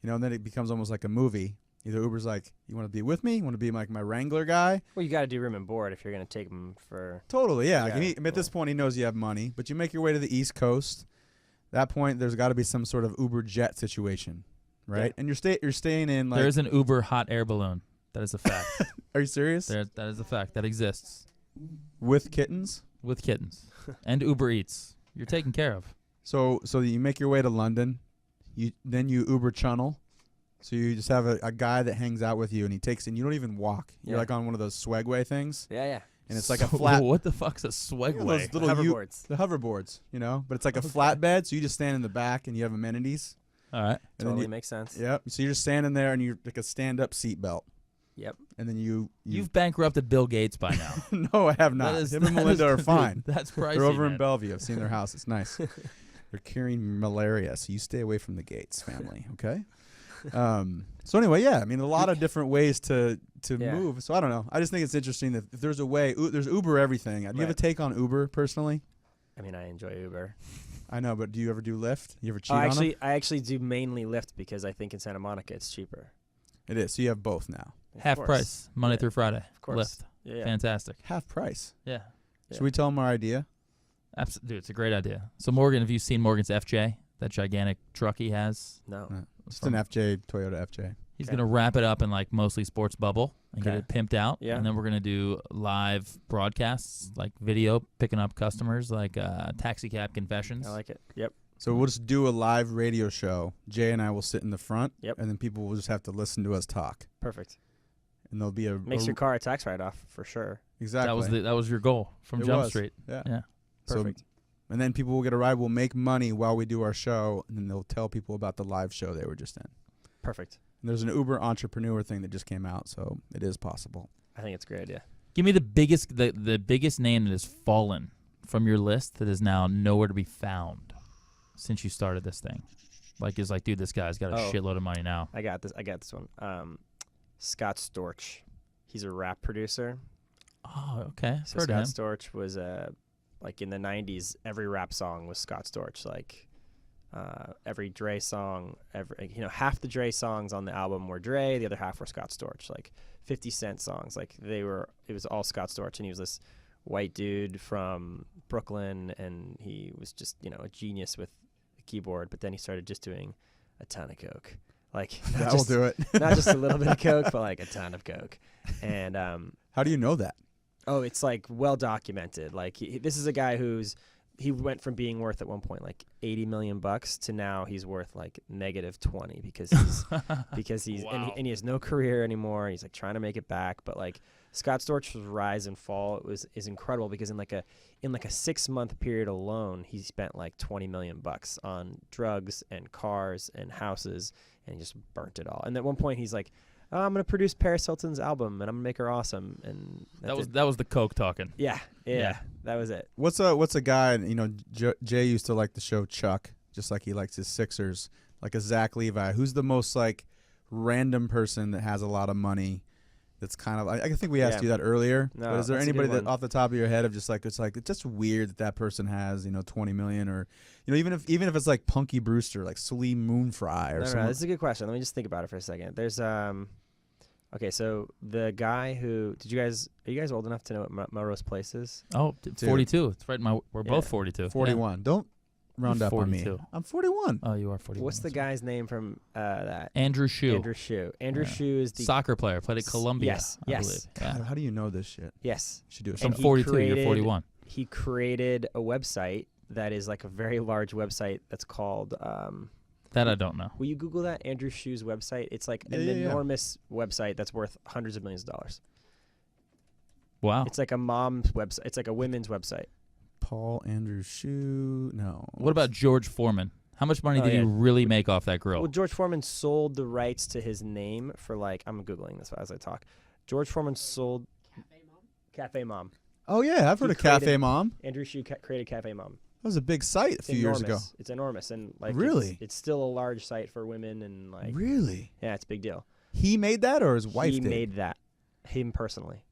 and then it becomes almost like a movie. Either Uber's like, you want to be with me? You want to be like my Wrangler guy? Well, you got to do room and board if you're going to take him for. Totally, yeah. Yeah, At this point, he knows you have money, but you make your way to the East Coast. That point, there's got to be some sort of Uber jet situation, right? Yeah. And you're staying in like There is an Uber hot air balloon. That is a fact. Are you serious? That is a fact. That exists With kittens? with kittens and Uber Eats. You're taken care of. So you make your way to London. Then you Uber Channel. So you just have a guy that hangs out with you, and you don't even walk. You're like on one of those Swagway things. Yeah. And it's like a flat. What the fuck's a Swagway? Those little Hoverboards. the hoverboards, but it's like a flatbed. So you just stand in the back, and you have amenities. All right. And Totally makes sense. Yep. So you're just standing there, and you're like a stand-up seat belt. Yep. And then You've bankrupted Bill Gates by now. No, I have not. Him and Melinda are fine. That's pricey. They're over man. in Bellevue. I've seen their house. It's nice. They're curing malaria, so you stay away from the Gates family, okay? So anyway, yeah, I mean, a lot of different ways to move. So I don't know. I just think it's interesting that if there's a way, there's Uber everything. Do you have a take on Uber personally? I mean, I enjoy Uber. I know, but do you ever do Lyft? You ever cheat on them? I actually do mainly Lyft because I think in Santa Monica it's cheaper. It is. So you have both now. Half price, Monday through Friday. Of course. Lyft. Yeah. Fantastic. Half price. Yeah. Should we tell them our idea? Dude, it's a great idea. So Morgan, have you seen Morgan's FJ? That gigantic truck he has? No. Just an FJ, Toyota FJ. He's going to wrap it up in like mostly sports bubble and get it pimped out. Yeah. And then we're going to do live broadcasts, like video, picking up customers, like taxi cab confessions. I like it. Yep. So we'll just do a live radio show. Jay and I will sit in the front. Yep. And then people will just have to listen to us talk. Perfect. And there'll be Makes your car a tax write-off for sure. Exactly. That was your goal from Jump Street. Yeah. Perfect. So, and then people will get a ride. We'll make money while we do our show, and then they'll tell people about the live show they were just in. Perfect. And there's an Uber entrepreneur thing that just came out, so it is possible. I think it's a great idea. Give me the biggest name that has fallen from your list that is now nowhere to be found since you started this thing. Dude, this guy's got a shitload of money now. I got this one. Scott Storch. He's a rap producer. Oh, okay. So Scott Storch was like in the 90s, every rap song was Scott Storch. Like every Dre song, half the Dre songs on the album were Dre, the other half were Scott Storch. Like 50 Cent songs, it was all Scott Storch, and he was this white dude from Brooklyn, and he was just a genius with the keyboard. But then he started just doing a ton of coke. Like that will do it. Not just a little bit of coke, but like a ton of coke. And how do you know that? Oh, it's like well documented. Like this is a guy he went from being worth at one point like $80 million to now he's worth like -20 because he's wow. and he has no career anymore. He's like trying to make it back, but like Scott Storch's rise and fall is incredible because in like a 6-month period alone, he spent like $20 million on drugs and cars and houses, and he just burnt it all. And at one point he's like, I'm gonna produce Paris Hilton's album and I'm gonna make her awesome. And that was the coke talking. Yeah, that was it. What's a guy? Jay used to like the show Chuck, just like he likes his Sixers. Like a Zach Levi, who's the most like random person that has a lot of money. That's kind of. I think we asked you that earlier. No, but is there that's a anybody good that off the top of your head of just like it's just weird that person has 20 million or even if it's like Punky Brewster, like Salim Moonfry or something. No, this is a good question. Let me just think about it for a second. There's okay, so the guy who are you guys old enough to know what Melrose Place is? Oh, 42. It's right. We're both 42. 41. Yeah. Don't round up on me. I'm 41. Oh, you are 41. What's the guy's name from that? Andrew Shue. Andrew Shue is the soccer player. Played at Columbia. Yes. I believe. God, how do you know this shit? Yes. You should do it. So I'm 42. You're 41. He created a website that is like a very large website that's called. That I don't know. Will you Google that? Andrew Shue's website. It's like an enormous website that's worth hundreds of millions of dollars. Wow. It's like a mom's website. It's like a women's website. Paul Andrew Shue. No. What about George Foreman? How much money did he really make off that grill? Well, George Foreman sold the rights to his name for like, I'm Googling this as I talk. George Foreman sold Cafe Mom. Oh, yeah. I've heard of Cafe Mom. Andrew Shue created Cafe Mom. That was a big site a few years ago. It's enormous. And like, really? It's still a large site for women and like. Really? Yeah, it's a big deal. He made that or his wife did? He made that. Him personally.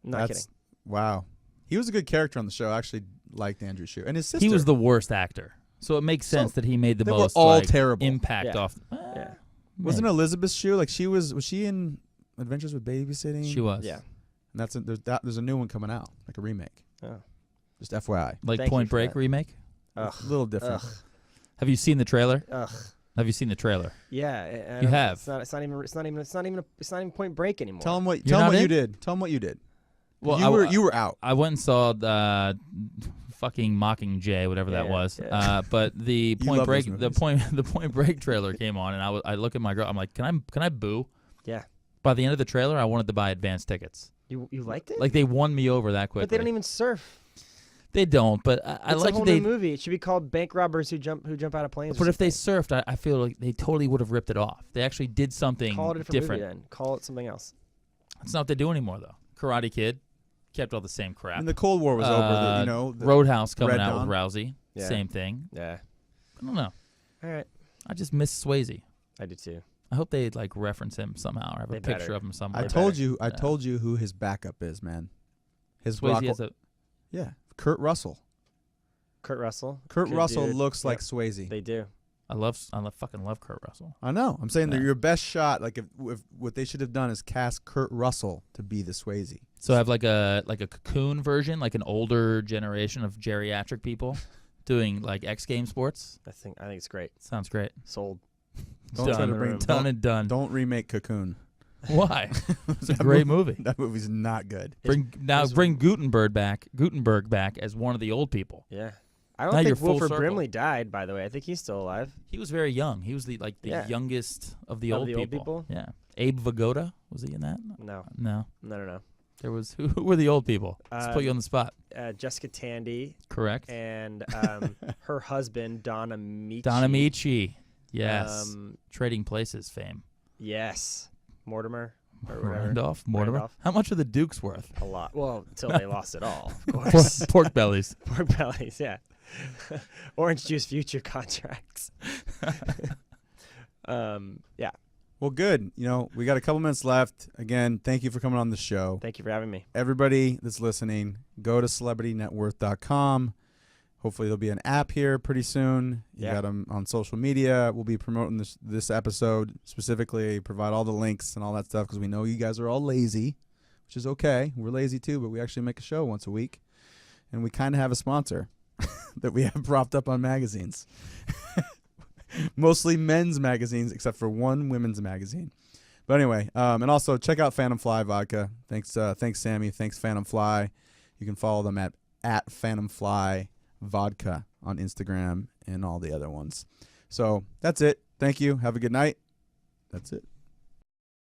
Not kidding. Wow. He was a good character on the show. I actually liked Andrew Shue. And his sister. He was the worst actor. So it makes sense that he made the most terrible impact off. Yeah. Wasn't Elizabeth Shue like was she in Adventures with Babysitting? She was. Yeah. And there's a new one coming out, like a remake. Oh. Just FYI. Like Point Break remake? Ugh. A little different. Ugh. Have you seen the trailer? Ugh. Have you seen the trailer? Yeah, You have. It's not even Point Break anymore. Tell them what not you in? did. Tell them what you did. Well, you were out. I went and saw the fucking Mockingjay, whatever that Yeah, was. yeah. But the You Point love Break, those the movies. Point Break trailer came on, and I look at my girl. I'm like, can I boo? Yeah. By the end of the trailer, I wanted to buy advance tickets. You liked it? Like they won me over that quickly. But they don't even surf. They don't. But I It's like a whole they. new movie. It should be called Bank Robbers Who Jump Out of Planes. or But if they something. surfed, I feel like they totally would have ripped it off. They actually did something Call it a different movie then. Call it something else. That's not what they do anymore, though. Karate Kid kept all the same crap. And the Cold War was over. The Roadhouse coming Red out Dawn. with Rousey. Yeah. Same thing. Yeah. I don't know. All right. I just miss Swayze. I do too. I hope they like reference him somehow or have They a picture better. of him somewhere. I told you Yeah. who his backup is, man. His Swayze rock. has a. Yeah, Kurt Russell. Kurt Russell. Kurt Good Russell dude. looks like Yep, Swayze. They do. Fucking love Kurt Russell. I know. I'm saying that Yeah. your best shot, like if what they should have done is cast Kurt Russell to be the Swayze. So have like a Cocoon version, like an older generation of geriatric people doing like X Games sports. I think it's great. Sounds great. Sold. Don't try Done. to bring Done and done. Don't remake Cocoon. Why? It's a great movie. That movie's not good. Bring Gutenberg back as one of the old people. Yeah. I don't Now you're think full Wilford circle. Brimley died, by the way. I think he's still alive. He was very young. He was the Yeah. youngest of the Of old the people. old people? Yeah. Abe Vigoda, was he in that? No. No. No. There was who were the old people? Let's put you on the spot. Jessica Tandy Correct. and her husband, Don Amici. Don Amici. Yes. Um, Trading Places fame. yes. Mortimer. Or whatever. Randolph? Mortimer? Randolph. How much are the Dukes worth? A lot. Well, until they lost it all, of course. Pork bellies. Pork bellies, yeah. Orange juice future contracts. Yeah. Well, good. We got a couple minutes left. Again, thank you for coming on the show. Thank you for having me. Everybody that's listening, go to celebritynetworth.com. Hopefully there'll be an app here pretty soon. You Yeah. got them on social media. We'll be promoting this episode specifically, provide all the links and all that stuff because we know you guys are all lazy, which is okay. We're lazy too, but we actually make a show once a week. And we kind of have a sponsor that we have propped up on magazines. Mostly men's magazines, except for one women's magazine. But anyway, and also check out Phantom Fly Vodka. Thanks Sammy. Thanks Phantom Fly. You can follow them at Phantom Fly Vodka on Instagram and all the other ones. So that's it. Thank you. Have a good night. That's it.